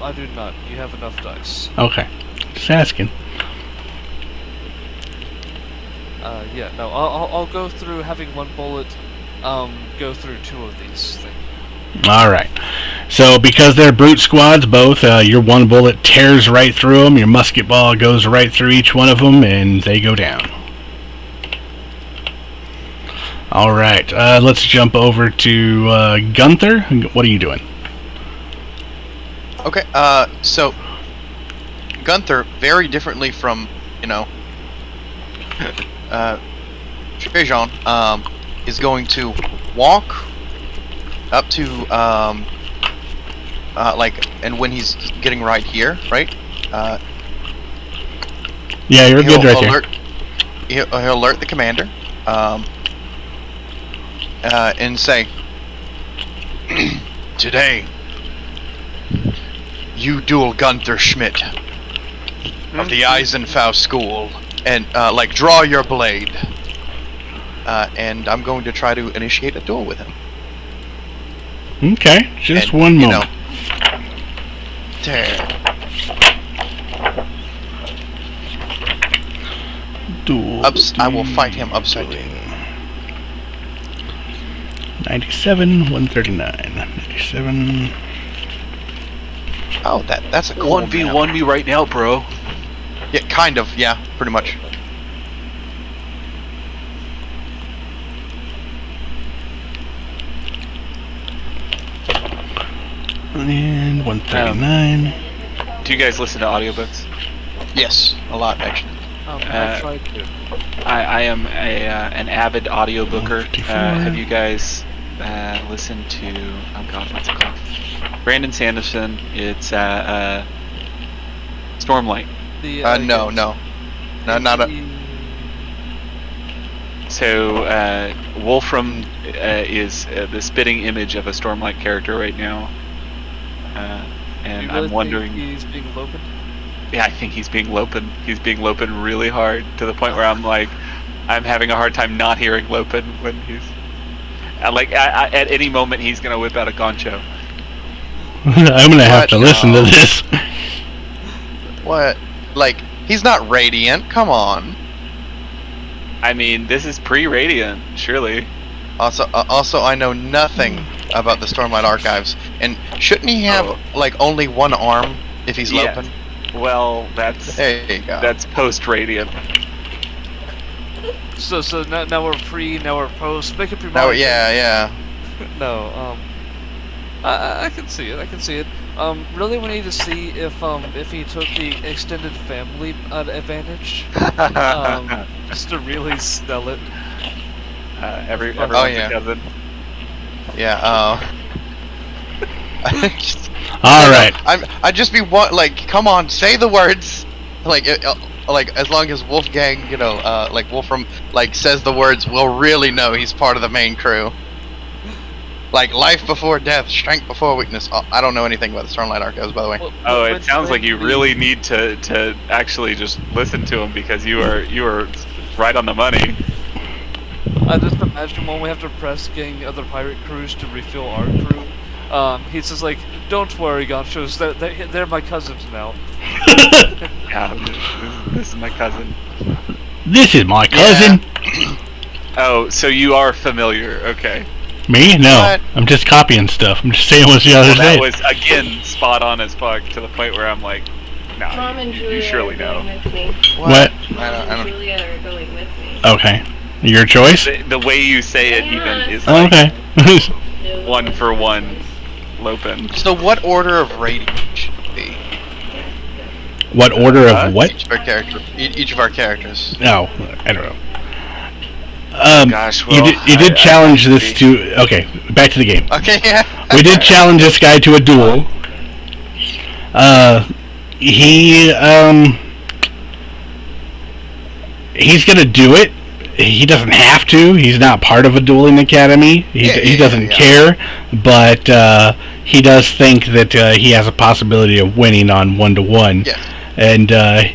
I do not. You have enough dice. Okay, just asking. Yeah, no, I'll go through having 1 bullet, go through 2 of these things. Alright, so because they're brute squads both, your 1 bullet tears right through them, your musket ball goes right through each one of them, and they go down. Alright, let's jump over to Gunther. What are you doing? Okay, so Gunther, very differently from, Trajan, is going to walk up to, and when he's getting right here, right? Yeah, you're good right here. He'll alert the commander, and say, today, you duel Gunther Schmidt of the Eisenfaust School, and draw your blade, and I'm going to try to initiate a duel with him. Okay, just one moment. Duel. I will fight him upside down. 97, 139, 97. Oh, that's a cool 1v1 me right now, bro. Yeah, kind of. Yeah, pretty much. And 139. Do you guys listen to audiobooks? Yes, a lot actually. I tried to. I am an avid audiobooker. Have you guys listened to? Oh God, what's it called? Brandon Sanderson. It's Stormlight. No, not a. So Wolfram is the spitting image of a Stormlight character right now, and you really I'm wondering. Think he's being Lopen? Yeah, I think he's being Lopen. He's being Lopen really hard to the point where I'm having a hard time not hearing Lopen when he's at any moment he's gonna whip out a Goncho. I'm gonna have to listen to this. What? He's not radiant. Come on. I mean, this is pre-Radiant, surely. Also, I know nothing about the Stormlight Archives. And shouldn't he have like only one arm if he's Lopen? Well, that's There you go. that's post Radiant. So now we're pre, now we're post. Make up your No, mind. yeah. No, I can see it. I can see it. Really, we need to see if he took the extended family advantage, just to really sell it. Everyone's yeah. a cousin. Yeah. All right. I'd just be like, come on, say the words, like as long as Wolfgang, like Wolfram, like says the words, we'll really know he's part of the main crew. Like life before death, strength before weakness. Oh, I don't know anything about the Stormlight Archives, by the way. Oh, it sounds like you really need to actually just listen to him because you are right on the money. I just imagine when we have to press getting other pirate crews to refill our crew. He's just like, don't worry, Gonchos, they're my cousins now. Yeah, this is my cousin. This is my cousin. Yeah. Oh, so you are familiar? Okay. Me? No. What? I'm just copying stuff. I'm just saying what the other Well, that day. was again spot on as fuck to the point where I'm like, Mom no, and you Julia surely are know. going with me. What? I Mom and don't. Julia are going with me. Okay. Your choice? The way you say it even is Oh, like okay. No, one for one, Lopen. So what order of rating should it be? What order of what? Each of our characters. No, I don't know. Gosh, you well, did I challenge have to this be- to. Okay, back to the game. Okay, yeah. We did challenge this guy to a duel. He's gonna do it. He doesn't have to. He's not part of a dueling academy. He doesn't care, but he does think that he has a possibility of winning on 1-to-1. Yes. And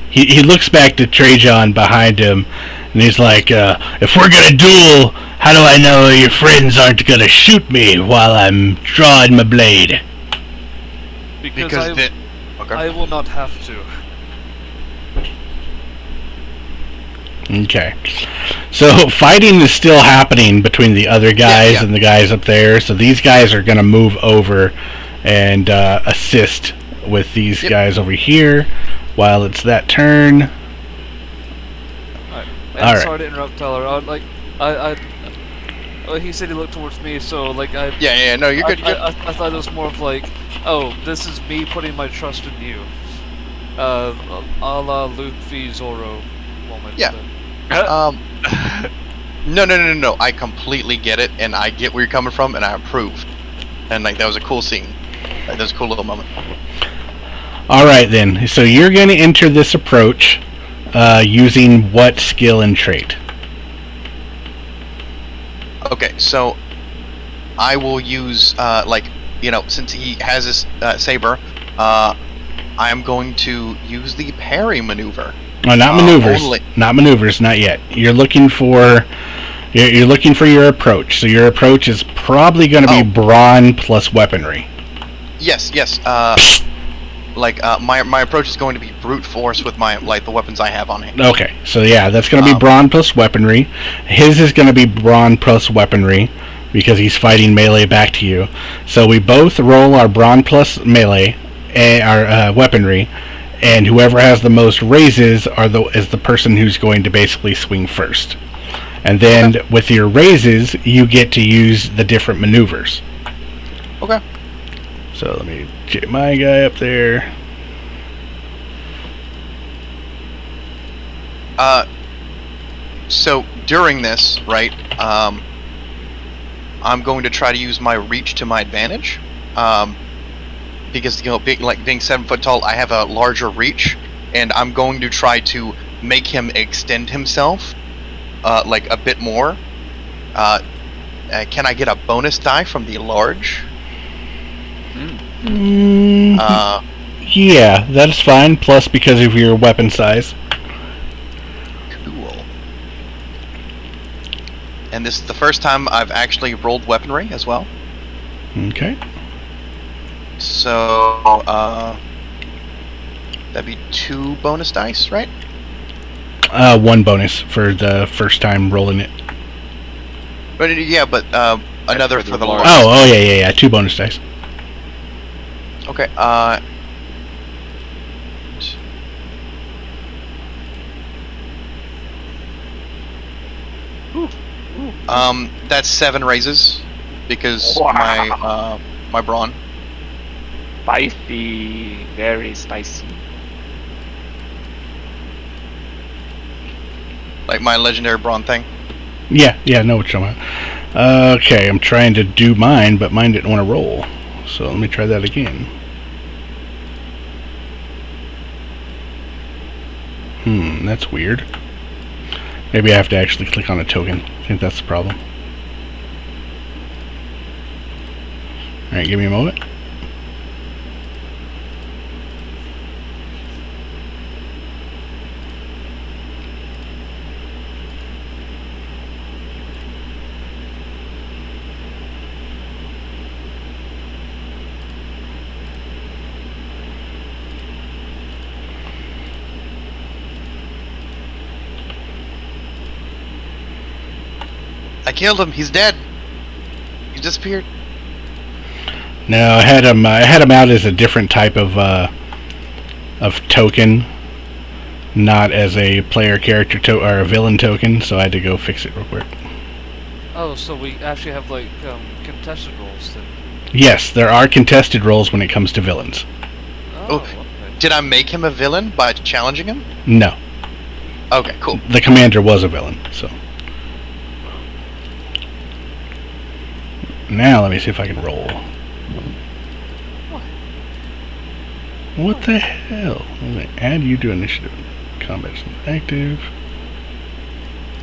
he looks back to Trajan behind him, and he's like, if we're gonna duel, how do I know your friends aren't gonna shoot me while I'm drawing my blade? Because Okay. I will not have to. Okay. So fighting is still happening between the other guys and the guys up there. So these guys are going to move over and assist with these guys over here while it's that turn. Alright, sorry to interrupt, Tyler. He said he looked towards me, so like Yeah, no, you're good. I thought it was more of like, oh, this is me putting my trust in you. A la Luffy Zoro moment. Yeah. No. I completely get it, and I get where you're coming from, and I approve. And like that was a cool scene. Like, that was a cool little moment. All right, then. So you're going to enter this approach using what skill and trait? Okay, so I will use since he has this saber, I am going to use the parry maneuver. Oh, not maneuvers. Only. Not maneuvers. Not yet. You're looking for your approach. So your approach is probably going to be brawn plus weaponry. Yes. My approach is going to be brute force with the weapons I have on hand. Okay, so yeah, that's going to be brawn plus weaponry. His is going to be brawn plus weaponry because he's fighting melee back to you. So we both roll our brawn plus melee, our weaponry, and whoever has the most raises is the person who's going to basically swing first. And then with your raises, you get to use the different maneuvers. Okay. So let me get my guy up there. So during this, right, I'm going to try to use my reach to my advantage. Because being 7 foot tall, I have a larger reach, and I'm going to try to make him extend himself, a bit more. Can I get a bonus die from the large? Yeah, that's fine. Plus, because of your weapon size. Cool. And this is the first time I've actually rolled weaponry as well. Okay. So, that'd be 2 bonus dice, right? 1 bonus for the first time rolling it. But Another for the Lord. Oh, yeah. 2 bonus dice. Okay. That's 7 raises because my brawn. Spicy, very spicy. Like my legendary brawn thing. Yeah, I know what you're talking about. Okay, I'm trying to do mine, but mine didn't want to roll. So let me try that again. That's weird. Maybe I have to actually click on a token. I think that's the problem. Alright, give me a moment. I killed him. He's dead. He disappeared. No, I had him out as a different type of token, not as a player character or a villain token. So I had to go fix it real quick. Oh, so we actually have like contested roles then? Yes, there are contested roles when it comes to villains. Oh, Okay. did I make him a villain by challenging him? No, Okay, cool. the commander was a villain. So now let me see if I can roll. What the hell? I'm gonna add you to initiative. Combat active.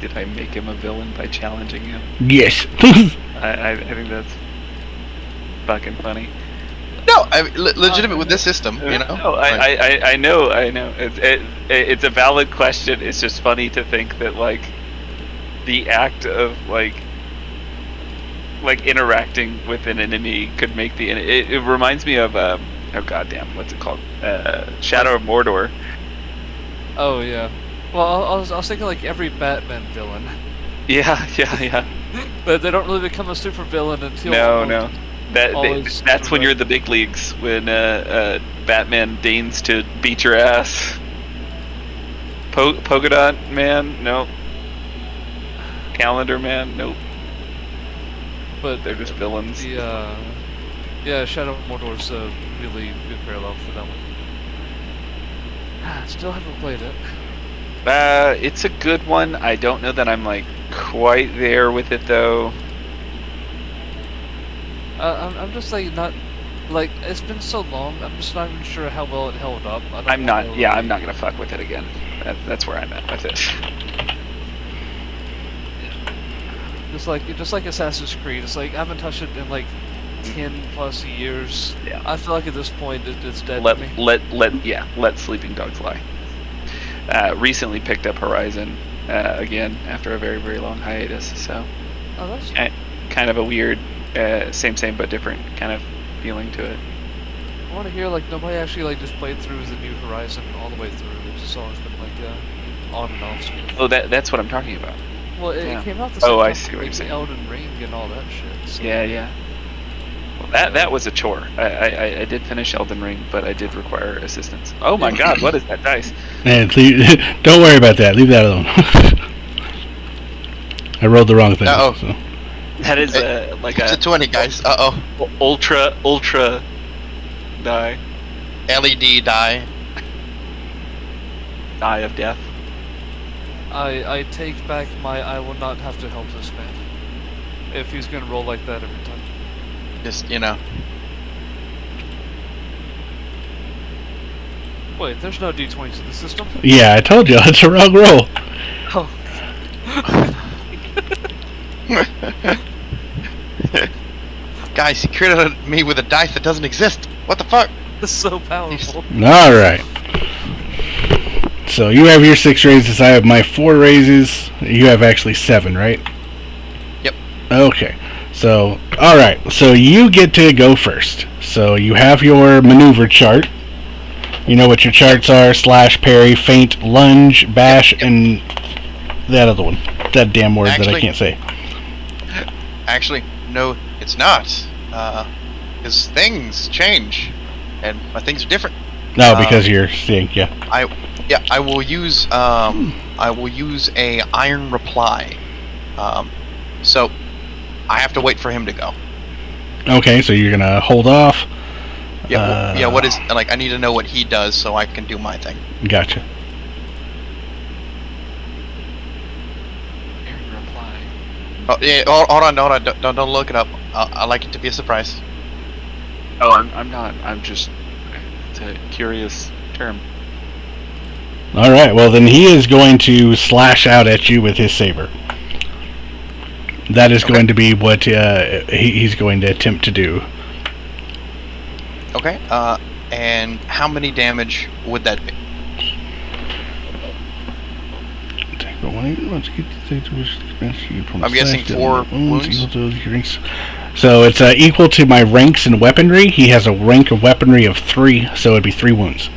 Did I make him a villain by challenging him? Yes. I think that's fucking funny. No, legitimate with this system, you know. No, I know. It's a valid question. It's just funny to think that like the act of like interacting with an enemy could make the it reminds me of oh goddamn, what's it called? Shadow of Mordor. Oh yeah. Well, I was thinking like every Batman villain, Yeah. but they don't really become a super villain until No. That's when you're in the big leagues, when Batman deigns to beat your ass. Polka Dot Man, nope. Calendar Man, nope. But They're just villains. Yeah, Shadow of Mordor's a really good parallel for that one. Still haven't played it. It's a good one. I don't know that I'm like quite there with it though. I'm just like not like it's been so long. I'm just not even sure how well it held up. I'm not gonna fuck with it again. That's where I'm at with it. Just like Assassin's Creed. It's like I haven't touched it in like 10+ years. Yeah. I feel like at this point it's dead Let to me. let Sleeping Dogs lie. Recently picked up Horizon again after a very, very long hiatus. So Oh, that's kind of a weird same but different kind of feeling to it. I want to hear like nobody actually like just played through the New Horizon all the way through. It's just always been like on and off. Sort of. Oh, that's what I'm talking about. Well, it Yeah. came out the same Oh, time I see what like you're saying. Elden Ring and all that shit. So. Yeah. Well, that was a chore. I did finish Elden Ring, but I did require assistance. Oh my god, what is that dice? Man, don't worry about that. Leave that alone. I rolled the wrong thing. Uh-oh. So. That is like It's a 20, guys. ultra die LED die. of death. I take back my I will not have to help this man. If he's gonna roll like that every time. Just, you know. Wait, there's no D20s in the system? Yeah, I told you. It's a wrong roll. Oh. Guys, he created me with a dice that doesn't exist. What the fuck? It's so powerful. All right. So you have your 6 raises. I have my 4 raises. You have actually 7, right? Yep. Okay. So, all right. So you get to go first. So you have your maneuver chart. You know what your charts are: slash, parry, feint, lunge, bash, and that other one. That damn word that I can't say. Actually, no, it's not. Because things change, and my things are different. No, because you're seeing, yeah. I will use a iron reply. So I have to wait for him to go. Okay, so you're gonna hold off. Yeah. What is I need to know what he does so I can do my thing. Gotcha. Oh yeah. Hold on. Don't look it up. I like it to be a surprise. Oh, I'm not. I'm just. It's a curious term. All right. Well, then he is going to slash out at you with his saber. That is going to be what he's going to attempt to do. Okay. And how many damage would that be? I'm guessing 4 wounds. So it's equal to my ranks in weaponry. He has a rank of weaponry of 3, so it'd be 3 wounds.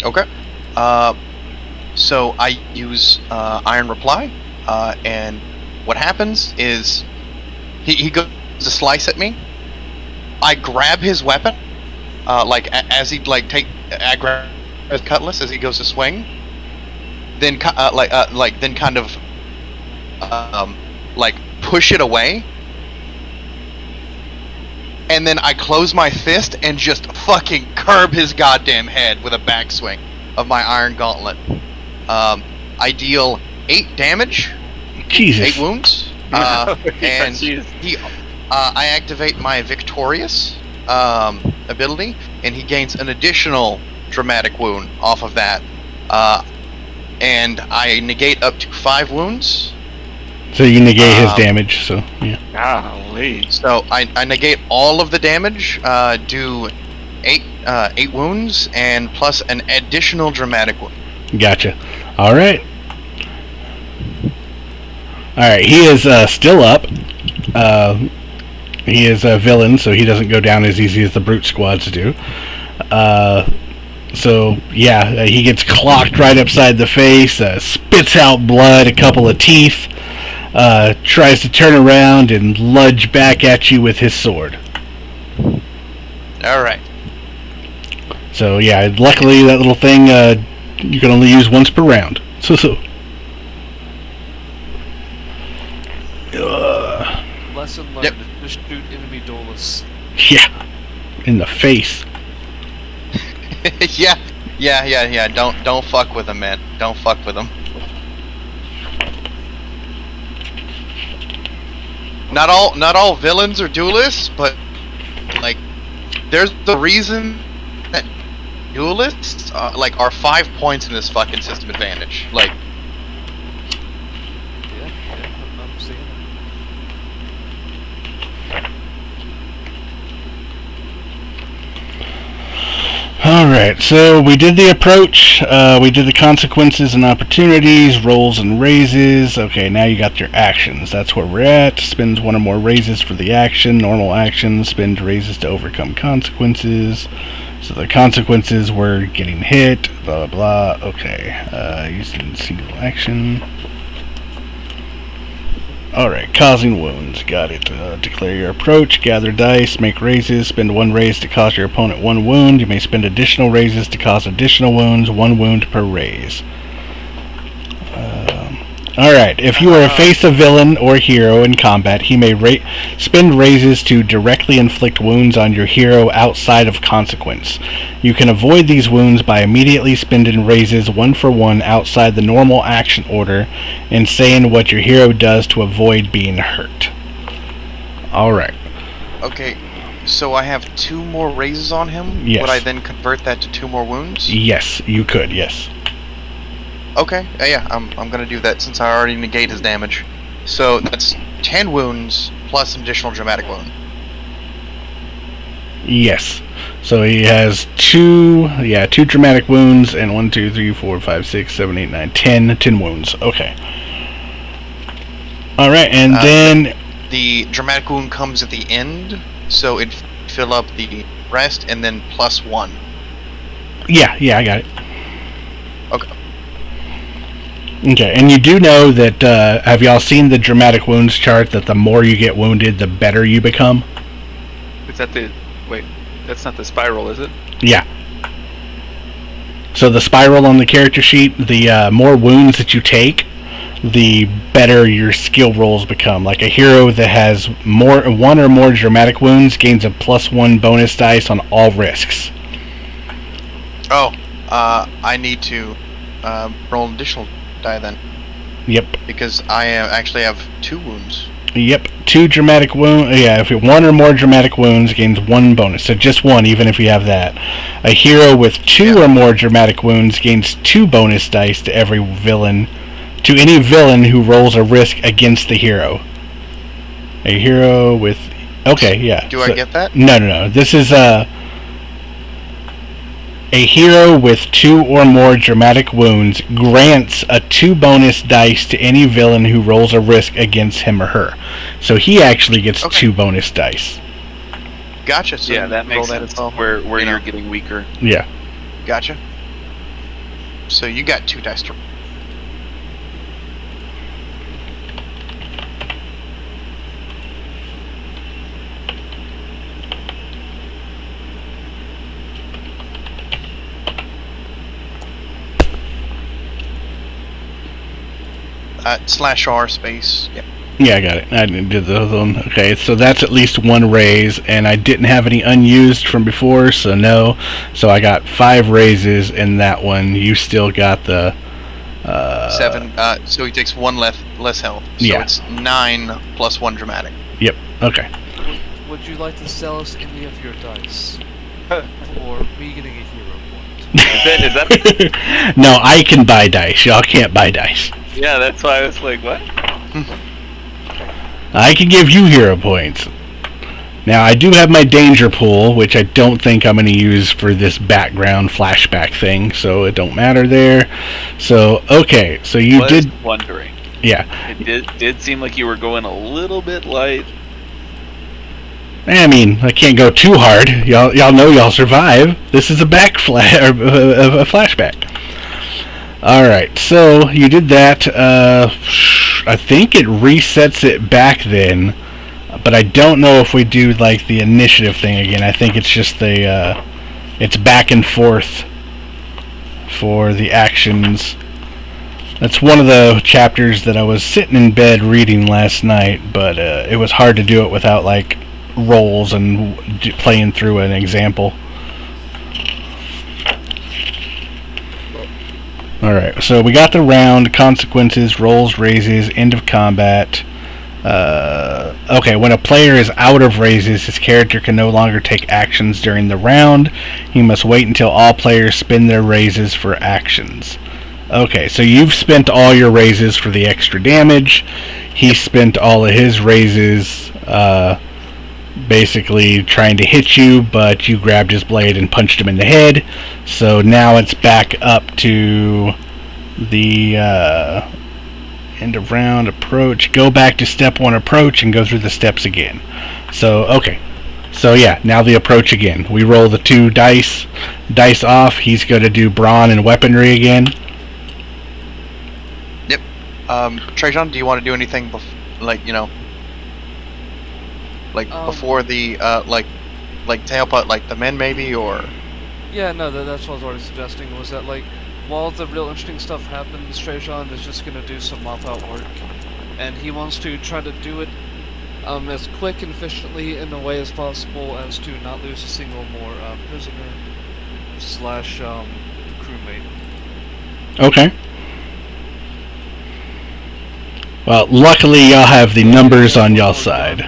Okay. So I use iron reply, and what happens is he goes to slice at me. I grab his weapon, as he I grab his cutlass as he goes to swing. Then then kind of push it away, and then I close my fist and just fucking curb his goddamn head with a backswing of my iron gauntlet. I deal 8 damage, Jesus. 8 wounds, and I activate my victorious ability, and he gains an additional dramatic wound off of that. And I negate up to 5 wounds. So you negate his damage, so yeah. Golly. So I negate all of the damage, do 8 wounds, and plus an additional dramatic wound. Gotcha. Alright. Alright, he is still up. He is a villain, so he doesn't go down as easy as the brute squads do. So, yeah, he gets clocked right upside the face, spits out blood, a couple of teeth, tries to turn around and lunge back at you with his sword. Alright. So, yeah, luckily that little thing you can only use once per round. So. Lesson learned, just shoot enemy duelists. Yeah, in the face. Yeah. Don't fuck with him, man. Don't fuck with him. Not all villains are duelists, but there's the reason that duelists are 5 points in this fucking system advantage. Yeah, I'm seeing it. Alright, so we did the approach, we did the consequences and opportunities, rolls and raises. Okay, now you got your actions. That's where we're at. Spends 1 or more raises for the action. Normal actions, spend raises to overcome consequences. So the consequences were getting hit, blah blah blah. Okay, using single action. Alright, causing wounds. Got it. Declare your approach, gather dice, make raises, spend 1 raise to cause your opponent 1 wound. You may spend additional raises to cause additional wounds, 1 wound per raise. Alright, if you are face a villain or hero in combat, he may spend raises to directly inflict wounds on your hero outside of consequence. You can avoid these wounds by immediately spending raises 1 for 1 outside the normal action order and saying what your hero does to avoid being hurt. Alright. Okay, so I have 2 more raises on him? Yes. Would I then convert that to 2 more wounds? Yes, you could, yes. Okay, yeah, I'm gonna do that since I already negate his damage. So that's 10 wounds plus an additional dramatic wound. Yes. So he has 2 dramatic wounds and 1, 2, 3, 4, 5, 6, 7, 8, 9, 10 wounds. Okay. Alright, and then the dramatic wound comes at the end, so it'd fill up the rest and then plus 1. Yeah, I got it. Okay. Okay, and you do know that, have y'all seen the dramatic wounds chart, that the more you get wounded, the better you become? Is that the... Wait, that's not the spiral, is it? Yeah. So the spiral on the character sheet, the more wounds that you take, the better your skill rolls become. Like a hero that has one or more dramatic wounds gains a +1 bonus dice on all risks. Oh, I need to roll an additional die then. Yep. Because I actually have 2 wounds. Yep, 2 dramatic wounds. Yeah, if you 1 or more dramatic wounds gains 1 bonus. So just 1, even if you have that. A hero with 2 or more dramatic wounds gains 2 bonus dice to every villain, to any villain who rolls a risk against the hero. A hero with... Okay, yeah. Do I get that? No. This is a hero with 2 or more dramatic wounds grants a 2 bonus dice to any villain who rolls a risk against him or her. So he actually gets 2 bonus dice. Gotcha. So Yeah, that makes roll sense. as well. Where You know. you're getting weaker. Yeah. Gotcha. So you got 2 dice to... /R space. Yeah. Yeah, I got it. I did the other one. Okay, so that's at least 1 raise, and I didn't have any unused from before, so no. So I got 5 raises in that one. You still got the... 7. So he takes 1 less health. So Yeah. it's 9 plus 1 dramatic. Yep, okay. Would you like to sell us any of your dice for me getting a hero point? Is that No, I can buy dice. Y'all can't buy dice. yeah, that's why I was like, what? I can give you hero points. Now, I do have my danger pool, which I don't think I'm going to use for this background flashback thing, so it don't matter there. So, okay, so you was did... wondering. Yeah. It did seem like you were going a little bit light. I mean, I can't go too hard. Y'all know y'all survive. This is a a flashback. Alright, so you did that. I think it resets it back then, but I don't know if we do like the initiative thing again. I think it's just the it's back and forth for the actions. That's one of the chapters that I was sitting in bed reading last night, but it was hard to do it without like rolls and playing through an example. Alright, so we got the round, consequences, rolls, raises, end of combat. Okay, when a player is out of raises, his character can no longer take actions during the round. He must wait until all players spend their raises for actions. Okay, so you've spent all your raises for the extra damage. He spent all of his raises basically trying to hit you, but you grabbed his blade and punched him in the head. So now it's back up to the end of round approach. Go back to step 1 approach and go through the steps again. So, okay. So yeah, now the approach again. We roll the 2 dice off. He's going to do brawn and weaponry again. Yep. Trajan, do you want to do anything before the to help out like the men maybe, or? Yeah, no, that's what I was already suggesting, was that like while the real interesting stuff happens, Trajan is just gonna do some mop-out work, and he wants to try to do it as quick and efficiently in a way as possible as to not lose a single more prisoner / crewmate. Okay. Well, luckily y'all have the numbers on y'all's side.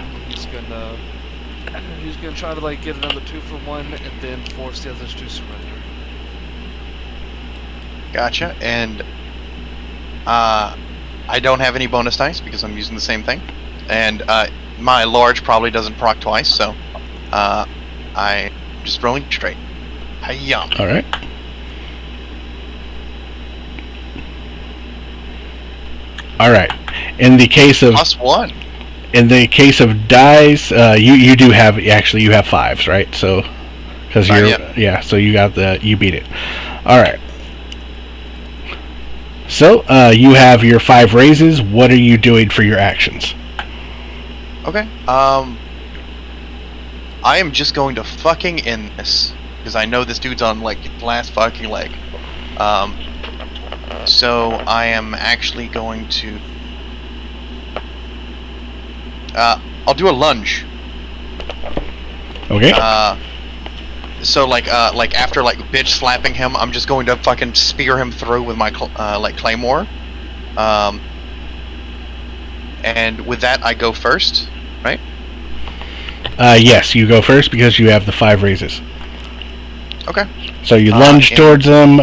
He's gonna try to like get another 2 for 1 and then force the others to surrender. Gotcha. And I don't have any bonus dice because I'm using the same thing, and my large probably doesn't proc twice, so I'm just rolling straight. Hi-ya. All right. All right. In the case of +1. In the case of dice, you do have, actually you have 5s, right? So, because you're, yet. yeah, so you beat it. All right. So, you have your 5 raises. What are you doing for your actions? Okay. I am just going to fucking end this because I know this dude's on like his last fucking leg. So I am actually going to. I'll do a lunge. Okay. So like after like bitch slapping him, I'm just going to fucking spear him through with my like claymore. And with that, I go first, right? Yes, you go first because you have the 5 raises. Okay. So you lunge towards them.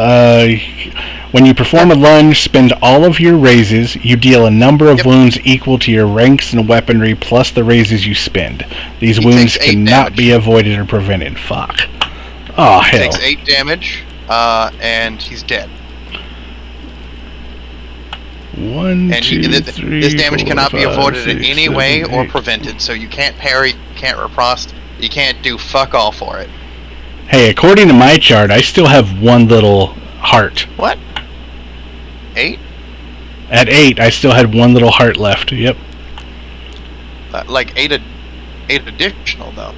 When you perform a lunge, spend all of your raises. You deal a number of wounds equal to your ranks and weaponry plus the raises you spend. These wounds cannot be avoided or prevented. Fuck. Oh, hell. He takes 8 damage, and he's dead. 1, and 2, 3, this damage 4, cannot 5, be avoided 6, in any 7, way or 8. prevented. So you can't parry, you can't riposte, you can't do fuck all for it. Hey, according to my chart, I still have 1 little heart. What? 8? At 8, I still had 1 little heart left. Yep. Like 8 additional though.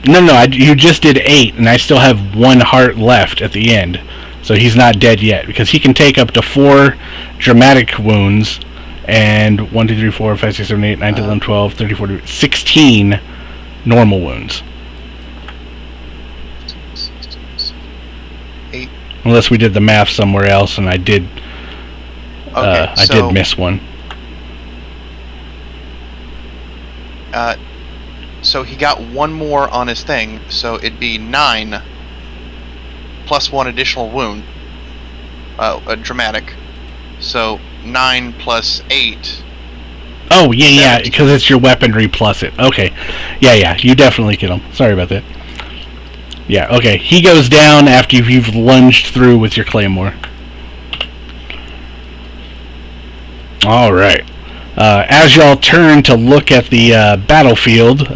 No, you just did 8, and I still have 1 heart left at the end. So he's not dead yet, because he can take up to 4 dramatic wounds, and 1, 2, 3, 4, 5, 6, 7, 8, 9, 10, 11, 12, 13, 14, 16 normal wounds. 8. Unless we did the math somewhere else, and I did. Okay, I did miss one. So he got 1 more on his thing, so it'd be 9 plus 1 additional wound, a dramatic. So 9 plus 8. Oh yeah, because it's your weaponry plus it. Okay, yeah, you definitely kill him. Sorry about that. Yeah, okay. He goes down after you've lunged through with your claymore. All right. As y'all turn to look at the battlefield,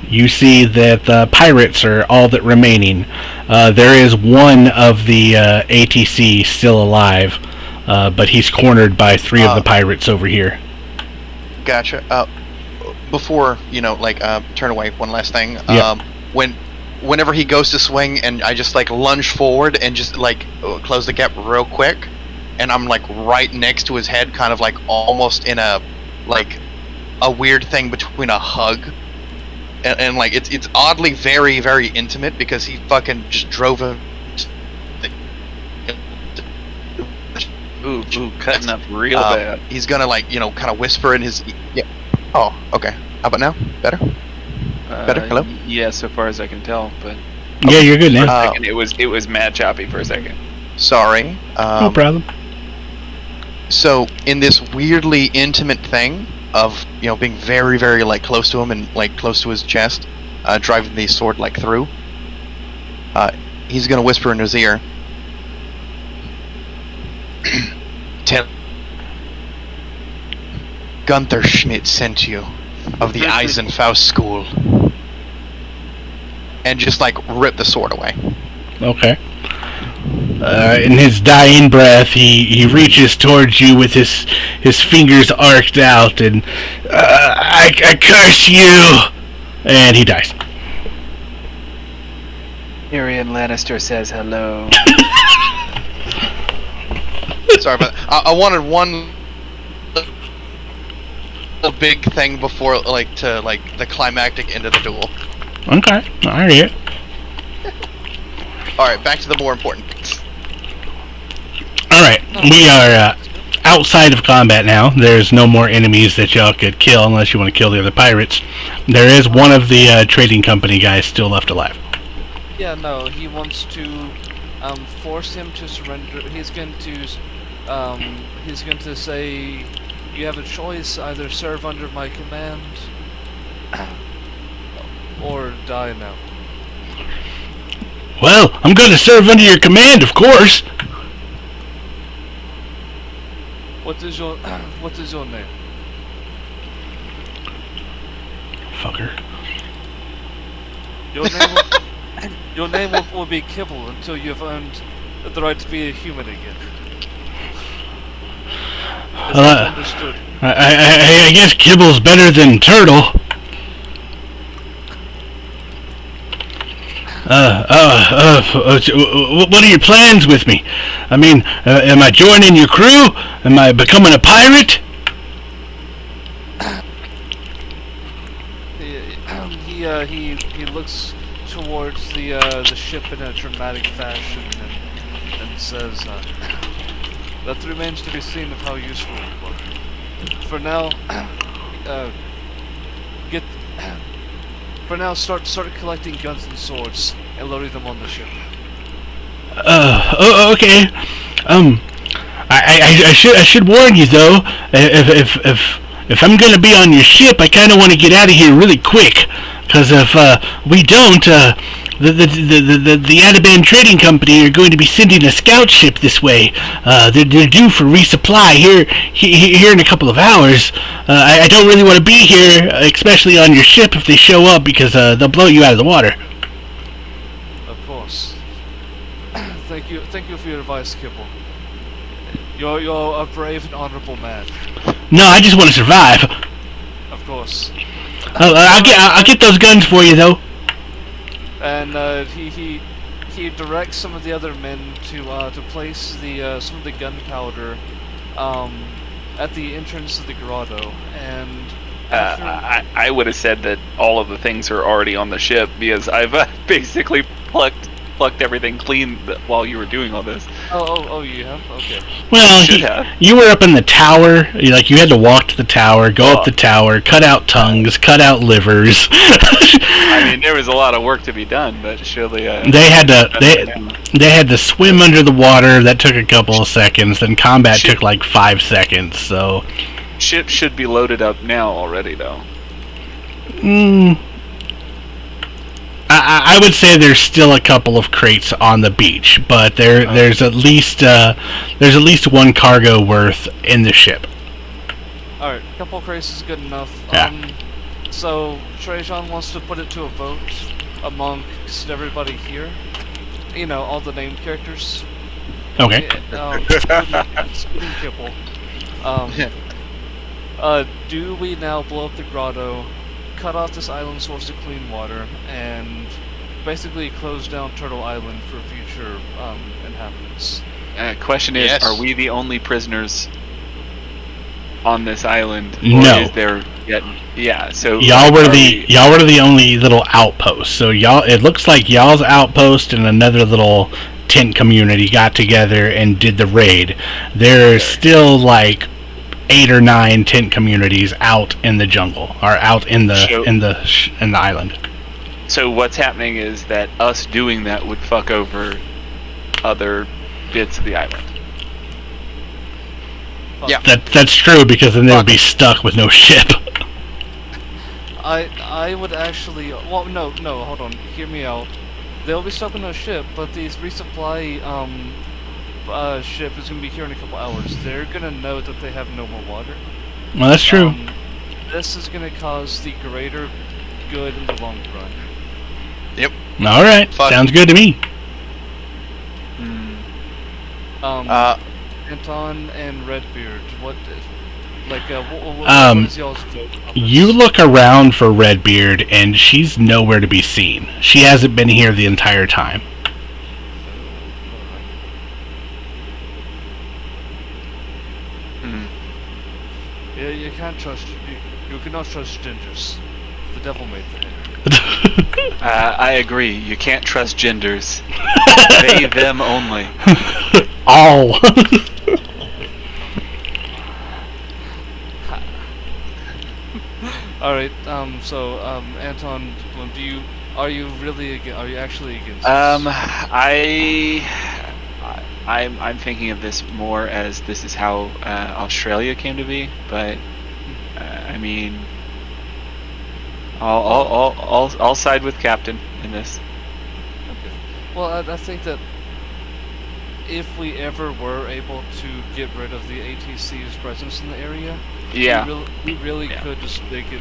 you see that the pirates are all that remaining. There is one of the ATC still alive, but he's cornered by 3 of the pirates over here. Gotcha. Before, turn away, one last thing. Yep. Whenever he goes to swing and I just like lunge forward and just like close the gap real quick, and I'm like right next to his head, kind of like almost in a weird thing between a hug and like it's oddly very, very intimate because he fucking just drove him. Ooh, cutting up real bad. He's gonna kind of whisper in his. Yeah. Oh, okay. How about now? Better? Better? Hello? Yeah, so far as I can tell, but yeah, you're good now. For a second, it was mad choppy for a second. Sorry. No problem. So in this weirdly intimate thing of being very, very like close to him and like close to his chest, driving the sword like through, he's gonna whisper in his ear. Tell Gunther Schmidt sent you of the Eisenfaust school, and just like rip the sword away. Okay. In his dying breath, he reaches towards you with his fingers arced out, and I curse you, and he dies. Tyrion Lannister says hello. Sorry about that. I wanted one little big thing before the climactic end of the duel. Okay, I hear it. Alright, back to the more important things. Alright, we are outside of combat now. There's no more enemies that y'all could kill unless you want to kill the other pirates. There is one of the trading company guys still left alive. Yeah, no, he wants to force him to surrender. He's going to say, you have a choice, either serve under my command or die now. Well, I'm going to serve under your command, of course. What is your name? Fucker. Your name will be Kibble until you've earned the right to be a human again. Well, Understood. I guess Kibble's better than Turtle. What are your plans with me? I mean, am I joining your crew? Am I becoming a pirate? He looks towards the ship in a dramatic fashion and says, that remains to be seen of how useful we are. For now, start collecting guns and swords and loading them on the ship. Okay. I should warn you though. If I'm gonna be on your ship, I kind of want to get out of here really quick. Cause if we don't, the Ataban Trading Company are going to be sending a scout ship this way. They're due for resupply here in a couple of hours. I don't really want to be here, especially on your ship if they show up, because they'll blow you out of the water. Of course. Thank you for your advice, Kibble. You're a brave and honorable man. No, I just want to survive. Of course. I'll get those guns for you though. And he directs some of the other men to place some of the gunpowder at the entrance of the grotto. And I would have said that all of the things are already on the ship, because I've basically plucked everything clean while you were doing all this. Oh, you have? Okay. Well, you were up in the tower. You had to walk to the tower, go up the tower, cut out tongues, cut out livers. I mean, there was a lot of work to be done, but surely they had to swim under the water. That took a couple of seconds. Then combat took like 5 seconds. So ship should be loaded up now already, though. I would say there's still a couple of crates on the beach, but there's at least one cargo worth in the ship. Alright, a couple of crates is good enough. Yeah. So Trajan wants to put it to a vote amongst everybody here. All the named characters. Okay. Including Kibble. Do we now blow up the grotto, cut off this island source of clean water, and basically close down Turtle Island for future inhabitants? Question is, Yes. are we the only prisoners on this island? Or No. is there yet? Yeah. So Y'all were the only little outpost. So it looks like y'all's outpost and another little tent community got together and did the raid. There's still like 8 or 9 tent communities out in the jungle, or out in the island. So what's happening is that us doing that would fuck over other bits of the island. Yeah. That's true, because then they would be stuck with no ship. I would actually... Well, no, hold on. Hear me out. They'll be stuck with no ship, but these resupply ship is going to be here in a couple hours. They're going to know that they have no more water. Well, that's true. This is going to cause the greater good in the long run. Yep. All right. Fun. Sounds good to me. Anton and Redbeard, what is y'all's vote on this? You look around for Redbeard, and she's nowhere to be seen. She hasn't been here the entire time. Yeah, you can't trust. You cannot trust gingers. The devil made them. I agree. You can't trust genders. They, them only. All. All right. Anton, are you actually against this? I'm thinking of this more as this is how Australia came to be, but I mean, I'll side with Captain in this. Okay. Well, I think that if we ever were able to get rid of the ATC's presence in the area, we really could just dig it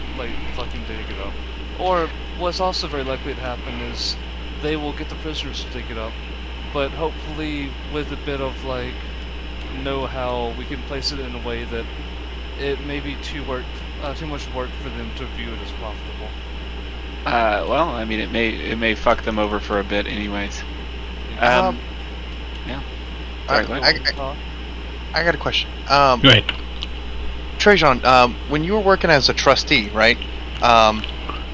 up. Or what's also very likely to happen is they will get the prisoners to dig it up, but hopefully with a bit of know how we can place it in a way that it may be too much work for them to view it as profitable. Well, I mean, it may fuck them over for a bit, anyways. Um, Yeah. Sorry, go ahead. I got a question. Go ahead. Trajan, when you were working as a trustee, right?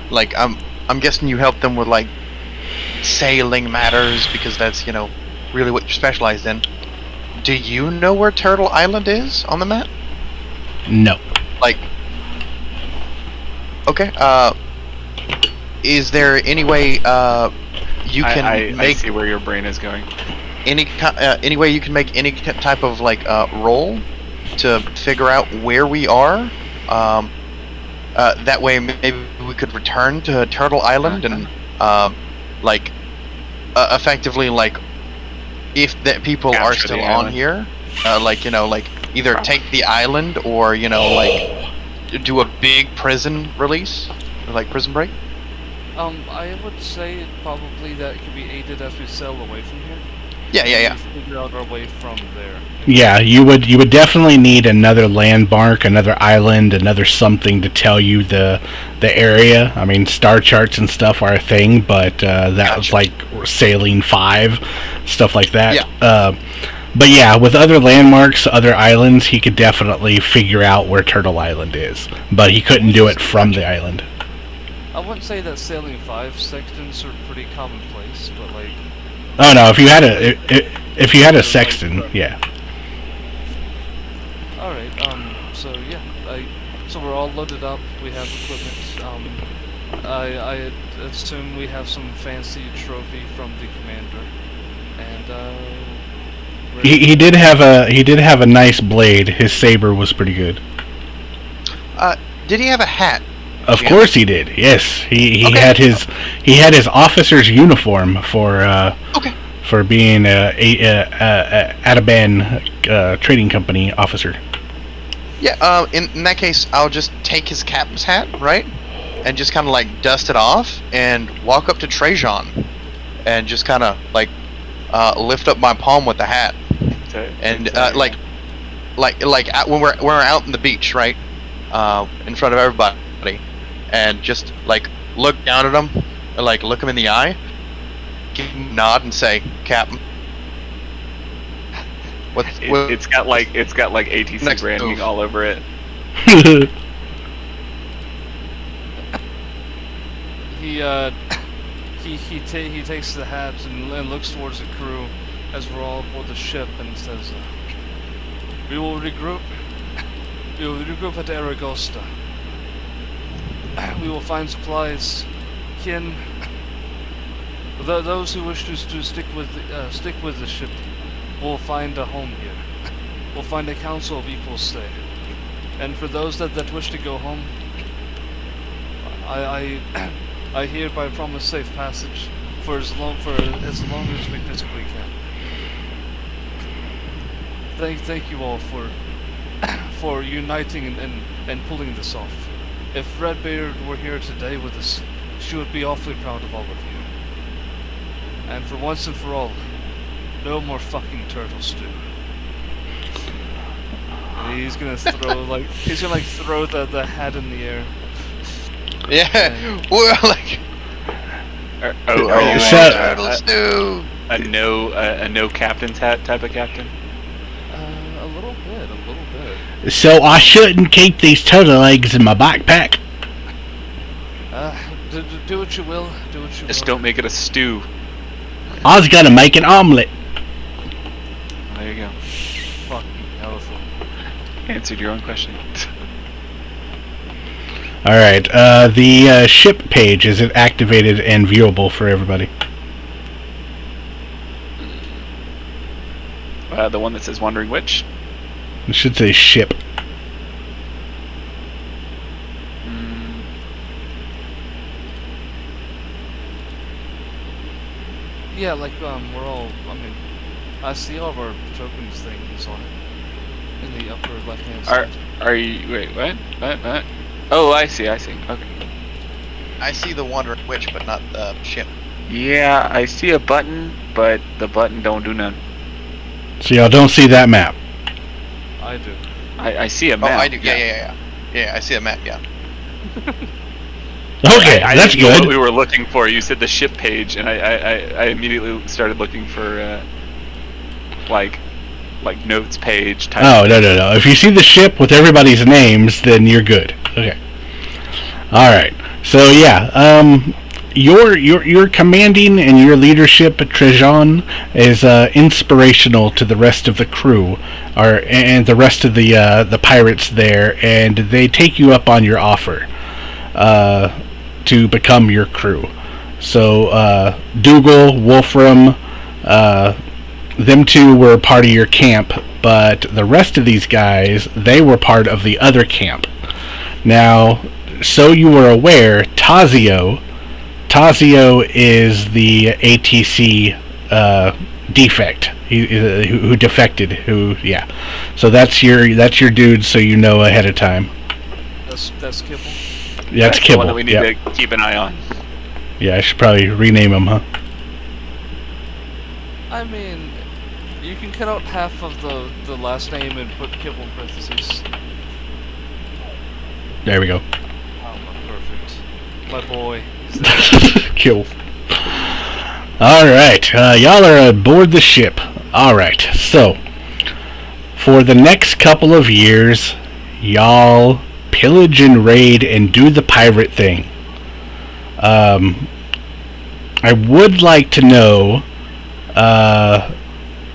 Like I'm guessing you helped them with like sailing matters because that's really what you're specialized in. Do you know where Turtle Island is on the map? No. Like, okay. Is there any way you can I make see where your brain is going. any way you can make any type of like roll to figure out where we are? That way maybe we could return to Turtle Island and effectively like if the people are Capture still the on island. here, like either take the island or like do a big prison release, like prison break. I would say probably that could be aided as we sail away from here. Yeah. We figure out our way from there. Yeah, you would definitely need another landmark, another island, another something to tell you the area. I mean, star charts and stuff are a thing, but that was like sailing 5, stuff like that. Yeah. But yeah, with other landmarks, other islands, he could definitely figure out where Turtle Island is, but he couldn't do it from the island. I wouldn't say that sailing 5 sextants are pretty commonplace, but like. Oh no, if you had a sextant, yeah. All right. So yeah, so we're all loaded up. We have equipment. I assume we have some fancy trophy from the commander, and He did have a nice blade. His saber was pretty good. Did he have a hat? Of course he did. Yes, he Okay. had his officer's uniform for being a Ataban trading company officer. Yeah. In that case, I'll just take his captain's hat, right, and just kind of like dust it off and walk up to Trajan, and just kind of like lift up my palm with the hat, and like when we're out on the beach, right, in front of everybody. And just like look down at him, like look him in the eye, give him a nod, and say, "Captain." It's got like ATC Next branding move. all over it. He takes the hat and looks towards the crew as we're all aboard the ship and says, "We will regroup. We will regroup at Aragosta. We will find supplies. Those who wish to stick with the ship will find a home here. We'll find a council of equal stay. And for those that wish to go home, I hereby promise safe passage for as long as we physically can. Thank you all for uniting and pulling this off. If Redbeard were here today with us, she would be awfully proud of all of you. And for once and for all, no more fucking turtle stew. And he's gonna throw the hat in the air. Yeah, we're like, Are you So- turtle stew. a no captain's hat type of captain? A little bit. So I shouldn't keep these turtle eggs in my backpack. Do what you will. Just don't make it a stew. I was gonna make an omelet. There you go. Fucking elephant. Answered your own question. All right. The ship page, is it activated and viewable for everybody? The one that says Wandering Witch. It should say ship. Yeah, like we're all. I mean, I see all of our tokens things on it in the upper left-hand side. Are you? Wait, what? Oh, I see. Okay. I see the Wandering Witch, but not the ship. Yeah, I see a button, but the button don't do none. So y'all don't see that map. do. I see a Oh, map. I do. Yeah. I see a map. Yeah. Okay, I that's didn't know good. what we were looking for. You said the ship page, and I immediately started looking for like notes page type. Oh, no. If you see the ship with everybody's names, then you're good. Okay. All right. So yeah, your commanding and your leadership, Trajan, is inspirational to the rest of the crew, and the rest of the pirates there, and they take you up on your offer to become your crew. So Dougal, Wolfram, them two were part of your camp, but the rest of these guys, they were part of the other camp. Now, so you were aware, Tazio is the ATC defect, who defected. So that's your dude. So you know ahead of time. That's Kibble. Yeah, that's the Kibble. one that we need to keep an eye on. Yeah, I should probably rename him, huh? I mean, you can cut out half of the last name and put Kibble in parentheses. There we go. Oh, perfect. My boy. Kill. Alright, y'all are aboard the ship. Alright, so, for the next couple of years, y'all pillage and raid and do the pirate thing. I would like to know,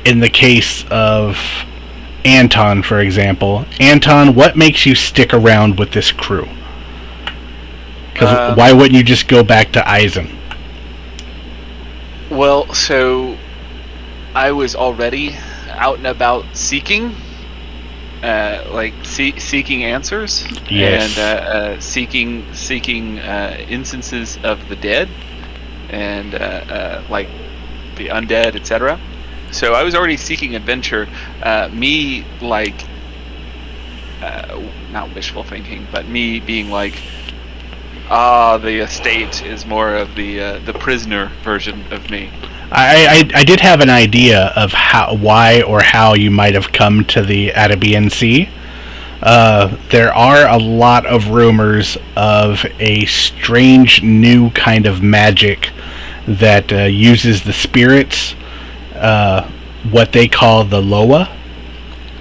in the case of Anton, for example, Anton, what makes you stick around with this crew? Because why wouldn't you just go back to Eisen? Well, so I was already out and about seeking, seeking answers, Yes. and seeking instances of the dead, and like the undead, etc. So I was already seeking adventure. Me not wishful thinking, but me being like, the estate is more of the prisoner version of me. I did have an idea of why you might have come to the Arabian Sea. There are a lot of rumors of a strange new kind of magic that uses the spirits, what they call the Loa,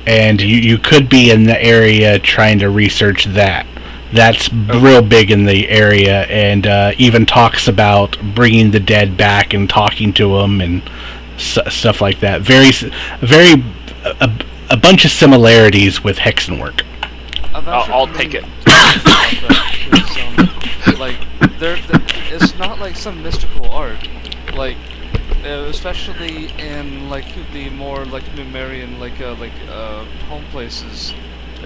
and you could be in the area trying to research that. That's real big in the area, and even talks about bringing the dead back and talking to them and stuff like that. A bunch of similarities with Hexenwork. I'll take it. It's not like some mystical art, like especially in like the more like Numerian home places.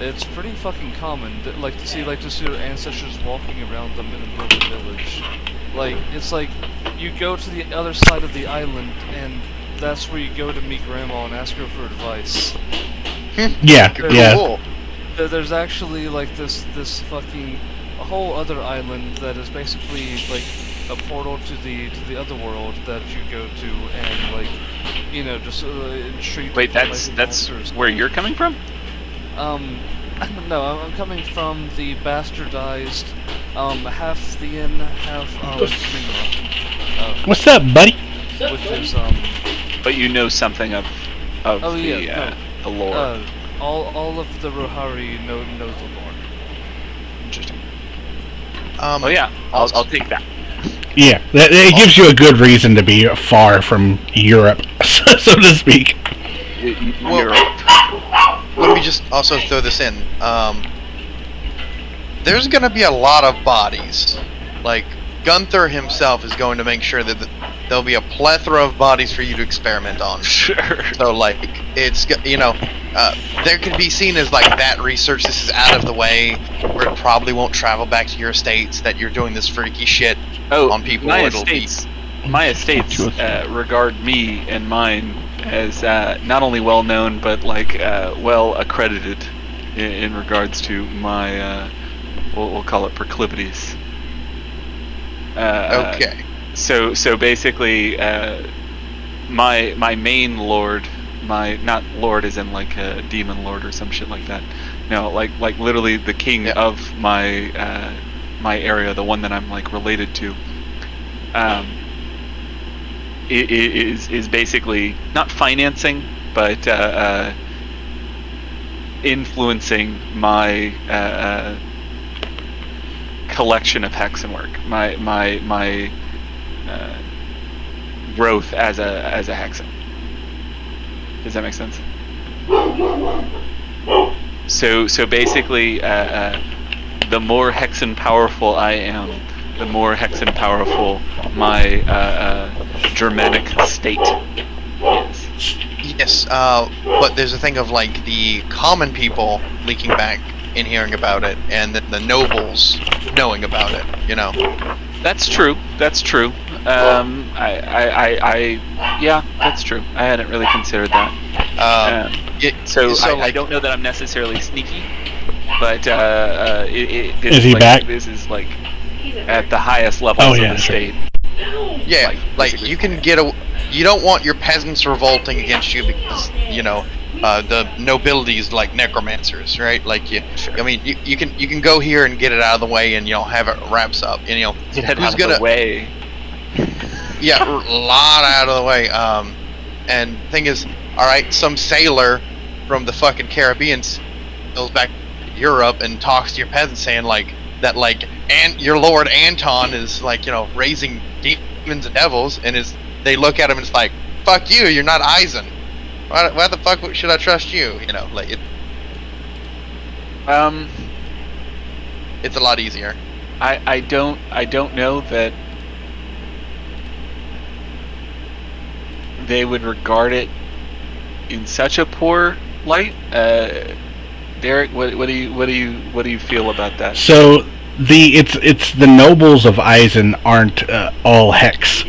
It's pretty fucking common, to see your ancestors walking around them in the middle of the village. It's like, you go to the other side of the island, and that's where you go to meet Grandma and ask her for advice. Yeah. Cool. There's actually, this fucking, a whole other island that is basically, a portal to the other world that you go to, and, just entreat... Wait, that's where you're coming from? No, I'm coming from the bastardized, half Thean, half, Grima. What's up, buddy? Which is, But you know something of the lore. All of the Rohirrim know the lore. Interesting. I'll take that. Yeah, it gives you a good reason to be far from Europe, so to speak. Let me just also throw this in. There's going to be a lot of bodies. Gunther himself is going to make sure that there'll be a plethora of bodies for you to experiment on. Sure. So, it's, there could be seen as, that research, this is out of the way, where it probably won't travel back to your estates, that you're doing this freaky shit on people. My estates regard me and mine as not only well known, but well accredited in regards to my we'll call it proclivities. Okay. So basically, my main lord not lord as in like a demon lord or some shit like that. No, like literally the king of my my area, the one that I'm like related to. Is basically not financing, but influencing my collection of Hexenwerk, my growth as a Hexen. Does that make sense? So basically, the more Hexen powerful I am, the more Hexen powerful my Germanic state is. Yes, but there's a thing of like the common people leaking back and hearing about it, and the nobles knowing about it. You know. That's true. That's true. Yeah, that's true. I hadn't really considered that. So I don't know that I'm necessarily sneaky, but is he back? This is like at the highest levels of the state. Yeah, like you can get a. You don't want your peasants revolting against you because the nobility's like necromancers, right? Like I mean, you can go here and get it out of the way, and have it wraps up. And get it out of the way. Yeah, a lot out of the way. And thing is, all right, some sailor from the fucking Caribbean goes back to Europe and talks to your peasants, saying like that, and your Lord Anton is like raising demons and devils, and they look at him and it's like, fuck you, you're not Eisen. Why the fuck should I trust you? It's a lot easier. I don't know that they would regard it in such a poor light. Derek, what do you feel about that? So it's the nobles of Eisen aren't all Hex.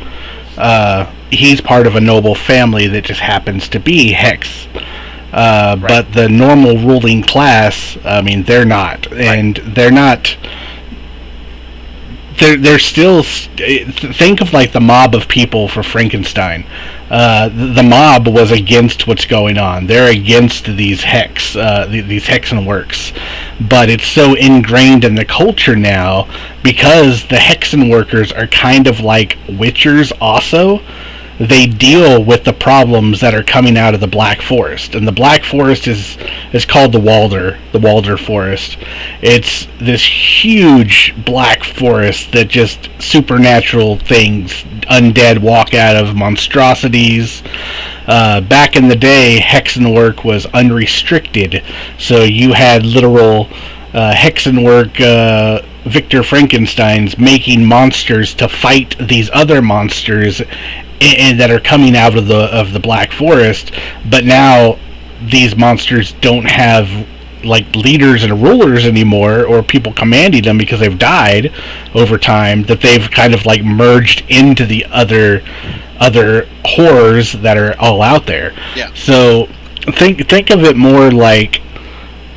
He's part of a noble family that just happens to be Hex. Right. But the normal ruling class, I mean, they're not. And they're not... They're still... Think of like the mob of people for Frankenstein. The mob was against what's going on. They're against these Hex, these Hexenwerks. But it's so ingrained in the culture now because the Hexenworkers are kind of like Witchers also. They deal with the problems that are coming out of the Black Forest. And the Black Forest is called the Walder Forest. It's this huge black forest that just supernatural things, undead walk out of, monstrosities. Back in the day, Hexenwerk was unrestricted. So you had literal Hexenwerk Victor Frankensteins making monsters to fight these other monsters that are coming out of the Black Forest, but now these monsters don't have like leaders and rulers anymore, or people commanding them because they've died over time, that they've kind of like merged into the other horrors that are all out there. Yeah. So think of it more like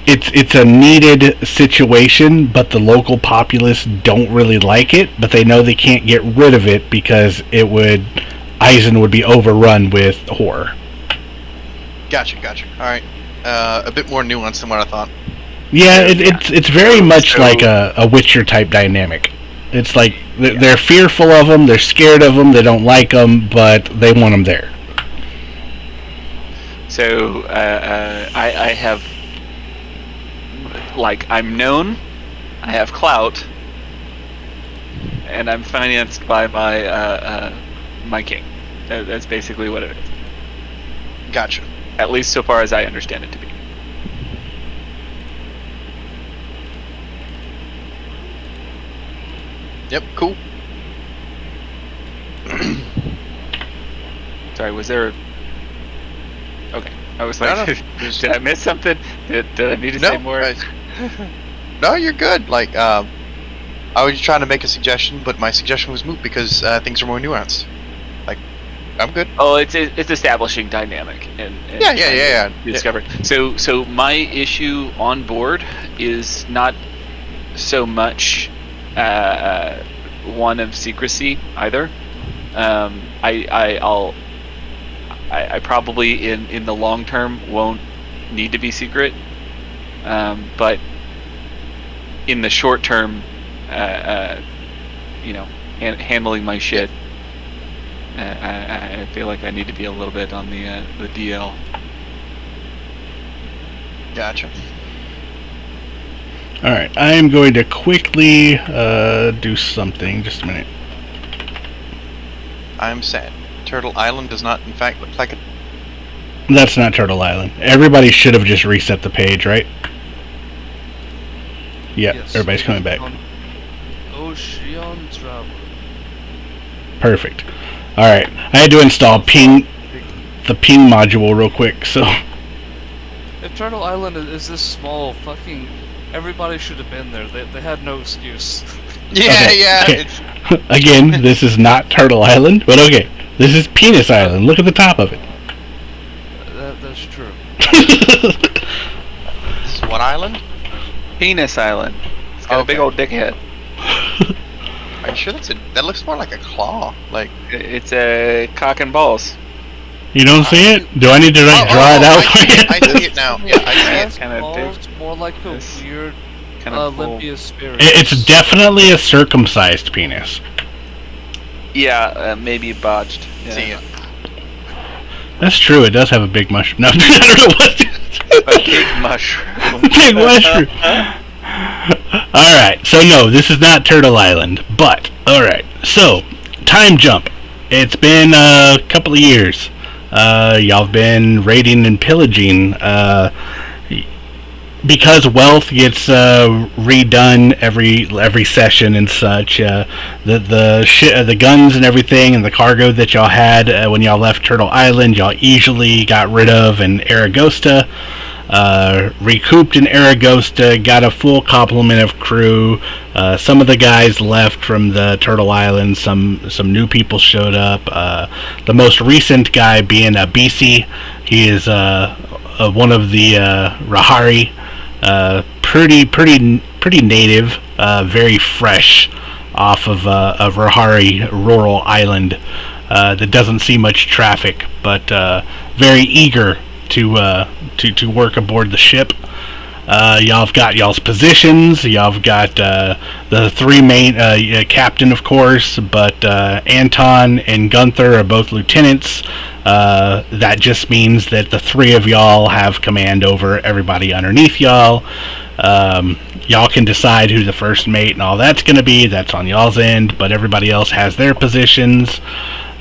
it's a needed situation, but the local populace don't really like it, but they know they can't get rid of it because Eisen would be overrun with horror. Gotcha. All right, a bit more nuanced than what I thought. Yeah, it's very much like a Witcher type dynamic. It's like they're fearful of them, they're scared of them, they don't like them, but they want them there. So I have, like, I'm known, I have clout, and I'm financed by my king. That's basically what it is. Gotcha. At least so far as I understand it to be. Yep, cool. Sorry, was there... Okay, I was like, no. Did I miss something? Did I need to say more? No, you're good. Like, I was trying to make a suggestion, but my suggestion was moot because things are more nuanced. Like, I'm good. Oh, it's establishing dynamic and yeah. Discover. So my issue on board is not so much one of secrecy either. I probably in the long term won't need to be secret, but in the short term, handling my shit, I feel like I need to be a little bit on the DL. Gotcha. All right, I am going to quickly do something. Just a minute. I'm sad. Turtle Island does not, in fact, look like a... That's not Turtle Island. Everybody should have just reset the page, right? Yep, Yes. everybody's coming back. Ocean Travel. Perfect. All right, I had to install the ping module real quick, so... If Turtle Island is this small, fucking everybody should have been there. They had no excuse. Yeah, Okay, yeah. okay. It's, Again, this is not Turtle Island, but okay. This is Penis Island. Look at the top of it. That's true. this is what island? Penis Island. It's got a big Okay. old dick head. Are you sure that looks more like a claw? Like... It's a cock and balls. You don't see it? Do I need to like draw it out for you? I see it now. Yeah, I see it. It's kinda more like a This weird Kind of Olympia spirit. It's definitely a circumcised penis. Yeah, maybe botched. Yeah. See it. That's true. It does have a big mushroom. No, I don't know what. A big mushroom. Big mushroom. All right. So no, this is not Turtle Island. But all right. So time jump. It's been a couple of years. Y'all have been raiding and pillaging. Because wealth gets redone every session and such, the guns and everything and the cargo that y'all had when y'all left Turtle Island, y'all easily got rid of in Aragosta, recouped in Aragosta, got a full complement of crew. Some of the guys left from the Turtle Island, some new people showed up. The most recent guy being BC, he is one of the Rahari. Pretty native, very fresh off of Rahari rural island that doesn't see much traffic, but very eager to work aboard the ship. Y'all have got y'all's positions. Y'all have got the three main captain, of course, but Anton and Gunther are both lieutenants. That just means that the three of y'all have command over everybody underneath y'all. Y'all can decide who the first mate and all that's going to be. That's on y'all's end, but everybody else has their positions.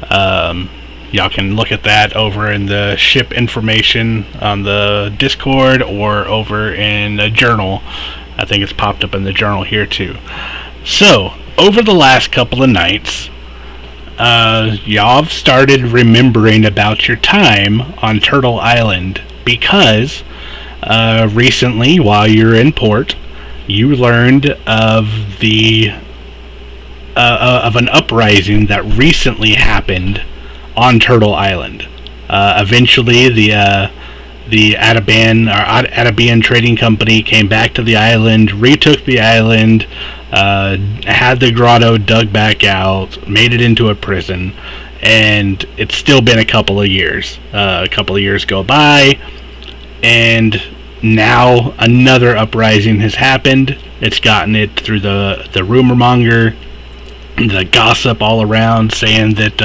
Y'all can look at that over in the ship information on the Discord or over in the journal. I think it's popped up in the journal here too. So, over the last couple of nights, y'all have started remembering about your time on Turtle Island because recently, while you're in port, you learned of of an uprising that recently happened on Turtle Island. Eventually, the Atabean Trading Company came back to the island, retook the island, had the grotto dug back out, made it into a prison, and it's still been a couple of years. A couple of years go by, and now another uprising has happened. It's gotten it through the rumor monger, the gossip all around, saying that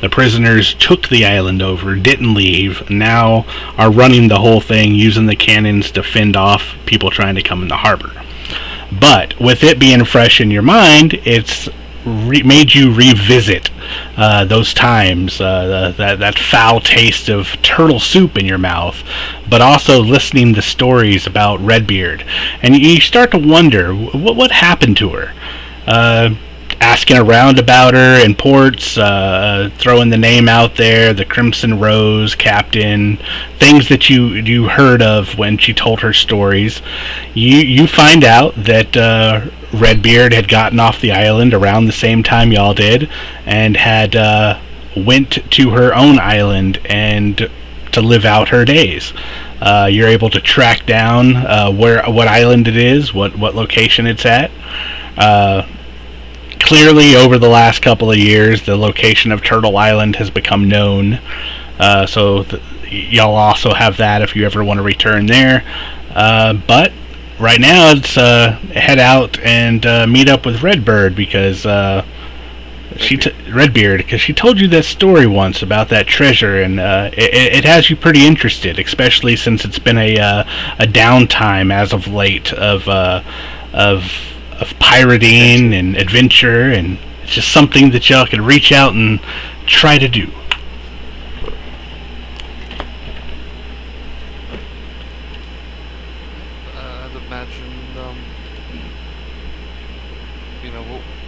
the prisoners took the island over, didn't leave, now are running the whole thing, using the cannons to fend off people trying to come in the harbor. But with it being fresh in your mind, it's made you revisit those times, that foul taste of turtle soup in your mouth, but also listening to stories about Redbeard, and you start to wonder what happened to her. Asking around about her in ports, throwing the name out there, the Crimson Rose captain, things that you heard of when she told her stories. You find out that Redbeard had gotten off the island around the same time y'all did, and had went to her own island and to live out her days. You're able to track down what island it is, what location it's at. Clearly, over the last couple of years, the location of Turtle Island has become known. So y'all also have that if you ever want to return there. But right now, it's head out and meet up with Redbeard because Redbeard, because she told you that story once about that treasure, and it has you pretty interested, especially since it's been a downtime as of late of pirating and adventure, and it's just something that y'all can reach out and try to do. I'd imagine,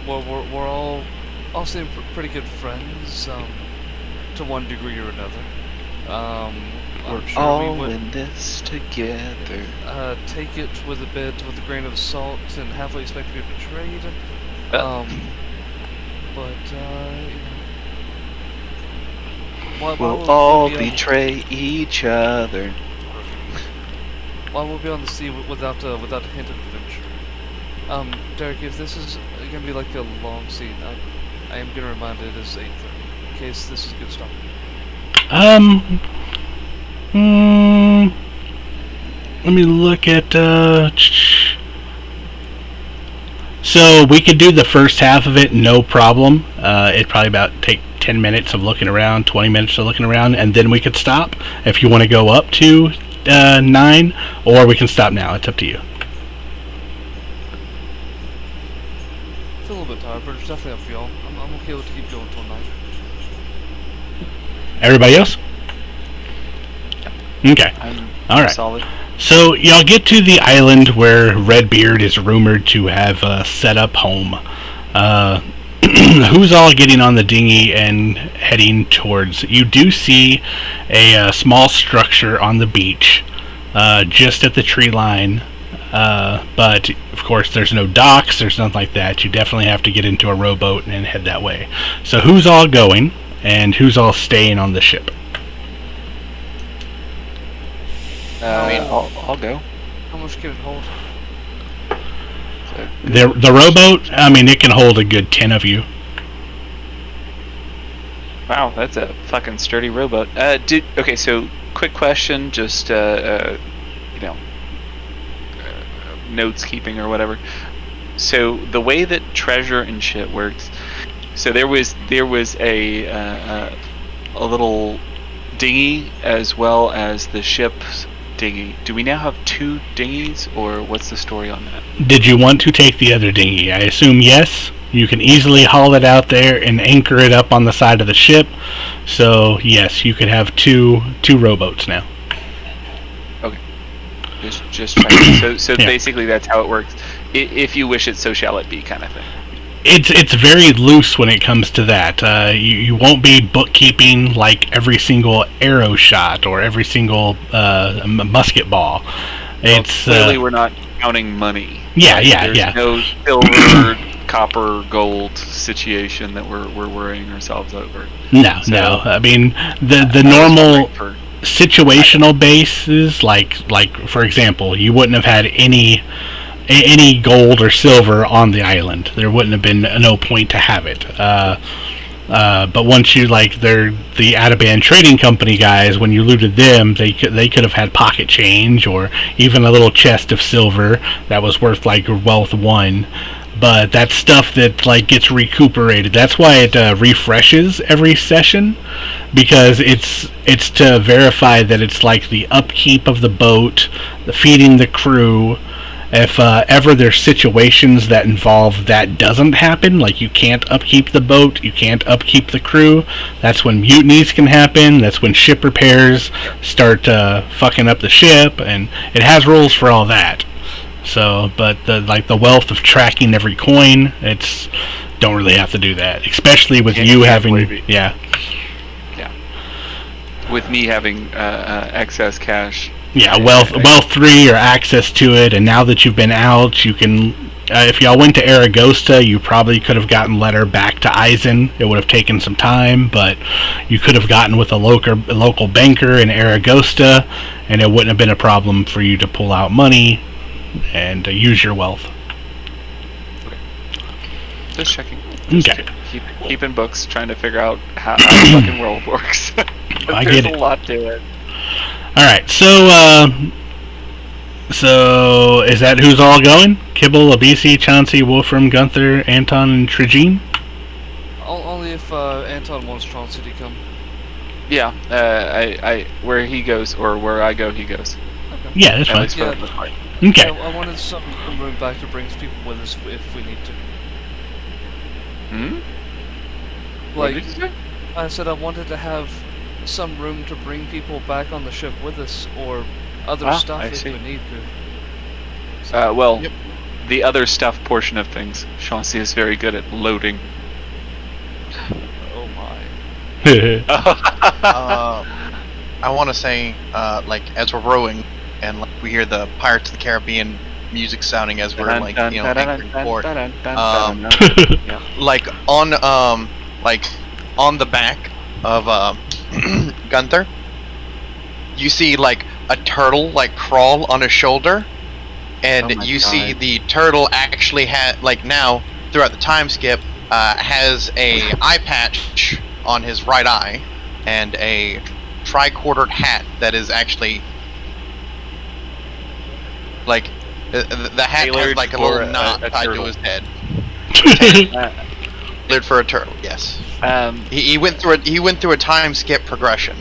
we're all seem pretty good friends, to one degree or another. We're sure all we would, in this together. take it with a grain of salt and halfway expect to be betrayed. We'll all betray each other. While we'll be on the sea without a hint of adventure. Derek, if this is gonna be like a long scene, I am gonna remind it as 8:30 in case this is a good stop. Let me look at, so we could do the first half of it, no problem. It'd probably take 10 minutes of looking around, 20 minutes of looking around, and then we could stop if you want to go up to 9, or we can stop now. It's up to you. I feel a little bit tired, but it's definitely up for y'all. I'm okay with to keep going till 9. Everybody else? Okay. All right. Solid. So y'all get to the island where Redbeard is rumored to have set up home. Who's all getting on the dinghy and heading towards? You do see a small structure on the beach, just at the tree line. But of course, there's no docks. There's nothing like that. You definitely have to get into a rowboat and head that way. So who's all going, and who's all staying on the ship? I'll go. How much can it hold? The rowboat, I mean, it can hold a good 10 of you. Wow, that's a fucking sturdy rowboat. Okay, so quick question, just notes keeping or whatever. So the way that treasure and shit works, so there was a little dinghy as well as the ship's dinghy. Do we now have 2 dinghies, or what's the story on that? Did you want to take the other dinghy? I assume yes. You can easily haul it out there and anchor it up on the side of the ship. So yes, you could have two rowboats now. Okay. Just trying. So Yeah. basically that's how it works. If you wish it, so shall it be, kind of thing. It's very loose when it comes to that. You won't be bookkeeping like every single arrow shot or every single musket ball. Well, It's clearly we're not counting money. Yeah. There's no silver, copper, gold situation that we're worrying ourselves over. No. I mean the normal For situational bases, like for example, you wouldn't have had any gold or silver on the island. There wouldn't have been no point to have it. But once you they're the out-of-band trading company guys, when you looted them, they could have had pocket change or even a little chest of silver that was worth wealth 1. But that's stuff that gets recuperated. That's why it refreshes every session, because it's to verify that it's the upkeep of the boat, the feeding the crew. If ever there's situations that involve that doesn't happen, you can't upkeep the boat, you can't upkeep the crew, that's when mutinies can happen, that's when ship repairs start fucking up the ship, and it has rules for all that. So, but the wealth of tracking every coin, don't really have to do that, especially with you having, yeah. With me having excess cash. Yeah, wealth 3 or access to it, and now that you've been out, you can. If y'all went to Aragosta, you probably could have gotten letter back to Eisen. It would have taken some time, but you could have gotten with a local banker in Aragosta, and it wouldn't have been a problem for you to pull out money and use your wealth. Just checking. Okay. keeping books, trying to figure out how the fucking world works. I There's get it. a lot to it. All right, so is that who's all going? Kibble, Abisi, Chauncey, Wolfram, Gunther, Anton, and Trajine? Only if Anton wants Chauncey to come. Yeah, I where he goes or where I go, he goes. Yeah, that's At fine. least for Yeah. the most part. Okay. I wanted some room back to bring people with us if we need to. Hmm? What Like, did you say? I said I wanted to have some room to bring people back on the ship with us, or other stuff I if see. we need to. Well, Yep. the other stuff portion of things, Chauncey is very good at loading. Oh my. I want to say, like, as we're rowing, and like, we hear the Pirates of the Caribbean music sounding as we're like, anchoring port. Like on the back of Gunther, you see like a turtle like crawl on his shoulder, and Oh my you see God. the turtle actually had like now throughout the time skip has a eye patch on his right eye and a tricornered hat that is actually like the hat has Tailored like a for little a knot tied to turtle. his head. Uh, Tailored for a turtle, yes. um, He went through a time skip progression.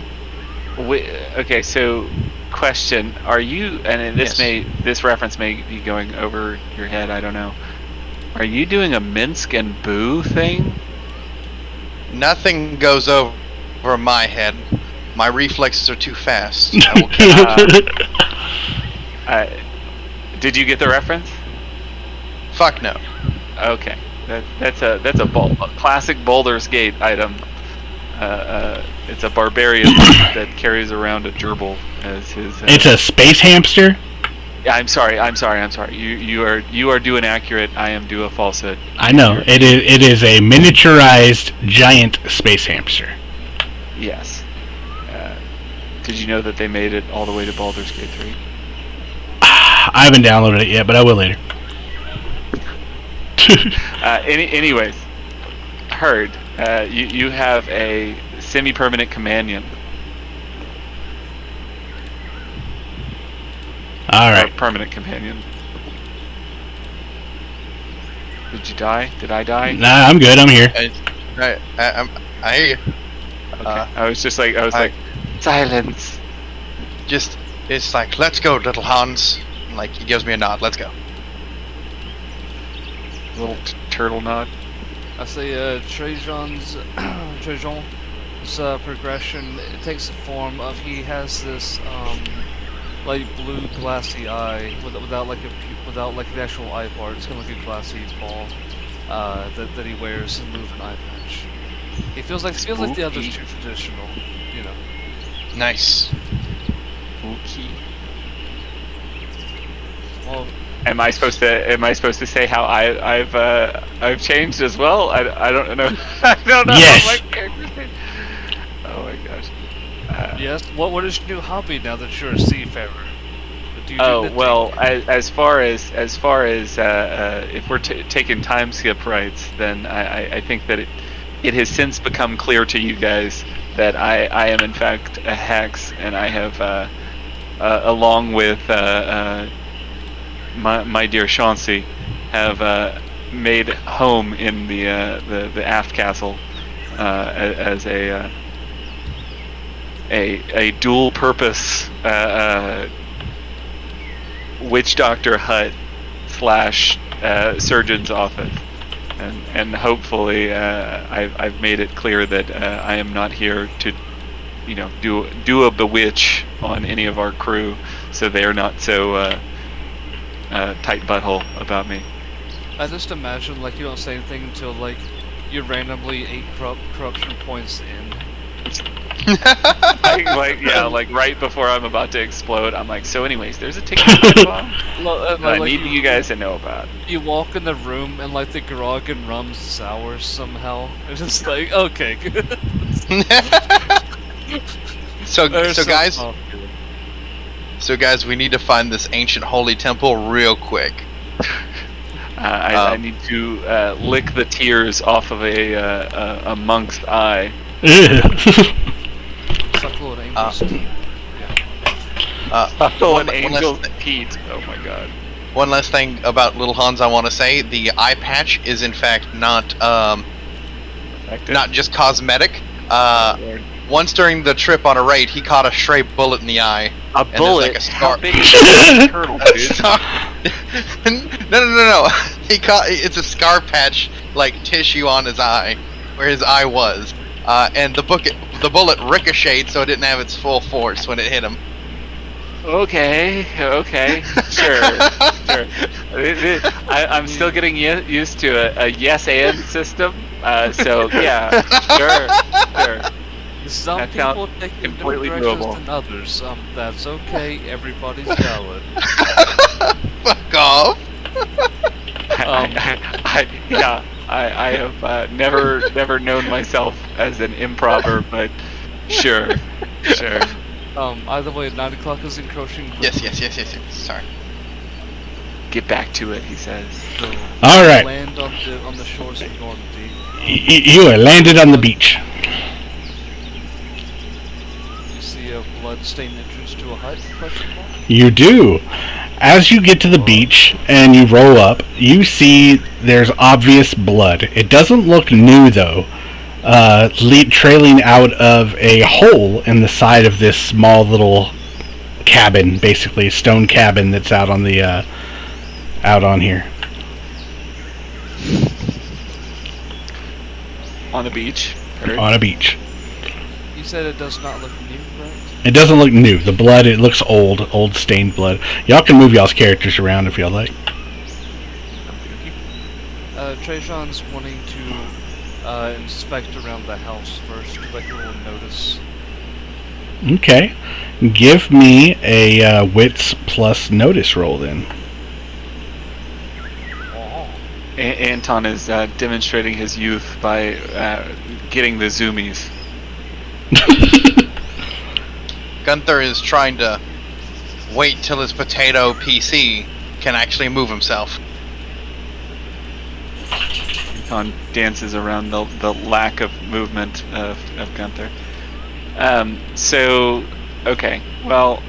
okay, so question: are you? And this Yes. this reference may be going over your head. I don't know. Are you doing a Minsk and Boo thing? Nothing goes over my head. My reflexes are too fast. I will Did you get the reference? fuck no. Okay, that's a classic Baldur's Gate item. It's a barbarian that carries around a gerbil as his. It's a space hamster? Yeah, I'm sorry. You are due an accurate. I am due a falsehood. I know. It is a miniaturized giant space hamster. Yes. Did you know that they made it all the way to Baldur's Gate 3? I haven't downloaded it yet, but I will later. Anyways, heard. You have a semi-permanent companion. All Or right. permanent companion. Did you die? Did I die? Nah, I'm good. I'm here. I hear you. Okay. I was like, silence. Just it's like, let's go, little Hans. And, like he gives me a nod. Let's go. Little turtle nod. I say Trajan's progression, it takes the form of he has this like blue glassy eye without like the actual eye part. It's kind of like a glassy ball that he wears and moves an eye patch. It feels like the others too traditional, you know. Nice. Okay. Well, Am I supposed to say how I've changed as well? I don't know. I don't know. Yes. How my character's changed. Oh my gosh. yes. What is your new hobby now that you're a seafarer? Do you do Oh knitting? well, as far as if we're taking time skip rights, then I think that it has since become clear to you guys that I am in fact a hex, and I have along with my dear Chauncey have made home in the aft castle as a dual purpose witch doctor hut / surgeon's office, and hopefully I've made it clear that I am not here to do a bewitch on any of our crew, so they are not so tight butthole about me. I just imagine like you don't say anything until like you're randomly 8 corruption points in. like right before I'm about to explode, I'm like, so anyways, there's a ticket bomb that I need you guys to know about. You walk in the room and like the grog and rum's sour somehow. It's just like, okay, good. So They're guys, small. we need to find this ancient holy temple real quick. I need to lick the tears off of a monk's eye. Suckle an angel's teeth. An angel's teeth. Oh my god. One last thing about Little Hans I want to say. The eye patch is in fact not just cosmetic. Once during the trip on a raid, he caught a stray bullet in the eye. A bullet? Like a scar. How big is a turtle, dude? No. It's a scar patch, like tissue on his eye, where his eye was. And the bullet ricocheted, so it didn't have its full force when it hit him. Okay, sure. I'm still getting used to a yes and system. So yeah, sure. Some that people take it completely different directions doable. than others. That's okay. Everybody's valid. Fuck off. I have never known myself as an improver, but sure. Either way, 9 o'clock is encroaching. Yes. Sorry. Get back to it, he says. All right. Land on the shores of Normandy. You are landed on the beach. You see a blood-stained entrance to a hut? Question mark? You do. As you get to the beach and you roll up, you see there's obvious blood. It doesn't look new though. Trailing out of a hole in the side of this small little cabin, basically a stone cabin that's out on the out on here. On the beach. On a beach. You said it does not look new, right? It doesn't look new. The blood, it looks old stained blood. Y'all can move y'all's characters around if y'all like. Trajan's wanting to inspect around the house first, but he will notice. Okay. Give me a wits plus notice roll then. Anton is demonstrating his youth by getting the zoomies. Gunther is trying to wait till his potato PC can actually move himself. Anton dances around the lack of movement of Gunther. Okay, well...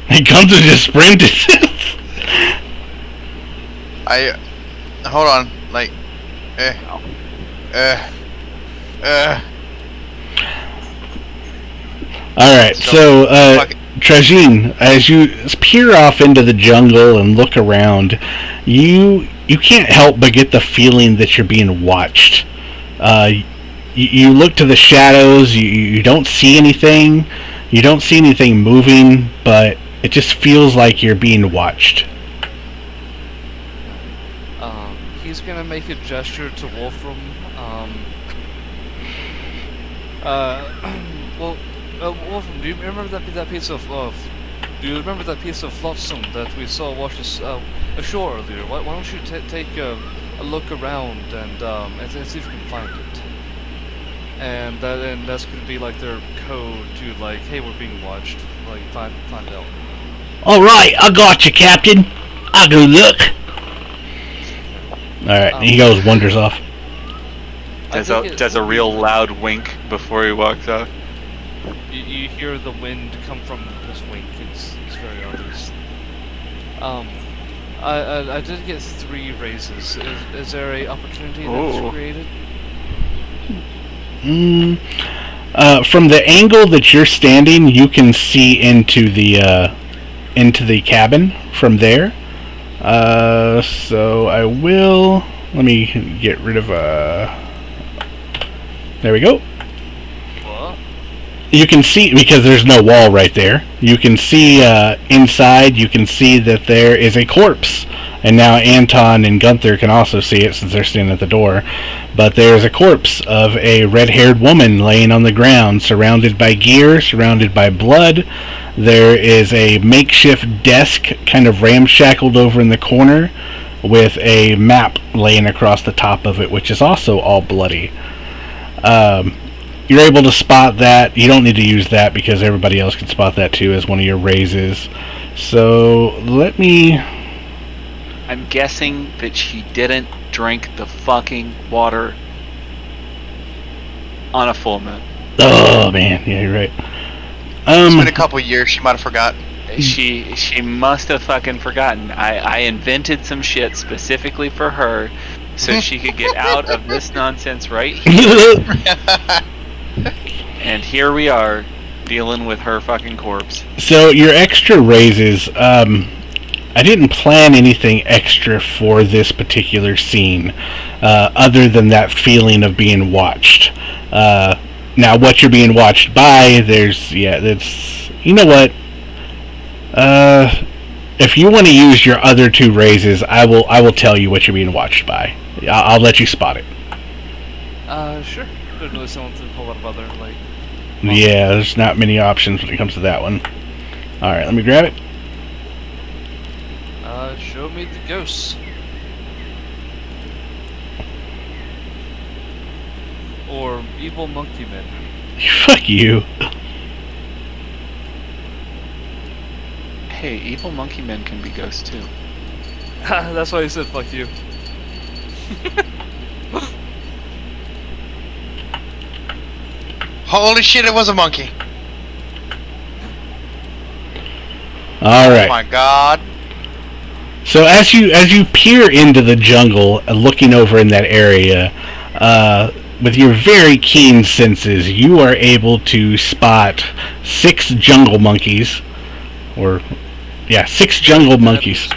Gunther just sprinted. Hold on, like... Alright, so, Trajin, as you peer off into the jungle and look around, you can't help but get the feeling that you're being watched. You look to the shadows, you don't see anything, you don't see anything moving, but it just feels like you're being watched. He's gonna make a gesture to Wolfram. Wolfram, do you remember that piece of flotsam that we saw wash ashore earlier? Why don't you take a look around and see if you can find it? And that's gonna be like their code to like, hey, we're being watched. Like find out. All right, I got you, Captain. I'll go look. All right, he goes, wanders off. Does a real loud wink before he walks off. You hear the wind come from this wink. It's very obvious. I did get 3 raises. Is there a opportunity that's created? From the angle that you're standing, you can see into the cabin from there. So I will. Let me get rid of. There we go. What? You can see, because there's no wall right there, you can see inside, you can see that there is a corpse. And now Anton and Gunther can also see it since they're standing at the door. But there's a corpse of a red-haired woman laying on the ground, surrounded by gear, surrounded by blood. There is a makeshift desk kind of ramshackled over in the corner with a map laying across the top of it, which is also all bloody. You're able to spot that. You don't need to use that because everybody else can spot that too as one of your raises. So let me I'm guessing that she didn't drink the fucking water on a full moon. Oh man, yeah, you're right. It's been a couple years. She might have forgot. She must have fucking forgotten. I invented some shit specifically for her so she could get out of this nonsense right here. And here we are dealing with her fucking corpse. So your extra raises, I didn't plan anything extra for this particular scene, other than that feeling of being watched. Now, what you're being watched by, that's, you know what? If you want to use your other 2 raises, I will tell you what you're being watched by. I'll let you spot it. Sure. There's really something to pull out of other, like... Yeah, there's not many options when it comes to that one. Alright, let me grab it. Show me the ghosts. Or evil monkey men. Fuck you. Hey, evil monkey men can be ghosts too. That's why he said fuck you. Holy shit! It was a monkey. All right. Oh my god. So as you peer into the jungle, looking over in that area, with your very keen senses, you are able to spot 6 jungle monkeys, 6 jungle monkeys.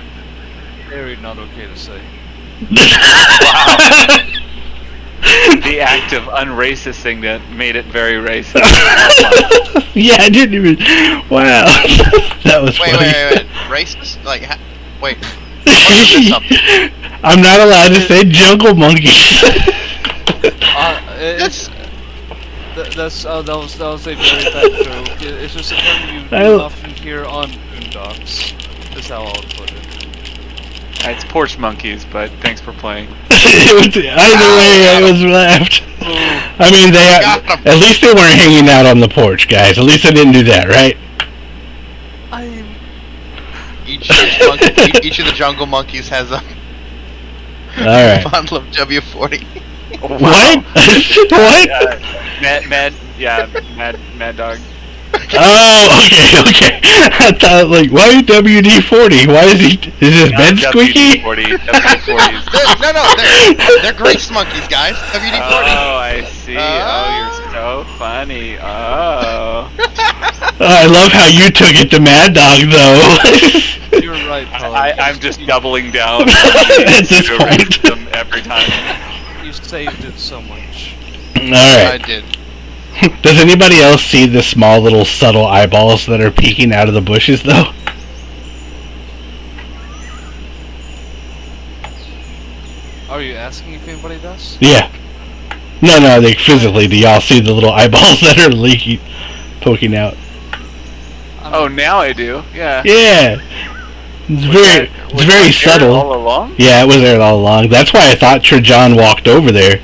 Very not okay to say. Wow. The act of unracist thing that made it very racist. Yeah, I didn't even. Wow, that was Wait, funny. wait. Racist? Like, wait. What is this up? I'm not allowed to say jungle monkeys. That was a very bad joke. It's just a term you often hear on Boondocks. Is how I'll put it. It's porch monkeys, but thanks for playing. Either way, I was laughed. I mean, at least they weren't hanging out on the porch, guys. At least I didn't do that, right? Each of the jungle monkeys has a Alright. bottle of W40. Wow. What? What? Mad Dog. Oh, okay. I thought, like, why WD-40? Why is his bed squeaky? WD-40s. No, they're grace monkeys, guys. WD-40. Oh, I see. Oh, you're so funny. Oh. I love how you took it to Mad Dog, though. You're right, Paul. I'm just doubling down At this to point. erase them every time. You saved it so much. I Alright. did. Does anybody else see the small little subtle eyeballs that are peeking out of the bushes, though? Are you asking if anybody does? Yeah. No, they physically, do y'all see the little eyeballs that are poking out? Oh, now I do. Yeah. Yeah. It's very subtle. All along? Yeah, it was there all along. That's why I thought Trajan walked over there.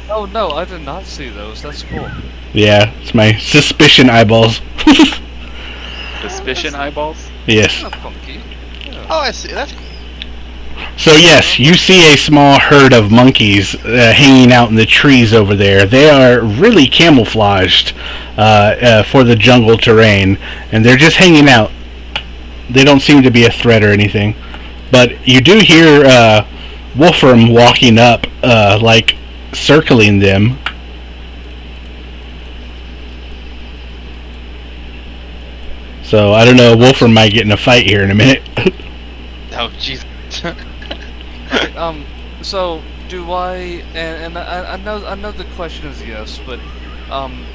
Oh no, I did not see those. That's cool. Yeah, it's my suspicion eyeballs. Suspicion eyeballs? Yes. Kind of funky. Yeah. Oh, I see. That's cool. So yes, you see a small herd of monkeys hanging out in the trees over there. They are really camouflaged for the jungle terrain, and they're just hanging out. They don't seem to be a threat or anything. But you do hear Wolfram walking up, like circling them. So I don't know, Wolfram might get in a fight here in a minute. Oh, jeez. So do I? And I know the question is yes, but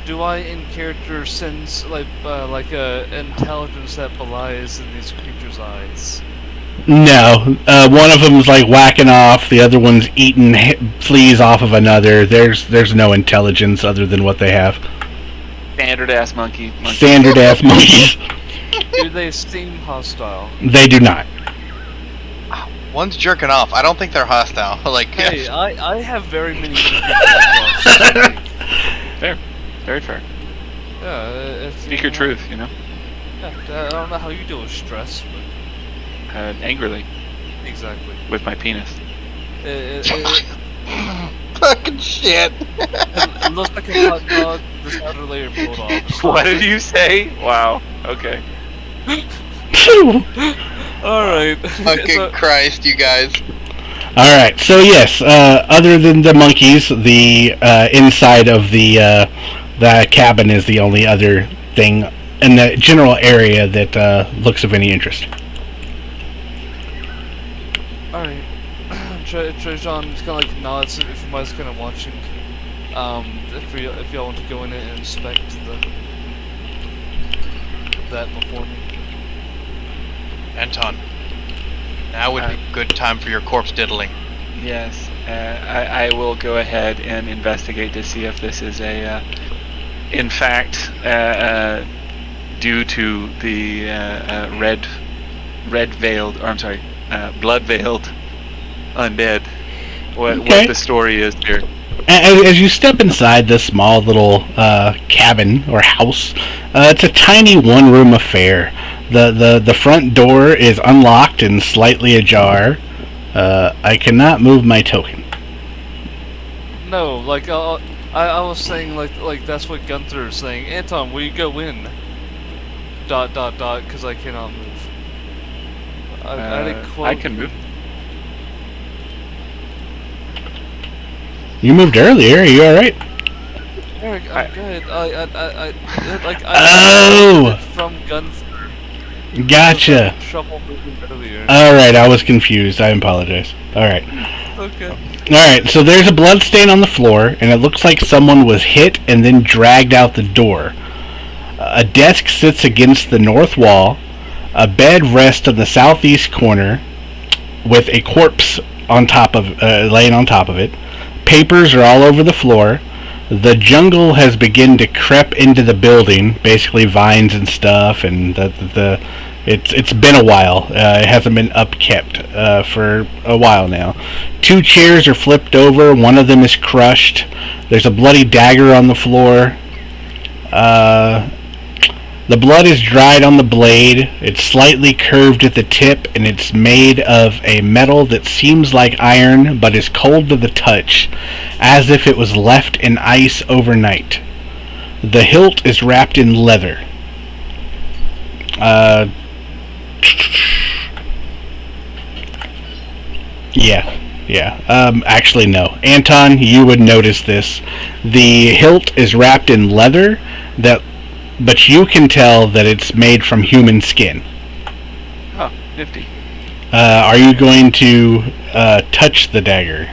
do I in character sense like a intelligence that belies in these creatures' eyes? No, one of them's like whacking off, the other one's eating fleas off of another. There's no intelligence other than what they have. Standard ass monkey. Standard ass monkeys. Do they seem hostile? They do not. One's jerking off. I don't think they're hostile. Like, Hey, I have very many. Fair. Very fair. Yeah, Speak your truth, you know? Yeah, I don't know how you deal with stress, but Angrily. Exactly. with my penis. Fucking shit. It looks like a hot dog. This outer layer pulled off. It's What not- did you say? Wow. Okay. All right. Fucking So- Christ, you guys. All right. So yes, other than the monkeys, the inside of the cabin is the only other thing in the general area that looks of any interest. Alright. Trajan just kind of like nods if you guys kind of watching. If y'all want to go in and inspect that before me. Anton, now would be a good time for your corpse diddling. Yes. I will go ahead and investigate to see if this is a, in fact, due to the blood veiled undead. What the story is here. As you step inside this small little cabin or house, it's a tiny one-room affair. The front door is unlocked and slightly ajar. I cannot move my token. No, like I was saying like that's what Gunther is saying. Anton, will you go in? ... Because I cannot move. I didn't quote. I can move. You moved earlier. Are you all right? Eric, I'm good. I Oh! From Gunther. Gotcha. Trouble moving earlier. All right, I was confused. I apologize. All right. Okay. All right. So there's a blood stain on the floor, and it looks like someone was hit and then dragged out the door. A desk sits against the north wall. A bed rests on the southeast corner, with a corpse on top of laying on top of it. Papers are all over the floor. The jungle has begun to creep into the building, basically vines and stuff, and it's been a while. It hasn't been upkept for a while now. 2 chairs are flipped over. One of them is crushed. There's a bloody dagger on the floor. The blood is dried on the blade. It's slightly curved at the tip, and it's made of a metal that seems like iron, but is cold to the touch, as if it was left in ice overnight. The hilt is wrapped in leather. Yeah. Actually, no. Anton, you would notice this. The hilt is wrapped in leather, but you can tell that it's made from human skin. Oh, nifty. Are you going to touch the dagger?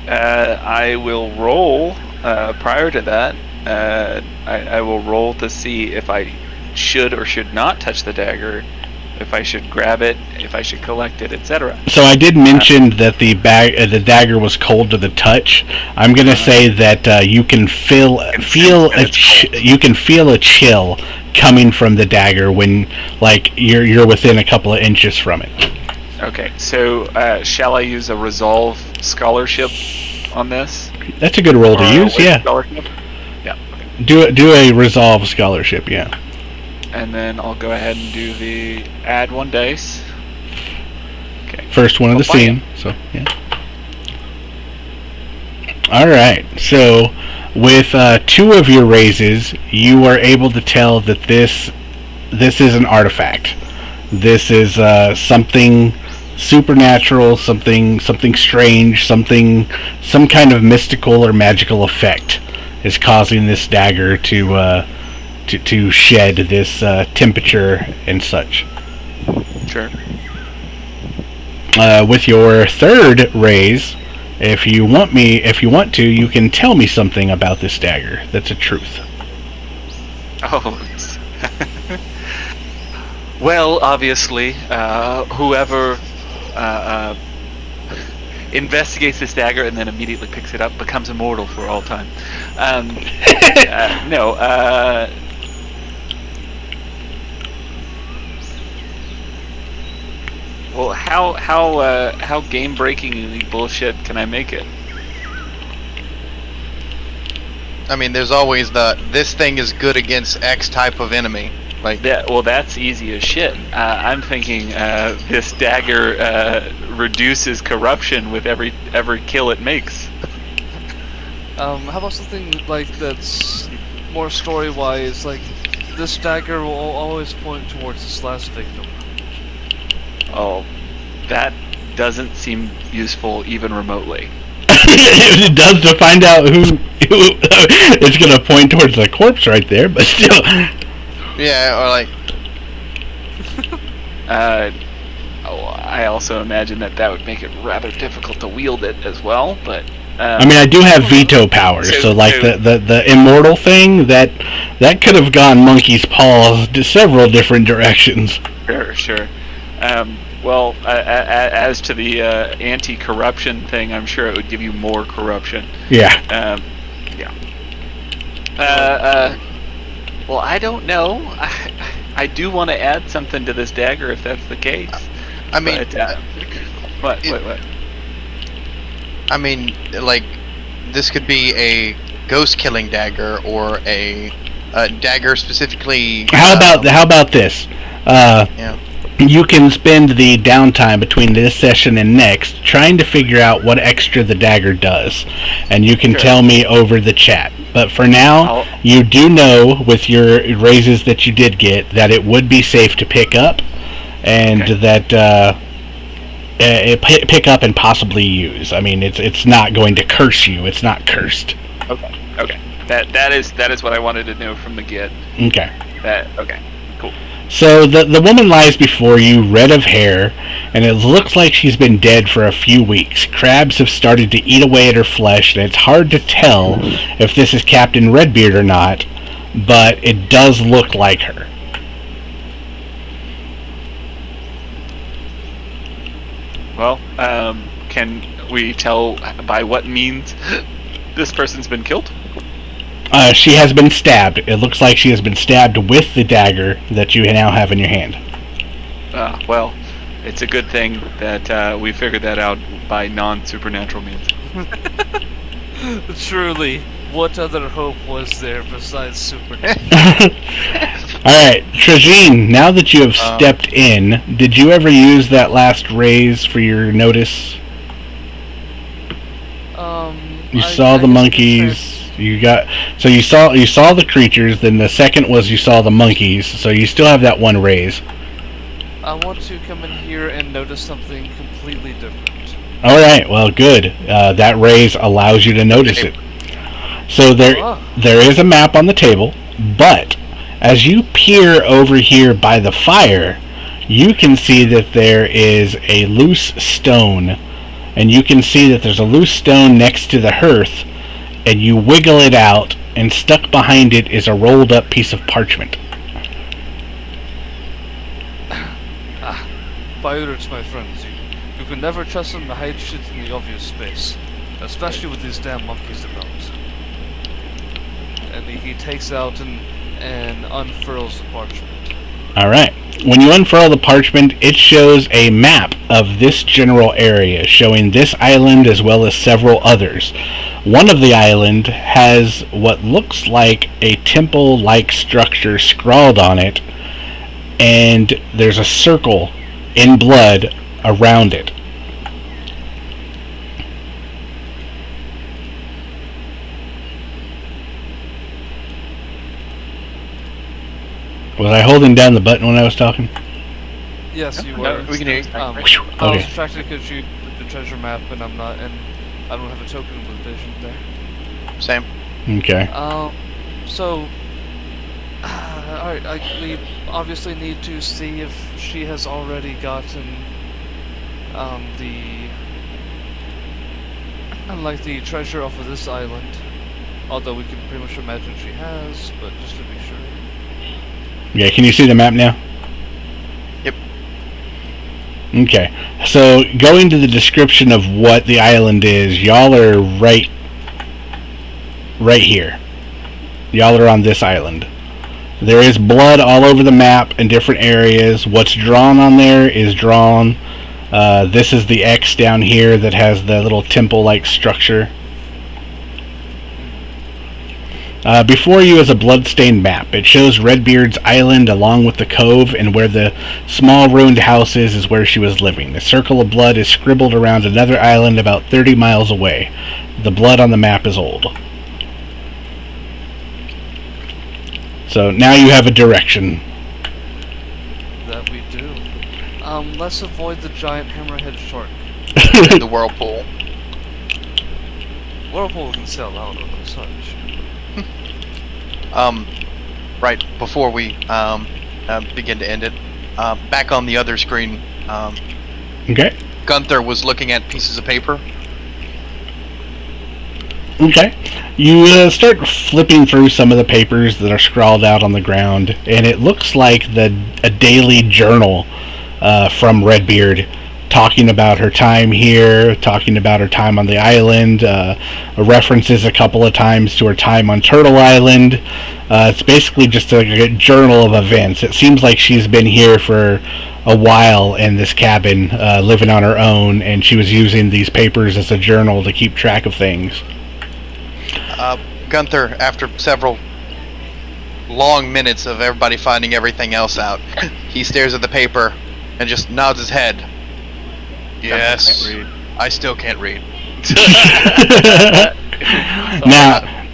I will roll. Prior to that, I will roll to see if I should or should not touch the dagger, if I should grab it, if I should collect it, etc. So I did mention that the dagger was cold to the touch. I'm going to say that you can feel a chill coming from the dagger when you're within a couple of inches from it. Okay, so shall I use a resolve scholarship on this? That's a good roll to use. Yeah. Scholarship? Yeah. Okay. Do a resolve scholarship. Yeah. And then I'll go ahead and do the add 1 dice. Okay. First one of the scene. So yeah. All right. So with 2 of your raises, you are able to tell that this is an artifact. This is something supernatural, something strange, some kind of mystical or magical effect is causing this dagger to shed this temperature and such. Sure. With your 3rd raise, if you want to, you can tell me something about this dagger that's a truth. Oh. Well, obviously, whoever investigates this dagger and then immediately picks it up becomes immortal for all time. No. Well, how game-breaking bullshit can I make it? I mean, there's always this thing is good against X type of enemy. Like that's easy as shit. I'm thinking this dagger reduces corruption with every kill it makes. How about something like that's more story-wise? Like this dagger will always point towards its last victim. Oh, that doesn't seem useful even remotely. It does to find out who it's going to point towards the corpse right there, but still. Yeah, or like. I also imagine that would make it rather difficult to wield it as well, but. I mean, I do have veto powers, so like the immortal thing that could have gone monkey's paws to several different directions. Sure. Well, as to the anti-corruption thing, I'm sure it would give you more corruption. Yeah. Well, I don't know. I do want to add something to this dagger if that's the case. I mean, but, what? I mean, like, this could be a ghost-killing dagger or a dagger specifically. How about this? Yeah. You can spend the downtime between this session and next trying to figure out what extra the dagger does, and you can tell me over the chat. But for now, you do know with your raises that you did get that it would be safe to pick up, and that pick up and possibly use. I mean, it's not going to curse you. It's not cursed. Okay. That is what I wanted to know from the Git. Okay. Okay. Cool. So the woman lies before you, red of hair, and it looks like she's been dead for a few weeks. Crabs have started to eat away at her flesh, and it's hard to tell if this is Captain Redbeard or not, but it does look like her. Well, can we tell by what means this person's been killed? She has been stabbed. It looks like she has been stabbed with the dagger that you now have in your hand. Well, it's a good thing that we figured that out by non-supernatural means. Truly, what other hope was there besides supernatural? Alright, Trajine, now that you have stepped in, did you ever use that last raise for your notice? You saw the monkeys. You saw the creatures. Then the second was you saw the monkeys. So you still have that one raise. I want to come in here and notice something completely different. All right. Well, good. That raise allows you to notice it. So there is a map on the table, but as you peer over here by the fire, you can see that there is a loose stone, and you can see that there's a loose stone next to the hearth. And you wiggle it out, and stuck behind it is a rolled up piece of parchment. Pirates, my friends, you can never trust them to hide shit in the obvious space, especially with these damn monkeys about. And he takes out and unfurls the parchment. Alright. When you unfurl the parchment, it shows a map of this general area, showing this island as well as several others. One of the island has what looks like a temple-like structure scrawled on it, and there's a circle in blood around it. Was I holding down the button when I was talking? Yes, you No, were. we can hear you. I was Okay. distracted because you did the treasure map, and I'm not, and I don't have a token of vision there. Same. Okay. So, alright, we obviously need to see if she has already gotten, the treasure off of this island. Although we can pretty much imagine she has, but just to be sure. Yeah, can you see the map now? Yep. Okay. So, going to the description of what the island is, y'all are right here. Y'all are on this island. There is blood all over the map in different areas. What's drawn on there is drawn. This is the X down here that has the little temple-like structure. Before you is a blood-stained map. It shows Redbeard's island along with the cove, and where the small ruined house is where she was living. The circle of blood is scribbled around another island about 30 miles away. The blood on the map is old. So now you have a direction. That we do. Let's avoid the giant hammerhead shark. In the whirlpool. Whirlpool can sail out of the such. Right before we begin to end it, back on the other screen, Okay. Gunther was looking at pieces of paper. Okay. You start flipping through some of the papers that are scrawled out on the ground, and it looks like a daily journal from Redbeard, talking about her time here, talking about her time on the island, references a couple of times to her time on Turtle Island. It's basically just a journal of events. It seems like she's been here for a while in this cabin, living on her own, and she was using these papers as a journal to keep track of things. Gunther, after several long minutes of everybody finding everything else out, he stares at the paper and just nods his head. Yes, I still can't read.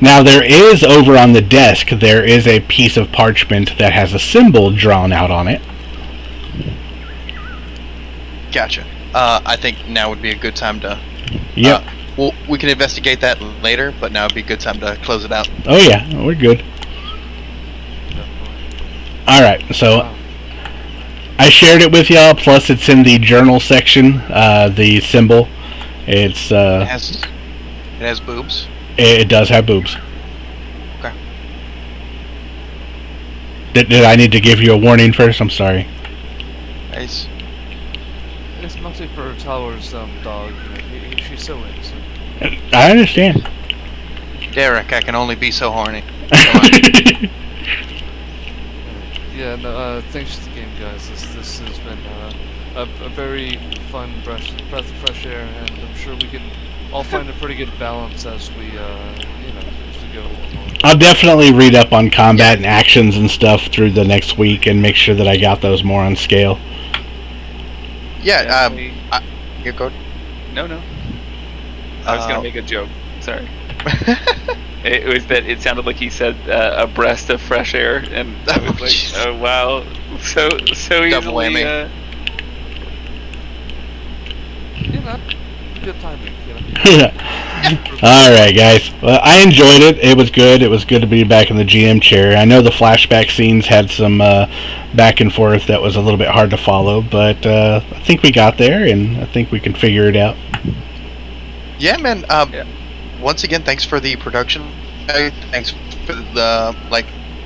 Now there is, over on the desk, there is a piece of parchment that has a symbol drawn out on it. Gotcha. I think now would be a good time to... Yep. Well, we can investigate that later, but now would be a good time to close it out. Oh yeah, we're good. Alright, so I shared it with y'all, plus it's in the journal section, the symbol. It's it has boobs. It does have boobs. Okay. Did I need to give you a warning first? I'm sorry. Nice. It's mostly for her tower's dog. She's so innocent. I understand. Derek, I can only be so horny. Yeah, no, thanks to the game, guys. This has been a very fun breath of fresh air, and I'm sure we can all find a pretty good balance as we, as we go along. I'll definitely read up on combat and actions and stuff through the next week and make sure that I got those more on scale. Yeah, you go. No. I was gonna make a joke. Sorry. It was that it sounded like he said a breath of fresh air, and I was like, geez. oh wow, so easily. Double whammy. Good timing. Alright, guys. Well, I enjoyed it. It was good. It was good to be back in the GM chair. I know the flashback scenes had some back and forth that was a little bit hard to follow, but I think we got there, and I think we can figure it out. Yeah, man. Once again, thanks for the production. Thanks for the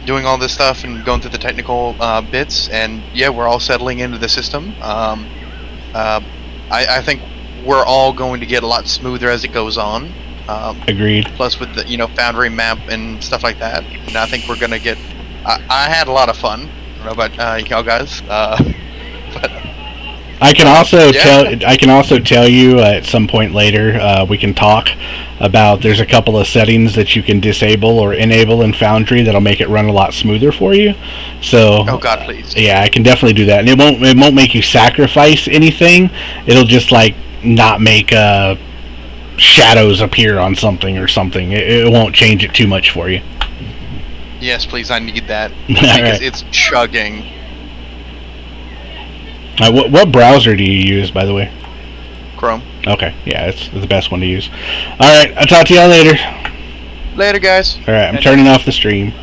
doing all this stuff and going through the technical bits. And yeah, we're all settling into the system. I think we're all going to get a lot smoother as it goes on. Agreed. Plus with the Foundry map and stuff like that, and I think we're gonna get. I had a lot of fun. I don't know about y'all guys, but. I can also tell you at some point later we can talk about. There's a couple of settings that you can disable or enable in Foundry that'll make it run a lot smoother for you. So oh God, please. Yeah, I can definitely do that, and it won't make you sacrifice anything. It'll just not make shadows appear on something or something. It won't change it too much for you. Yes, please. I need that because it's chugging. What browser do you use, by the way? Chrome. Okay, yeah, it's the best one to use. Alright, I'll talk to y'all later. Later, guys. Alright, I'm turning off the stream.